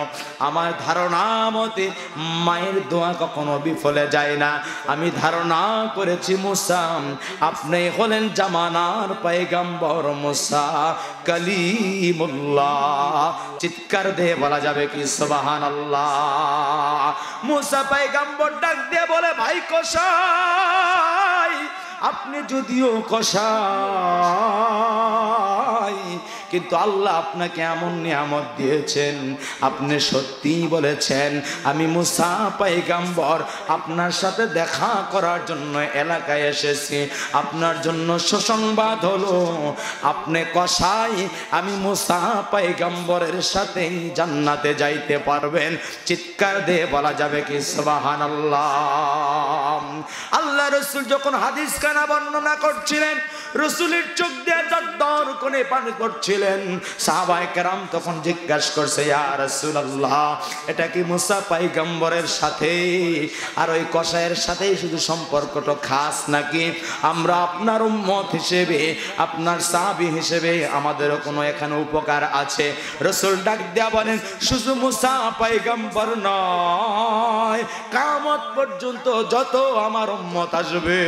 আমার ধারণা মতে মায়ের দোয়া কখনো বিফলে যায় না। আমি ধারণা করেছি মুসা আপনি হলেন জামানার পয়গম্বর মুসা কালিমুল্লাহ। চিৎকার দিয়ে বলা যাবে কি সুবহানাল্লাহ। মুসা পয়গম্বর ডাক দিয়ে বলে, ভাই কসাই, আপনি যদিও কসাই, কিন্তু আল্লাহ আপনাকে এমন নিয়ামত দিয়েছেন, আপনি সত্যিই বলেছেন আমি মুসা পয়গম্বর আপনার সাথে দেখা করার জন্য এলাকায় এসেছি। আপনার জন্য সুসংবাদ হলো আপনি কসাই, আমি মুসা পয়গম্বরের সাথে জান্নাতে যাইতে পারবেন। চিৎকার দিয়ে বলা যাবে কি সুবহানাল্লাহ। আল্লাহ রাসূল যখন হাদিস খানা বর্ণনা করছিলেন, রাসূলের চোখ দিয়ে দর কোণে পানি পড়ছিলেন। সাহাবায়ে কেরাম তখন জিজ্ঞাসা করছে, ইয়া রাসূলুল্লাহ, এটা কি মুসা পয়গম্বরের সাথে আর ওই কসাইয়ের সাথেই শুধু সম্পর্কটা খাস নাকি আমরা আপনার উম্মত হিসেবে, আপনার সাহাবী হিসেবে আমাদেরও কোনো এখানে উপকার আছে? রাসূল ডাক দেয়া বলেন, শুধু মুসা পয়গম্বর নয়, কিয়ামত পর্যন্ত যত আমার উম্মত আসবে,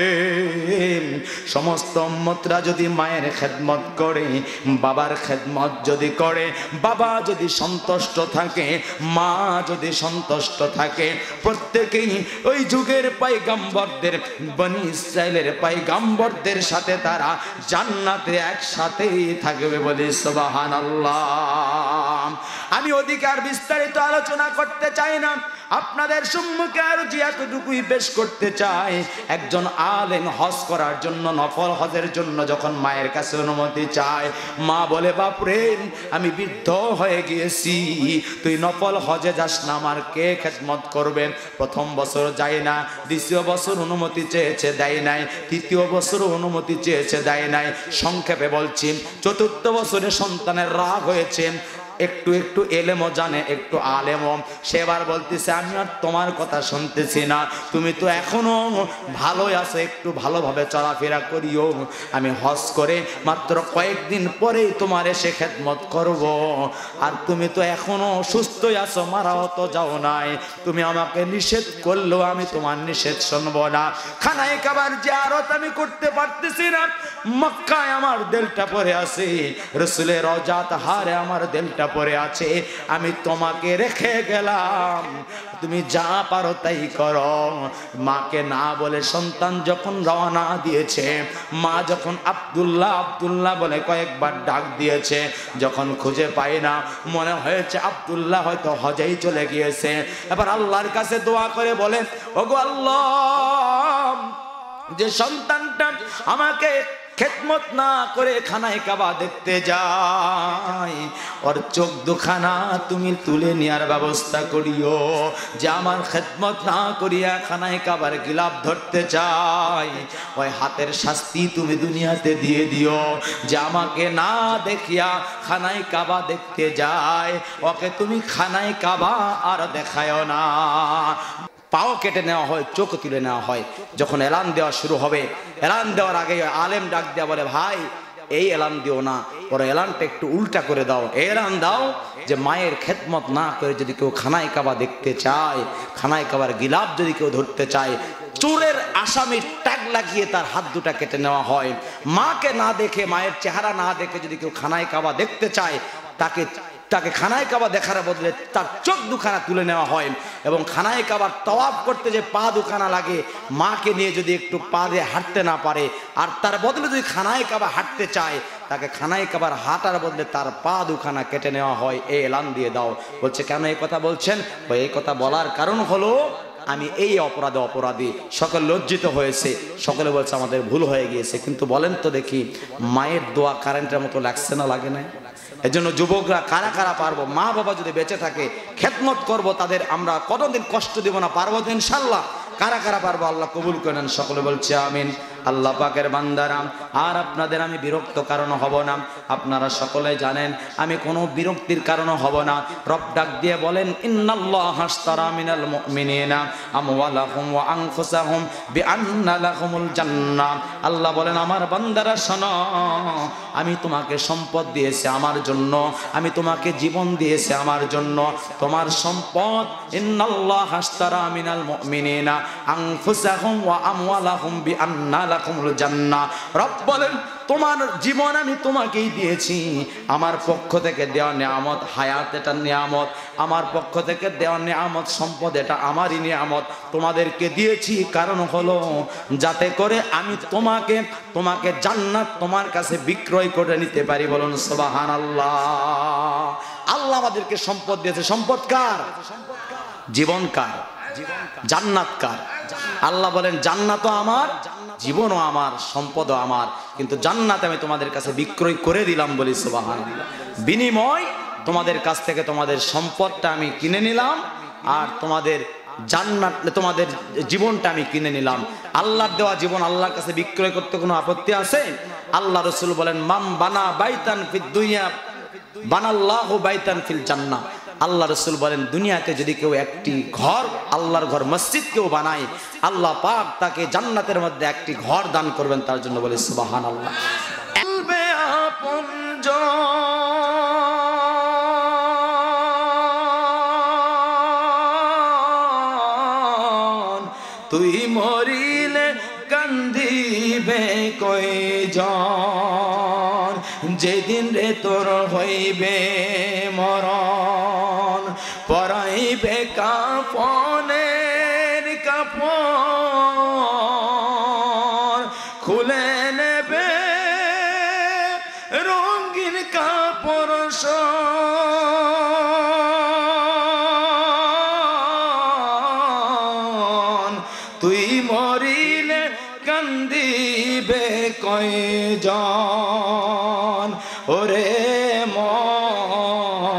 সমস্ত উম্মতরা যদি মায়ের খেদমত করে, বাবার খেদমত যদি করে, বাবা যদি সন্তুষ্ট থাকে, মা যদি সন্তুষ্ট থাকে, প্রত্যেকেই ওই যুগের পয়গম্বরদের, বনি ইসরাইলের পয়গম্বরদের সাথে তারা জান্নাতে একসাথেই থাকবে। বলি সুবহানাল্লাহ। আমি অধিকার বিস্তারিত আলোচনা করতে চাই না, আপনাদের সম্মুখে আর যে এতটুকুই পেশ করতে চাই। একজন আলেম হজ করার জন্য, নফল হজের জন্য যখন মায়ের কাছে অনুমতি চায়, মা বলে, বাপরে আমি বৃদ্ধ হয়ে গিয়েছি, তুই নফল হজে যাস না, আমার কে খেদমত করবে? প্রথম বছর যায় না, দ্বিতীয় বছর অনুমতি চেয়েছে দেয় নাই, তৃতীয় বছর অনুমতি চেয়েছে দেয় নাই, সংক্ষেপে বলছি চতুর্থ বছরে সন্তানের রাগ হয়েছে, একটু একটু এলেমও জানে, একটু আলেমও। সেবার বলতেছে আমি আর তোমার কথা শুনতেছি না, তুমি তো এখনো ভালোই আছো, একটু ভালোভাবে চলাফেরা করিও। আমি হজ করে মাত্র কয়েকদিন পরেই তোমার এসে খেদমত করব। আর তুমি তো এখনো সুস্থই আছো, মারাও তো যাও নাই। তুমি আমাকে নিষেধ করলেও আমি তোমার নিষেধ শুনবো না। খানায়ে কাবার জিয়ারত আমি করতে পারতেছি না, মক্কায় আমার দিলটা পড়ে আছে, রাসূলের রওজা তাহারে আমার দিলটা পড়ে আছে। আমি তোমাকে রেখে গেলাম, তুমি যা পারো তাই করো। মাকে না বলে সন্তান যখন রওনা দিয়েছে, মা যখন আব্দুল্লাহ আব্দুল্লাহ বলে কয়েকবার ডাক দিয়েছে, যখন খুঁজে পাই না, মনে হয়েছে আব্দুল্লাহ হয়তো হজেই চলে গিয়েছে। এবার আল্লাহর কাছে দোয়া করে বলে, ওগো আল্লাহ, যে সন্তানটা আমাকে খেদমত না করে খানায়ে কাবা দেখতে যায়, ওর চোখ দুখানা তুমি তুলে নেওয়ার ব্যবস্থা করিও। যে আমার খেদমত না করিয়া খানায়ে কাবার গিলাফ ধরতে চায়, ওই হাতের শাস্তি তুমি দুনিয়াতে দিয়ে দিও। যে আমাকে না দেখিয়া খানায়ে কাবা দেখতে যায়, ওকে তুমি খানায়ে কাবা আর দেখায়ও না। পাও কেটে নেওয়া হয়, চোখ তুলে নেওয়া হয়। যখন এলান দেওয়া শুরু হবে, এলান দেওয়ার আগে আলেম ডাক দেওয়া বলে, ভাই এই এলান দিও না, ওর এলানটা একটু উল্টা করে দাও। এলান দাও যে মায়ের খেদমত না করে যদি কেউ খানায়ে কাবা দেখতে চায়, খানায়ে কাবার গিলাফ যদি কেউ ধরতে চায়, চোরের আসামির ট্যাগ লাগিয়ে তার হাত দুটা কেটে নেওয়া হয়। মাকে না দেখে, মায়ের চেহারা না দেখে যদি কেউ খানায়ে কাবা দেখতে চায়, তাকে খানায়ে কাবা দেখার বদলে তার চোখ দুখানা তুলে নেওয়া হয়। এবং খানায়ে কাবার তওয়াফ করতে যে পা দুখানা লাগে, মাকে নিয়ে যদি একটু পা দিয়ে হাঁটতে না পারে, আর তার বদলে যদি খানায়ে কাবা হাঁটতে চায়, তাকে খানায়ে কাবার হাঁটার বদলে তার পা দুখানা কেটে নেওয়া হয়। এই এলান দিয়ে দাও। বলছে কেন এই কথা বলছেন? এই কথা বলার কারণ হলো আমি এই অপরাধী। সকল লজ্জিত হয়েছে, সকলে বলছে আমাদের ভুল হয়ে গিয়েছে। কিন্তু বলেন তো দেখি, মায়ের দোয়া কারেন্টের মতো লাগছে না, লাগে না? এজন্য যুবকরা কারা কারা পারবো, মা বাবা যদি বেঁচে থাকে খেদমত করব, তাদের আমরা কোনোদিন কষ্ট দিব না, পারবো তো ইনশাল্লাহ। কারা কারা পারবো আল্লাহ কবুল করেন, সকলে বলছে আমিন। আল্লাহ পাকের বান্দারা, আর আপনাদের আমি বিরক্ত কারণ হব না। আপনারা সকলে জানেন আমি কোনো বিরক্তির কারণ হব না। রব ডাক দিয়ে বলেন, ইন্নাল্লাহা আশতারা মিনাল মুমিনিনা আমওয়ালাহুম ওয়া আনফুসাহুম বিআন্না লাহুমুল জান্নাহ। আল্লাহ বলেন, আমার বান্দারা শোনো, আমি তোমাকে সম্পদ দিয়েছি আমার জন্য, আমি তোমাকে জীবন দিয়েছি আমার জন্য। তোমার সম্পদ, ইন্নাল্লাহা আশতারা মিনাল মুমিনিনা আনফুসাহুম ওয়া আমওয়ালাহুম বিআন্না লাহুমুল জান্নাহ। রব বলেন, তোমার জীবন আমি তোমাকেই দিয়েছি, আমার পক্ষ থেকে দেওয়া নিয়ামত, হায়াত এটা নিয়ামত, আমার পক্ষ থেকে দেওয়া নিয়ামত, সম্পদ এটা আমারই নিয়ামত, তোমাদেরকে দিয়েছি। কারণ হলো যাতে করে আমি তোমাকে জান্নাত তোমার কাছে বিক্রয় করে নিতে পারি। বলুন সুবহানাল্লাহ। আল্লাহ আমাদেরকে সম্পদ দিয়েছে। সম্পদ কার? জীবন কার? জান্নাত কার? আল্লাহ বলেন, জান্নাতও আমার, জীবনও আমার, সম্পদও আমার, কিন্তু জান্নাত আমি তোমাদের কাছে বিক্রয় করে দিলাম। বলি সুবহানাল্লাহ। বিনিময় তোমাদের কাছ থেকে তোমাদের সম্পদটা আমি কিনে নিলাম, আর তোমাদের জান্নাত, তোমাদের জীবনটা আমি কিনে নিলাম। আল্লাহর দেওয়া জীবন আল্লাহর কাছে বিক্রয় করতে কোনো আপত্তি আছে? আল্লাহ রাসূল বলেন, মাম বানা বাইতান ফিদ দুনিয়া বানাল্লাহু বাইতান ফিল জান্নাহ। আল্লাহ রাসূল বলেন, দুনিয়াতে যদি কেউ একটি ঘর, আল্লাহর ঘর, মসজিদ কেউ বানায়, আল্লাহ পাক তাকে জান্নাতের মধ্যে একটি ঘর দান করবেন তার জন্য। বলে সুবহানাল্লাহ। তুই মরিলে কান্দিবে কয়জন, যেদিন রে তোর হইবে মরণ, পরাইবে কাফনের কাপড়, খুলে নেবে রঙিন কাপড়, তুই মরিলে কান্দিবে কয়জন, ওরে মন,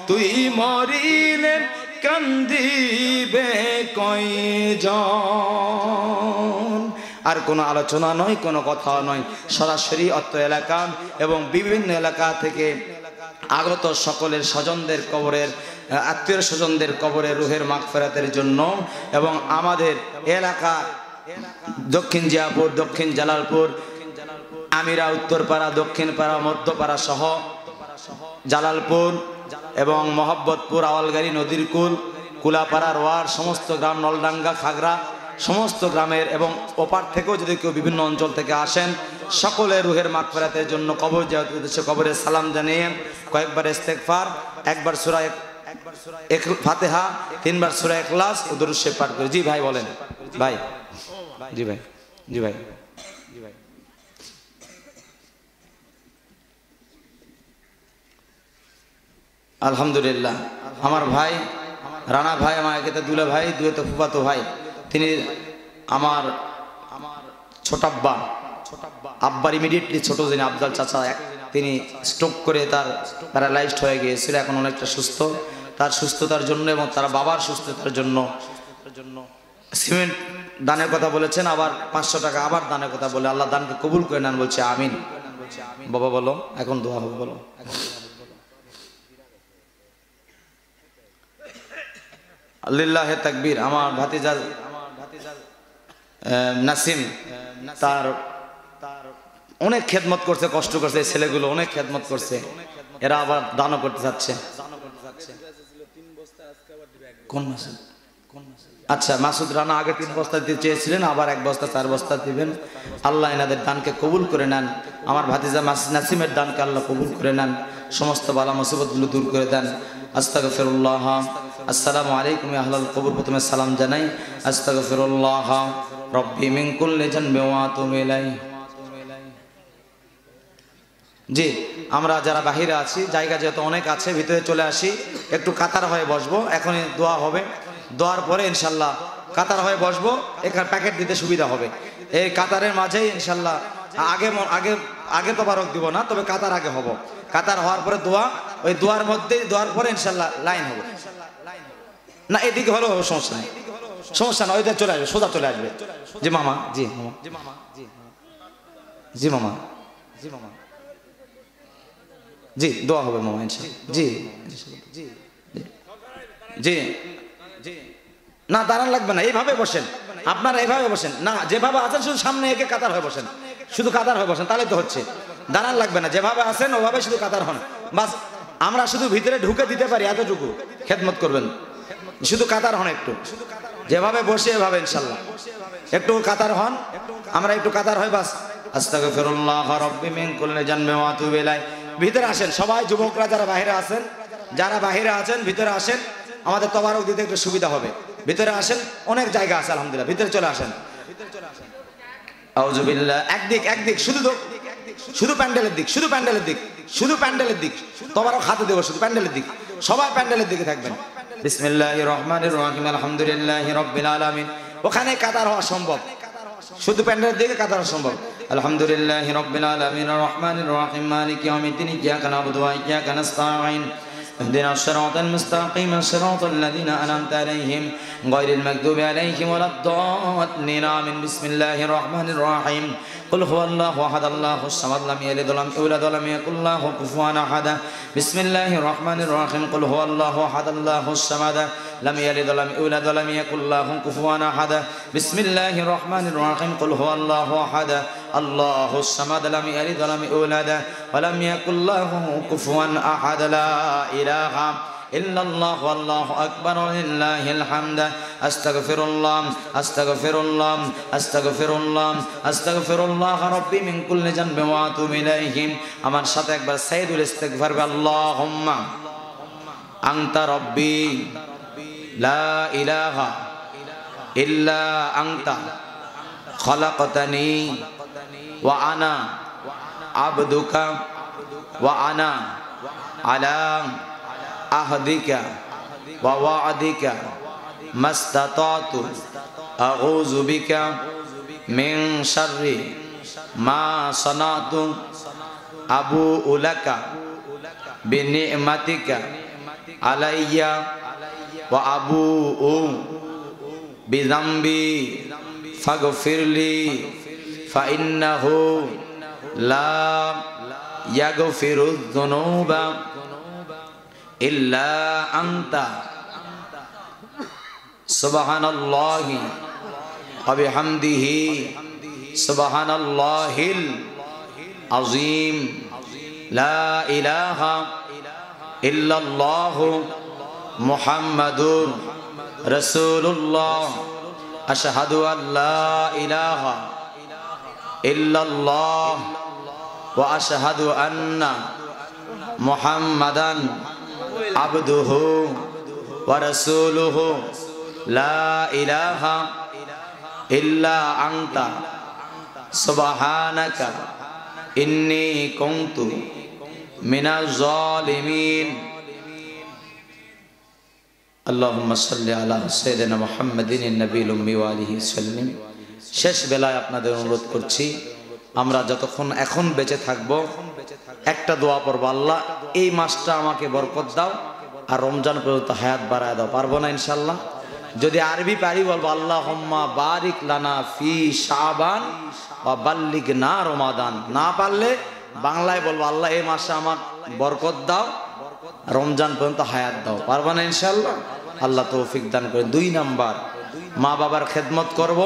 তুই মরিলে কান্দিবে কয়জন। আর কোনো আলোচনা নয়, কোনো কথা নয়, সরাসরি অত্র এলাকা এবং বিভিন্ন এলাকা থেকে আগত সকলের স্বজনদের কবরের আত্মীয় স্বজনদের কবরের রুহের মাগফিরাতের জন্য এবং আমাদের এলাকা দক্ষিণ জিয়াপুর, দক্ষিণ জালালপুর, আমিরা, উত্তরপাড়া, দক্ষিণপাড়া, মধ্যপাড়া সহ জালালপুর এবং মোহাম্মদপুর, আওয়ালগাড়ি, নদীরকুল, কুলাপাড়া, রোয়ার সমস্ত গ্রাম, নলডাঙ্গা, খাগড়া সমস্ত গ্রামের এবং ওপার থেকেও যদি কেউ বিভিন্ন অঞ্চল থেকে আসেন সকলের রুহের মাগফিরাতের জন্য কবর জিয়ারতের উদ্দেশ্যে কবরে সালাম জানিয়ে কয়েকবার ইস্তেগফার, একবার সূরা ফাতিহা, 3 বার সূরা ইখলাস ও দরুদ শরীফ পাঠ করে। জি ভাই বলেন। ভাই জি ভাই, জি ভাই, জি ভাই। আলহামদুলিল্লাহ, আমার ভাই রানা ভাই, আমার একে দুলা ভাই, দুয়েতে ফুফাতো ভাই, তিনি আমার ছোট আব্বা, আব্বার ইমিডিয়েটলি ছোট যিনি আফজাল চাচা, তিনি স্ট্রোক করে তার প্যারালাইজড হয়ে গিয়েছিল, এখন অনেকটা সুস্থ। তার সুস্থতার জন্য এবং তার বাবার সুস্থতার জন্য সিমেন্ট দানের কথা বলেছেন, আবার 500 টাকা আবার দানের কথা বলে আল্লাহ দানকে কবুল করে নেন, বলছে আমিন। বাবা বলো, এখন দোয়া হবে, বলো। আল্লাহে তাকবীর। আমার ভাতিজা নাসিম, তার অনেক খেদমত করছে, কষ্ট করছে, এই ছেলেগুলো অনেক খেদমত করছে, এরা আবার দানও করতে যাচ্ছে। কোন মাসুদ? আচ্ছা, মাসুদ রানা আগে 3 বস্তা দিতে চেয়েছিলেন, আবার 1 বস্তা 4 বস্তা দিবেন। আল্লাহ এনাদের দানকে কবুল করে নেন, আমার ভাতিজা নাসিমের দানকে আল্লাহ কবুল করে নেন, সমস্ত বালা মুসিবতগুলো দূর করে দেন। আস্তাগফিরুল্লাহ। আসসালামু আলাইকুম আহলাল কবর। প্রথমে সালাম জানাই, আস্তাগফিরুল্লাহ রব্বি মিন কুল্লি জানবি ওয়া আতুবু ইলাইহি। জি, আমরা যারা বাহিরে আছি, জায়গা যেহেতু অনেক আছে, ভিতরে চলে আসি, একটু কাতার হয়ে বসবো। এখনই দোয়া হবে, দোয়ার পরে ইনশাল্লাহ কাতার হয়ে বসবো, এখানে প্যাকেট দিতে সুবিধা হবে। এই কাতারের মাঝেই ইনশাল্লাহ আগে আগে আগে তো বারক দিব না, তবে কাতার আগে হব। কাতার হওয়ার পরে দোয়া, ওই দোয়ার মধ্যে, দোয়ার পরে ইনশাল্লাহ লাইন হবে। না এদিকে হলেও সমস্যা নেই, সমস্যা না, ওইটা চলে আসবে, সোজা চলে আসবে। জি মামা, জি মামা, জি মামা, জি মামা, জি মামা, জি দোয়া হবে মামা ইনশাআল্লাহ। জি জি জি জি। না দাঁড়ান লাগবে না, এইভাবে বসেন আপনারা, এইভাবে বসেন না, যেভাবে আছেন শুধু সামনে একে কাতার হয়ে বসেন, শুধু কাতার হয়ে বসেন, তাহলে তো হচ্ছে। দাঁড়ান লাগবে না, যেভাবে আছেন ওভাবে শুধু কাতার হন, বাস। আমরা শুধু ভিতরে ঢুকে দিতে পারি এতটুকু, খেদমত করবেন, শুধু কাতার হন একটু, যেভাবে বসে এভাবে ইনশাআল্লাহ একটু কাতার হন, আমরা একটু কাতার হয়, বাস। আস্তাগফিরুল্লাহ রব্বি মিন কুল্লি জানবি ওয়া আতুবু ইলাইহি। ভিতরে আসেন সবাই, যুবকরা যারা বাইরে আছেন, যারা বাইরে আছেন ভিতরে আসেন, আমাদের তবারক দিতে একটু সুবিধা হবে। ভিতরে আসেন, অনেক জায়গা আছে আলহামদুলিল্লাহ, ভিতরে চলে আসেন। আউযু বিল্লাহ। একদিক শুধু প্যান্ডেলের দিক, শুধু প্যান্ডেলের দিক, শুধু প্যান্ডেলের দিক, তবারক হাতে দেবো, শুধু প্যান্ডেলের দিক, সবাই প্যান্ডেলের দিকে থাকবেন। বিসমিল্লাহির রহমানির রহিম, আলহামদুলিল্লাহি রাব্বিল আলামিন। ওখানে কাতার হওয়া সম্ভব, শুধু প্যান্ডেলের দিকে কাতার হওয়া সম্ভব। আলহামদুলিল্লাহি রাব্বিল আলামিন আর রহমানির রহিম মালিকি ইয়াউমিদ্দিন ইয়্যাকা না'বুদু ওয়া ইয়্যাকা নাস্তাঈন اهدنا الصراط المستقيم صراط الذين أنعمت عليهم غير المغضوب عليهم ولا الضالين آمين. بسم الله الرحمن الرحيم. قل هو الله أحد الله الصمد لم يلد ولم يولد ولم يكن له كفوا أحد. بسم الله الرحمن الرحيم. قل هو الله أحد الله الصمد لم يلد ولم يولد ولم يكن له كفوا أحد. بسم الله الرحمن الرحيم. قل هو الله أحد الله الصمد لم يلد ولم يولد ولم يكن له كفوا أحد. لا إله إلا الله والله أكبر ولله الحمد. أستغفر الله أستغفر الله أستغفر الله أستغفر الله ربي من كل ذنب وأتوب إليه. আমার সাথে একবার সাইয়্যিদুল ইস্তিগফার আল্লাহুম্মা আনতা রব্বি লা ইলাহা ইল্লা আনতা খলাকতানি ওয়া আনা আবদুকা ওয়া আনা আলা আহদিকা ওয়া ওয়া'দিকা মাস্তাতাতু আউযু বিকা মিন শাররি মা সানাতু আবুউ লাকা বিনি'মাতিকা আলাইয়া ওয়া আবুউ বিযামবি ফাগফিরলি ফাইন্নাহু লা ইয়াগফিরুয যুনুবা ইল্লা আনতা সুবহানাল্লাহি ওয়া বিহামদিহি সুবহানাল্লাহিল আযীম লা ইলাহা ইল্লাল্লাহু মুহাম্মাদুর রাসূলুল্লাহ আশহাদু আল্লা ইলাহা ইল্লাল্লাহ ওয়া আশহাদু আন্না মুহাম্মাদান আবদুহু ওয়া রাসূলুহু লা ইলাহা ইল্লা আনতা সুবহানাকা ইন্নী কুনতু মিনাজ জালিমিন। আল্লাহুম্মা সাল্লি আলা সাইয়্যিদিনা মুহাম্মাদিন নবিয়্যিল উম্মি ওয়া আলিহি সাল্লাম। শেষ বেলায় আপনাদের অনুরোধ করছি, আমরা যতক্ষণ এখন বেঁচে থাকবো একটা দোয়া পড়বো, আল্লাহ এই মাসটা আমাকে বরকত দাও আর রমজান পর্যন্ত হায়াত বাড়ায় দাও। পারবো না ইনশাল্লাহ? যদি আরবি পারি বলবো আল্লাহুম্মা বারিক লানা ফি শাবান ওয়া বাল্লিগনা রমাদান। না পারলে বাংলায় বলবো আল্লাহ এই মাসে আমার বরকত দাও, রমজান পর্যন্ত হায়াত দাও। পারবো না ইনশাল্লাহ? আল্লাহ তৌফিক দান করে। 2 নাম্বার, মা বাবার খেদমত করব,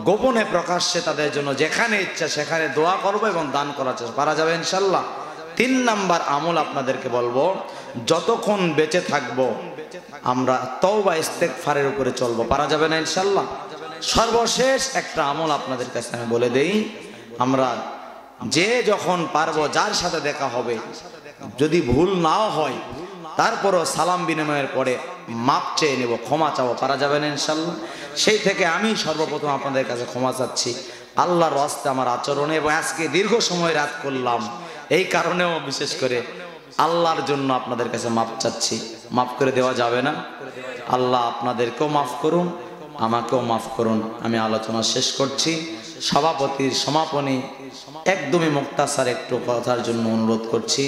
গোপনে প্রকাশ্যে তাদের জন্য যেখানে ইচ্ছা সেখানে দোয়া করব এবং দান করার চেষ্টা পারা যাবে ইনশাল্লাহ। 3 নাম্বার আমল আপনাদেরকে বলবো, যতক্ষণ বেঁচে থাকবো আমরা তওবা ইস্তেগফারের উপরে চলবো। পারা যাবে না ইনশাল্লাহ? সর্বশেষ একটা আমল আপনাদের কাছে আমি বলে দেই, আমরা যে যখন পারবো যার সাথে দেখা হবে যদি ভুল নাও হয় তারপরও সালাম বিনিময়ের পরে মাপ চেয়ে নেব, ক্ষমা চাবো। পারা যাবে না ইনশাল্লাহ? সেই থেকে আমি সর্বপ্রথম আপনাদের কাছে ক্ষমা চাচ্ছি আল্লাহর রাস্তে আমার আচরণে, এবং আজকে দীর্ঘ সময় রাত করলাম এই কারণেও বিশেষ করে আল্লাহর জন্য আপনাদের কাছে মাপ চাচ্ছি। মাফ করে দেওয়া যাবে না? আল্লাহ আপনাদেরকেও মাফ করুন, আমাকেও মাফ করুন। আমি আলোচনা শেষ করছি। সভাপতির সমাপনী একদমই মুক্তাসার একটু কথার জন্য অনুরোধ করছি।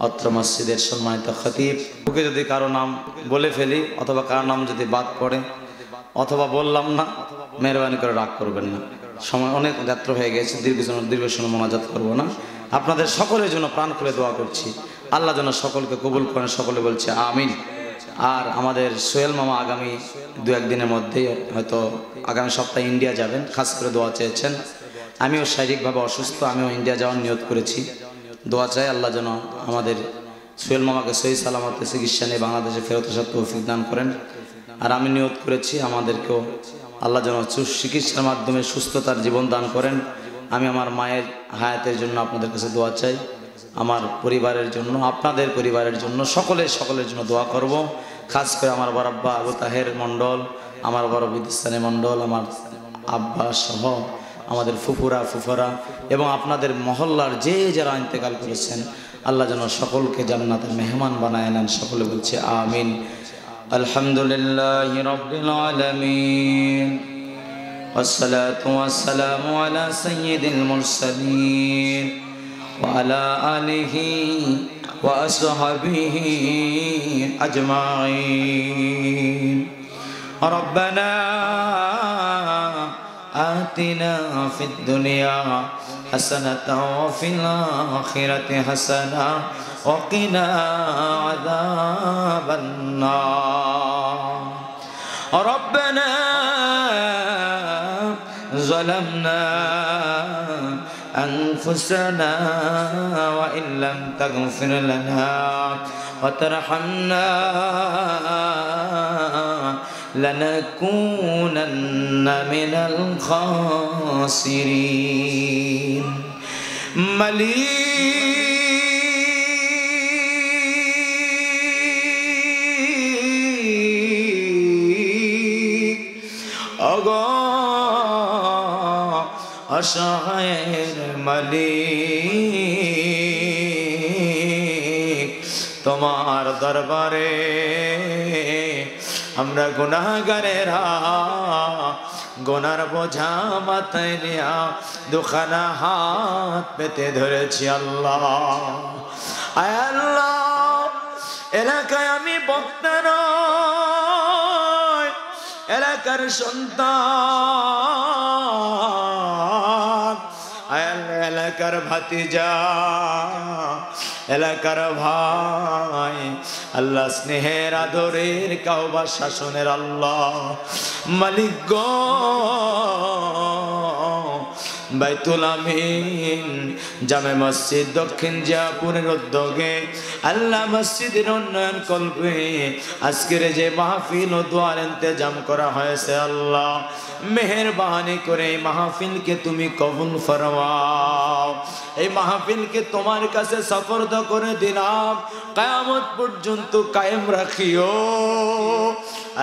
অত্র মসজিদের সম্মানিত খতিব, ওকে যদি কারো নাম বলে ফেলি অথবা কারো নাম যদি বাদ পড়ে অথবা বললাম না, মেহরবানি করে রাগ করবেন না। সময় অনেক যাত্র হয়ে গেছে, দীর্ঘ সময় মোনাজাত করবো না। আপনাদের সকলের জন্য প্রাণ খুলে দোয়া করছি, আল্লাহ যেন সকলকে কবুল করেন। সকলে বলছে আমিন। আর আমাদের সোহেল মামা আগামী 2-1 দিনের মধ্যেই হয়তো আগামী সপ্তাহে ইন্ডিয়া যাবেন, খাস করে দোয়া চেয়েছেন। আমিও শারীরিকভাবে অসুস্থ, আমিও ইন্ডিয়া যাওয়ার নিয়ত করেছি। দোয়া চাই আল্লাহ যেন আমাদের সোহেল মামাকে সহি সালামতে চিকিৎসা নিয়ে বাংলাদেশে ফেরত আসার তৌফিক দান করেন। আর আমি নিয়ত করেছি আমাদেরকেও আল্লাহ যেন চিকিৎসার মাধ্যমে সুস্থতার জীবন দান করেন। আমি আমার মায়ের হায়াতের জন্য আপনাদের কাছে দোয়া চাই, আমার পরিবারের জন্য, আপনাদের পরিবারের জন্য, সকলের জন্য দোয়া করব। খাস করে আমার বড় আব্বা আবু তাহের মণ্ডল, আমার বড় বিদ্যাস্থানী মণ্ডল, আমার আব্বা সহ আমাদের ফুফুরা এবং আপনাদের মহল্লার যে যারা ইন্তেকাল করেছেন আল্লাহ যেন সকলকে জান্নাতের মেহমান বানায় নেন। সকলে বলছে আমিন। আলহামদুলিল্লাহি রাব্বিল আলামিন والصلاة والسلام على سيد المرسلين وعلى آله وأصحابه أجمعين. ربنا آتنا في الدنيا حسنة وفي الآخرة حسنة وقنا عذاب النار. ربنا ظلمنا أنفسنا وإن لم تغفر لنا وترحمنا لنكونن من الخاسرين. অসহায়ের মালিক, তোমার দরবারে আমরা গুনাহগারেরা গুনার বোঝা মাথায় নিয়া দুখানা হাত পেতে ধরেছি। আল্লাহ, আয় আল্লাহ, এলাকায় আমি বক্তা নয়, এলাকার সন্তান, এলাকার ভাতিজা, এলাকার ভাই, আল্লাহ স্নেহের আদরের কাওবা শাসনের আল্লাহ মালিক গো, বাইতুল আমিন জামে মসজিদ দক্ষিণ জিয়াপুরের উদ্যোগে আল্লাহ মসজিদের উন্নয়ন কল্পে আজকের যে মাহফিল ও দোয়ার ইন্তজাম করা হয়েছে, আল্লাহ মেহেরবানি করে এই মাহফিলকে তুমি কবুল ফরমাও। এই মাহফিলকে তোমার কাছে সুপর্দ করে দিলাম, কিয়ামত পর্যন্ত কায়েম রাখিও।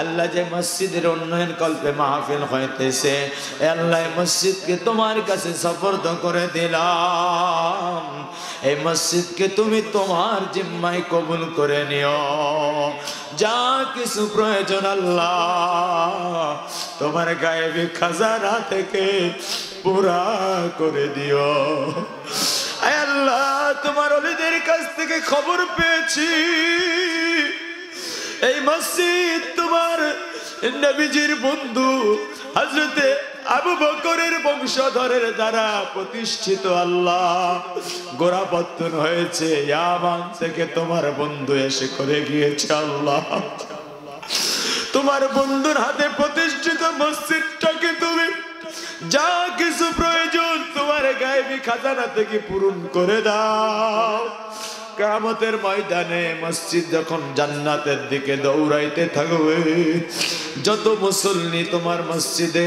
আল্লাহ যে মসজিদের উন্নয়ন কল্পে মাহফিল হইতেছে, আল্লাহ মসজিদকে তোমার কাছে সুপর্দ করে দিলাম। এই মসজিদকে তুমি তোমার জিম্মায় কবুল করে নিও। যা কিছু প্রয়োজন আল্লাহ তোমার গায়েবী খাজানা থেকে পুরা করে দিও। আয় আল্লাহ, তোমার ওলিদের কাছ থেকে খবর পেয়েছি এই মসজিদ তোমার নবীজির বন্ধু হযরতে আবু বকরের বংশধরের দ্বারা প্রতিষ্ঠিত। আল্লাহ গোড়াপত্তন হয়েছে, ইয়ামান থেকে তোমার বন্ধু এসে করে গিয়েছে। আল্লাহ তোমার বন্ধুর হাতে প্রতিষ্ঠিত মসজিদটাকে তুমি যা কিছু প্রয়োজন তোমার গায়েবী খাজানা থেকে পূরণ করে দাও। কিয়ামতের ময়দানে মসজিদ যখন জান্নাতের দিকে দৌড়াইতে থাকবে, যত মুসল্লি তোমার মসজিদে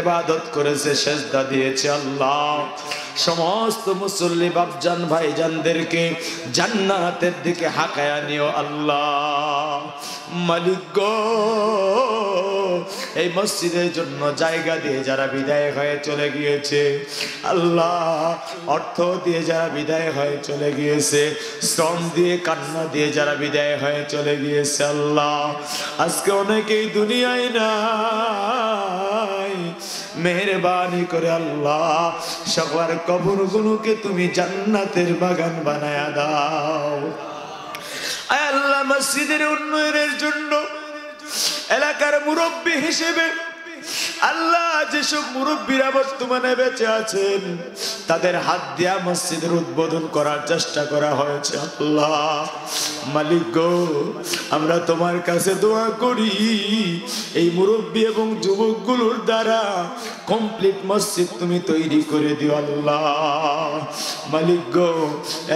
ইবাদত করেছে, সেজদা দিয়েছে, আল্লাহ সমস্ত মুসল্লি বাপজান ভাইজানদেরকে জান্নাতের দিকে হাঁকায়া নিও। আল্লাহ মালিক গো, এই মসজিদের জন্য জায়গা দিয়ে যারা বিদায় হয়ে চলে গিয়েছে, আল্লাহ অর্থ দিয়ে যারা বিদায় হয়ে চলে গিয়েছে, শ্রম দিয়ে কান্না দিয়ে যারা বিদায় হয়ে চলে গিয়েছে, আল্লাহ আজকে অনেকেই দুনিয়ায় নাই, মেহেরবানি করে আল্লাহ সবার কবরগুলোকে তুমি জান্নাতের বাগান বানায়া দাও। আয় আল্লাহ, মসজিদের উন্নয়নের জন্য এলাকার মুরব্বী হিসেবে আল্লাহ যেসব মুরব্বীরা বর্তমানে বেঁচে আছেন, তাদের হাত দিয়া মসজিদের উদ্বোধন করার চেষ্টা করা হয়েছে। আল্লাহ মালিক গো, আমরা তোমার কাছে দোয়া করি এই মুরব্বী এবং যুবকগুলোর দ্বারা কমপ্লিট মসজিদ তুমি তৈরি করে দিও। আল্লাহ মালিক গো,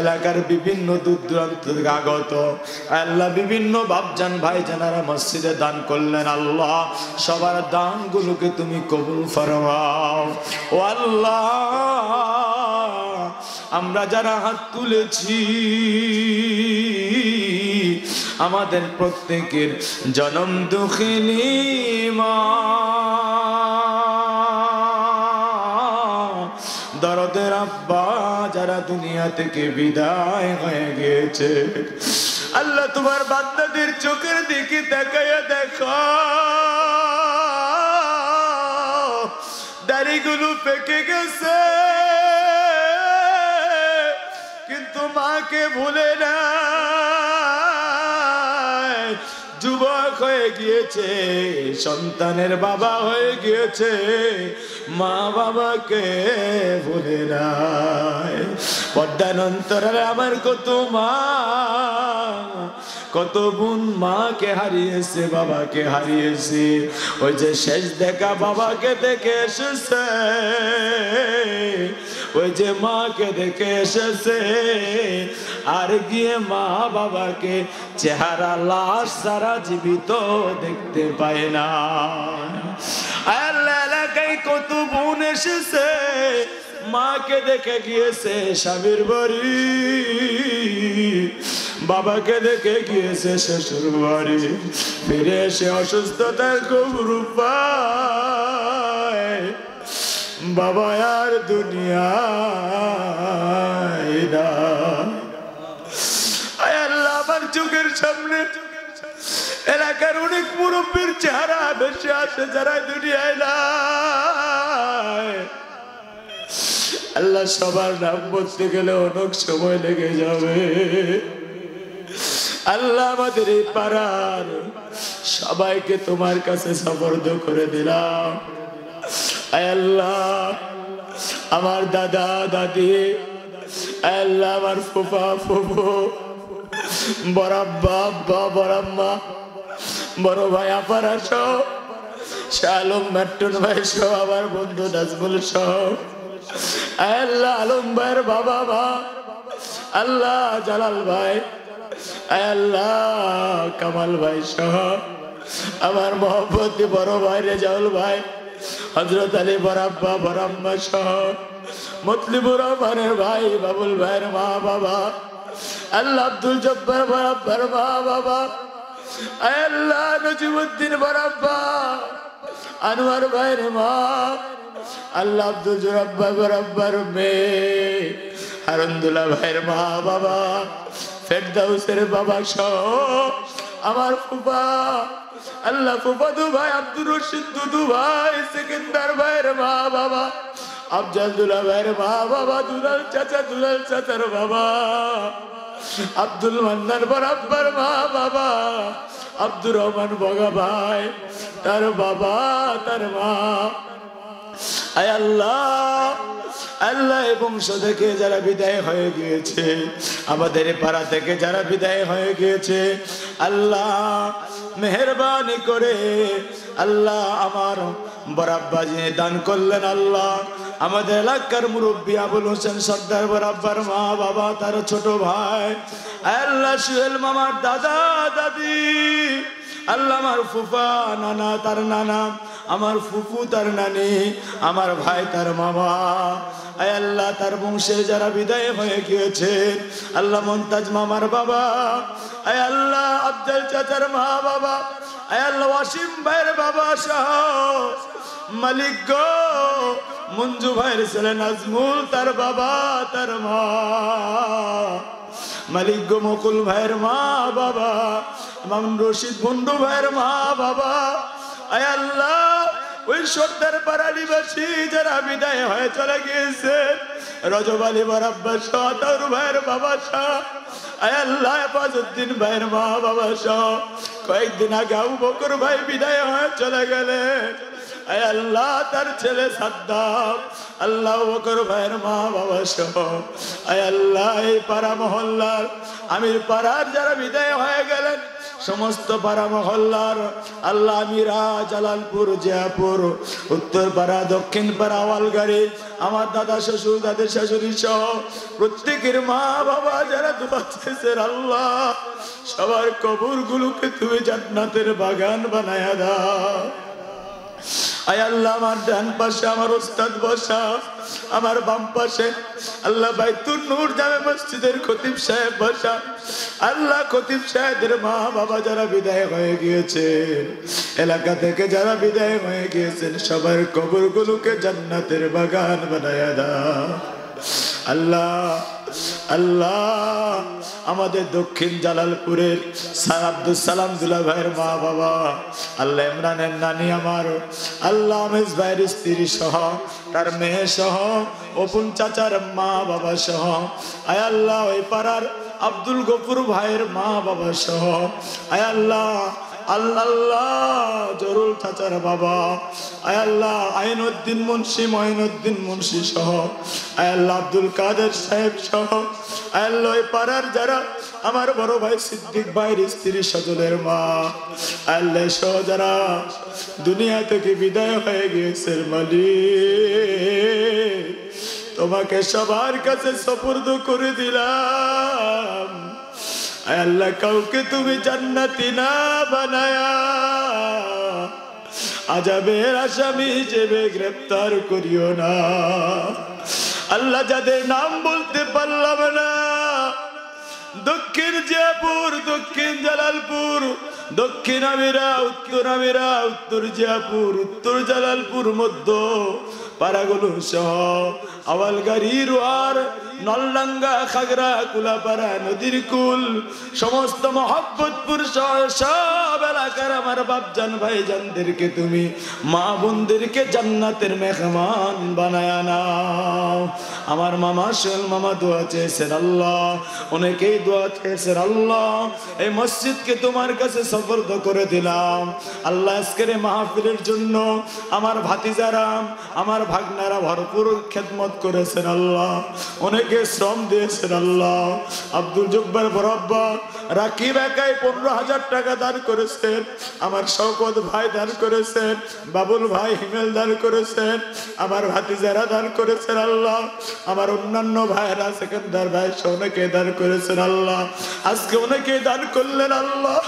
এলাকার বিভিন্ন দূর দূরান্ত থেকে আগত আল্লাহ বিভিন্ন বাপজান ভাইজানেরা মসজিদে দান করলেন, আল্লাহ সবার দানগুলোকে তুমি কবুল ফরমাও। ও আল্লাহ, আমরা যারা হাত তুলেছি আমাদের প্রত্যেকের জনম দুঃখিনী মা, দরদের আব্বা যারা দুনিয়া থেকে বিদায় হয়ে গিয়েছে, আল্লাহ তোমার বান্দাদের চোখের দিকে তাকায়া দেখো, দাড়িগুলো পেকে গেছে কিন্তু মাকে ভুলে না, যুবক হয়ে গিয়েছে, সন্তানের বাবা হয়ে গিয়েছে, মা বাবাকে ভুলে নাই। পর্দার অন্তরালে আমার কত মা কত বোন মাকে হারিয়েছে, বাবাকে হারিয়েছে, ওই যে শেষ দেখা বাবাকে দেখে এসেছে, ওই যে মাকে দেখে এসেছে, আর গিয়ে মা বাবাকে চেহারা লাশ সারা জীবিত দেখতে পায় না। আল্লাহ এলাকায় কত বোন এসেছে, মাকে দেখে গিয়েছে স্বামীর বাড়ি, বাবাকে দেখে গিয়েছে শ্বশুর বাড়ি, ফিরে এসে অসুস্থতার খবর পায়, বাবা আর দুনিয়ায় না। আয় আল্লাহ, আমার চোখের সামনে এলাকার অনেক মুরব্বীর চেহারা ভেসে আসে যারা দুনিয়ায় নাই। আল্লাহ সবার নাম বলতে গেলে অনেক সময় লেগে যাবে। আল্লাহ আমাদের এই পাড়ার সবাইকে তোমার কাছে সুপর্দ করে দিলাম। আয় আল্লাহ, আমার দাদা দাদি আল্লাহ আমার ফুফা ফুফু বড় আব্বা আব্বা বড় আম্মা বড় ভাই আপারা সহ শালম মেট্টুন ভাই সহ আমার বন্ধু নাজমুল সহ আল্লাহ আলম ভাইয়ের বাবা মা আল্লাহ জালাল ভাই আল্লাহ কামাল ভাই সহ আমার মোহাম্মতি বড় ভাই রেজাউল ভাই হযরত আলী বড় আব্বা বড় আম্মা সহ মতলিবুর রহমানের ভাই বাবুল ভাইয়ের মা বাবা আল্লাহ আব্দুল জব্বার বড় আব্বার মা বাবা আল্লাহ নজিমুদ্দিন বড় আব্বা আনোয়ার ভাইয়ের মা আল্লাহ আব্দুল জব্বার বড় আব্বার মেয়ে হারুন্দুল্লাহ ভাইয়ের মা বাবা ফেরদাউসের বাবা সহ আমার ফুফা আল্লাহ ফুফাদু ভাই আব্দুর রশিদ দুদু ভাই সেকেন্দার ভাইয়ের মা বাবা আফজালুল্লাহ ভাইয়ের মা বাবা দুলাল চাচার বাবা আব্দুল মান্নান বরাব্বার মা বাবা আব্দুর রহমান বগা ভাই তার বাবা তার মা আয় আল্লাহ আল্লাহ এই বংশ থেকে যারা বিদায় হয়ে গিয়েছে আমাদের পাড়া থেকে যারা বিদায় হয়ে গিয়েছে আল্লাহ মেহেরবানি করে আল্লাহ আমার বরাব্বা যিনি দান করলেন আল্লাহ আমাদের এলাকার মুরব্বী আবুল হোসেন সর্দার বরাব্বার মা বাবা তার ছোট ভাই আল্লাহ সুহেল মামার দাদা দাদি আল্লাহ আমার ফুফা নানা তার নানা আমার ফুফু তার নানি আমার ভাই তার মামা আয় আল্লাহ তার বংশে যারা বিদায় হয়ে গিয়েছে আল্লাহ মন্তাজ মামার বাবা আয় আল্লাহ আব্দুল চাচার মা বাবা আয় আল্লাহ ওয়াসিম ভাইয়ের বাবা সহ মালিক গো মঞ্জু ভাইয়ের ছেলে নাজমুল তার বাবা তার মা মালিক গো মুকুল ভাইয়ের মা বাবা মামুন রশিদ বন্ধু ভাইয়ের মা বাবা আয় আল্লাহ ওই সর্দার পাড়া নিবাসী যারা বিদায় হয়ে চলে গিয়েছে রজব আলী বরাব্বা সহ তার ভাইয়ের বাবা সহ আয় আল্লাহ হেফাজউদ্দিন ভাইয়ের মা বাবা সহ কয়েকদিন আগে আবু বকর ভাই বিদায় হয়ে চলে গেলেন আয় আল্লাহ তার ছেলে সাদ্দাম আল্লাহ বকর ভাইয়ের মা বাবা সহ আয় আল্লাহ এই পাড়া মহল্লার আমির পাড়ার যারা বিদায় হয়ে গেলেন সমস্ত পাড়া মহল্লার আল্লাহ আমিরা জালালপুর জিয়াপুর উত্তর পাড়া দক্ষিণ পাড়া ওয়ালগাড়ি আমার দাদা শ্বশুর দাদের শাশুড়ি সহ প্রত্যেকের মা বাবা যারা দোয়া চেয়েছেন আল্লাহ সবার কবর গুলোকে তুমি জান্নাতের বাগান বানায়া দাও আয় আল্লাহ আমার ডান পাশে আমার উস্তাদ বসা আমার বাম পাশে আল্লাহ বাইতুল নূর জামে মসজিদের খতিব সাহেব বসা আল্লাহ খতিব সাহেবের মা বাবা যারা বিদায় হয়ে গিয়েছেন এলাকা থেকে যারা বিদায় হয়ে গিয়েছেন সবার কবরগুলোকে জান্নাতের বাগান বানায়া দাও আল্লাহ আল্লাহ আমাদের দক্ষিণ জালালপুরের আব্দুল সালাম দুলা ভাইয়ের মা বাবা আল্লাহ ইমরানের নানি আমার আল্লাহ আমেজ ভাইয়ের স্ত্রী সহ তার মেয়ে সহ অপুন চাচার মা বাবা সহ আয় আল্লাহ ওই পাড়ার আব্দুল গফুর ভাইয়ের মা বাবা সহ আয় আল্লাহ আল্লাহ জরুল চাচার বাবা আয় আল্লাহ আইনউদ্দিন মুন্সি মঈনুদ্দিন মুন্সি সহ আয় আল্লাহ আব্দুল কাদের সাহেব সহ আয় আল্লাহ ওই পাড়ার যারা আমার বড় ভাই সিদ্দিক ভাইয়ের স্ত্রী সজলের মা আল্লাহ সহ যারা দুনিয়া থেকে বিদায় হয়ে গিয়েছে মালিক তোমাকে সবার কাছে সুপুর্দ করে দিলাম আল্লাহ কাউকে তুমি জান্নাতি না বানায়া আযাবের আসামি হিসেবে গ্রেফতার করিও না আল্লাহ যাদের নাম বলতে পারলাম না দক্ষিণ জিয়াপুর দক্ষিণ জালালপুর দক্ষিণ আমিরা উত্তর জিয়াপুর উত্তর জালালপুর মধ্য পাড়াগুলো সহ আওয়ালগাড়ি রোয়ার নলডাঙ্গা খাগড়া কুলাপাড়া নদীর কুল সমস্ত মহব্বতপুর সব এলাকার আমার বাপজান ভাইজানদেরকে তুমি মা বোনদেরকে জান্নাতের মেহমান বানায়া নাও আমার মামা সোহেল মামা দোয়া চেয়েছেন আল্লাহ অনেকেই দোয়া চেয়েছেন আল্লাহ এই মসজিদকে তোমার কাছে সুপুর্দ করে দিলাম আল্লাহ আজকের মাহফিলের জন্য আমার ভাতিজারা আমার ভাগনারা ভরপুর খেদমত করেছেন আল্লাহ, অনেকে শ্রম দিয়েছেন আল্লাহ। আব্দুল জব্বার বরাব্বা রাকিব একাই 15,000 টাকা দান করেছেন, আমার শওকত ভাই দান করেছেন, বাবুল ভাই হিমেল দান করেছেন, আমার ভাতিজারা দান করেছেন আল্লাহ, আমার অন্যান্য ভাইরা সেকেন্দার ভাই অনেকে দান করেছেন আল্লাহ, আজকে অনেকে দান করলেন আল্লাহ।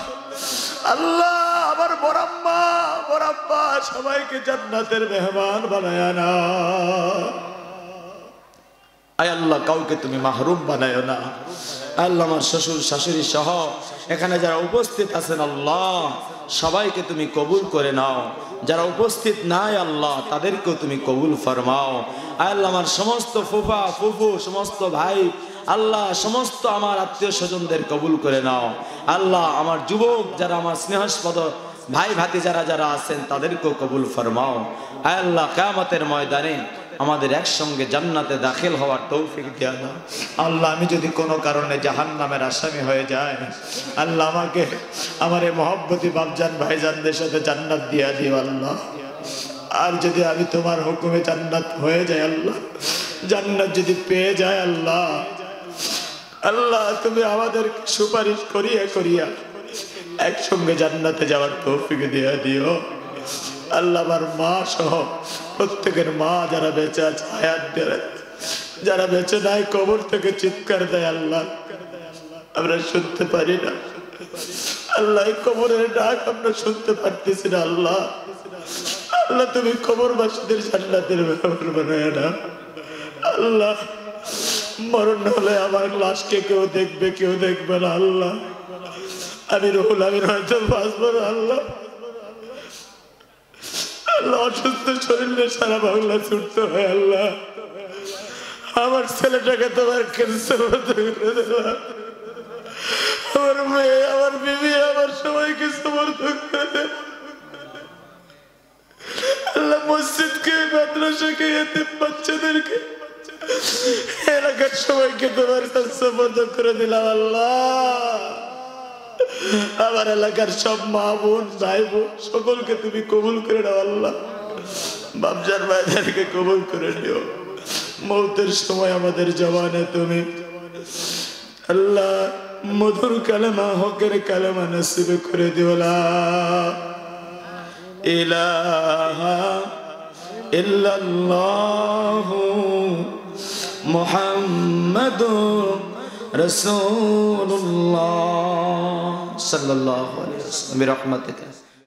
আল্লাহ আমার বড়াম্মা বড়াব্বা সবাইকে জান্নাতের মেহমান বানায় না আয় আল্লাহ, কাউকে তুমি মাহরুম বানায় না আল্লাহ। আমার শ্বশুর শাশুড়ি সহ এখানে যারা উপস্থিত আছেন আল্লাহ, সবাইকে তুমি কবুল করে নাও। যারা উপস্থিত নাই আল্লাহ, তাদেরকেও তুমি কবুল ফরমাও আয় আল্লাহ। আমার সমস্ত ফুফা ফুফু, সমস্ত ভাই আল্লাহ, সমস্ত আমার আত্মীয় স্বজনদের কবুল করে নাও আল্লাহ। আমার যুবক যারা, আমার স্নেহাস্পদ ভাই ভাতি যারা যারা আছেন, তাদেরকেও কবুল ফরমাও আয় আল্লাহ। কিয়ামতের ময়দানে আমাদের একসঙ্গে জান্নাতে দাখিল হওয়ার তৌফিক দিয়া দাও আল্লাহ। আমি যদি কোনো কারণে জাহান্নামের আসামি হয়ে যায় আল্লাহ, আমাকে আমার এই মহব্বতী বাপজান ভাইজানদের সাথে জান্নাত দিয়া দিও আল্লাহ। আর যদি আমি তোমার হুকুমে জান্নাত হয়ে যায় আল্লাহ, জান্নাত যদি পেয়ে যায় আল্লাহ, আল্লাহ তুমি আমাদের সুপারিশ করিয়া করিয়া একসঙ্গে জান্নাতে যাওয়ার তৌফিক দিয়া দিও আল্লাহ। আমার মা সহ প্রত্যেকের মা যারা বেঁচে আছে হায়াত দেয়, যারা বেঁচে নাই কবর থেকে চিৎকার দেয় আল্লাহ, আমরা শুনতে পারি না আল্লাহ, কবরের ডাক আমরা শুনতে পারতেছি না আল্লাহ। আল্লাহ তুমি কবরবাসীদের জান্নাতের মেহমান বানায় না আল্লাহ। মরণ হলে আমার লাশকে কেউ দেখবে কেউ দেখবে না আল্লাহ। আমি রুহুল আমিন হয়তো বাঁচবো না আল্লাহ। আল্লাহ অসুস্থ শরীরে সারা বাংলা ছুটতে হয় আল্লাহ। আমার ছেলেটাকে তোমার ক্যান্সার আমার মেয়ে, আমার বিবি, আমার সবাইকে সমর্থন করে আল্লাহ। মসজিদকে, মাদ্রাসাকে, এতিম বাচ্চাদেরকে, এলাকার সবাইকে তোমার কাছে সমর্থন করে দিলাম আল্লাহ। আমার এলাকার সব মা বোন ভাই বোন সকলকে তুমি কবুল করে নাও আল্লাহ। বাপজান ভাইদেরকে কবুল করে নিও। মৌতের সময় আমাদের জবানে তুমি আল্লাহ মধুর কালেমা, হকের কালেমা নসিব করে দিও। লা ইলাহা ইল্লাল্লাহু মুহাম্মাদুর রাসূলুল্লাহ সাল্লাল্লাহু আলাইহি ওয়াসাল্লাম বিরহমাতিকা।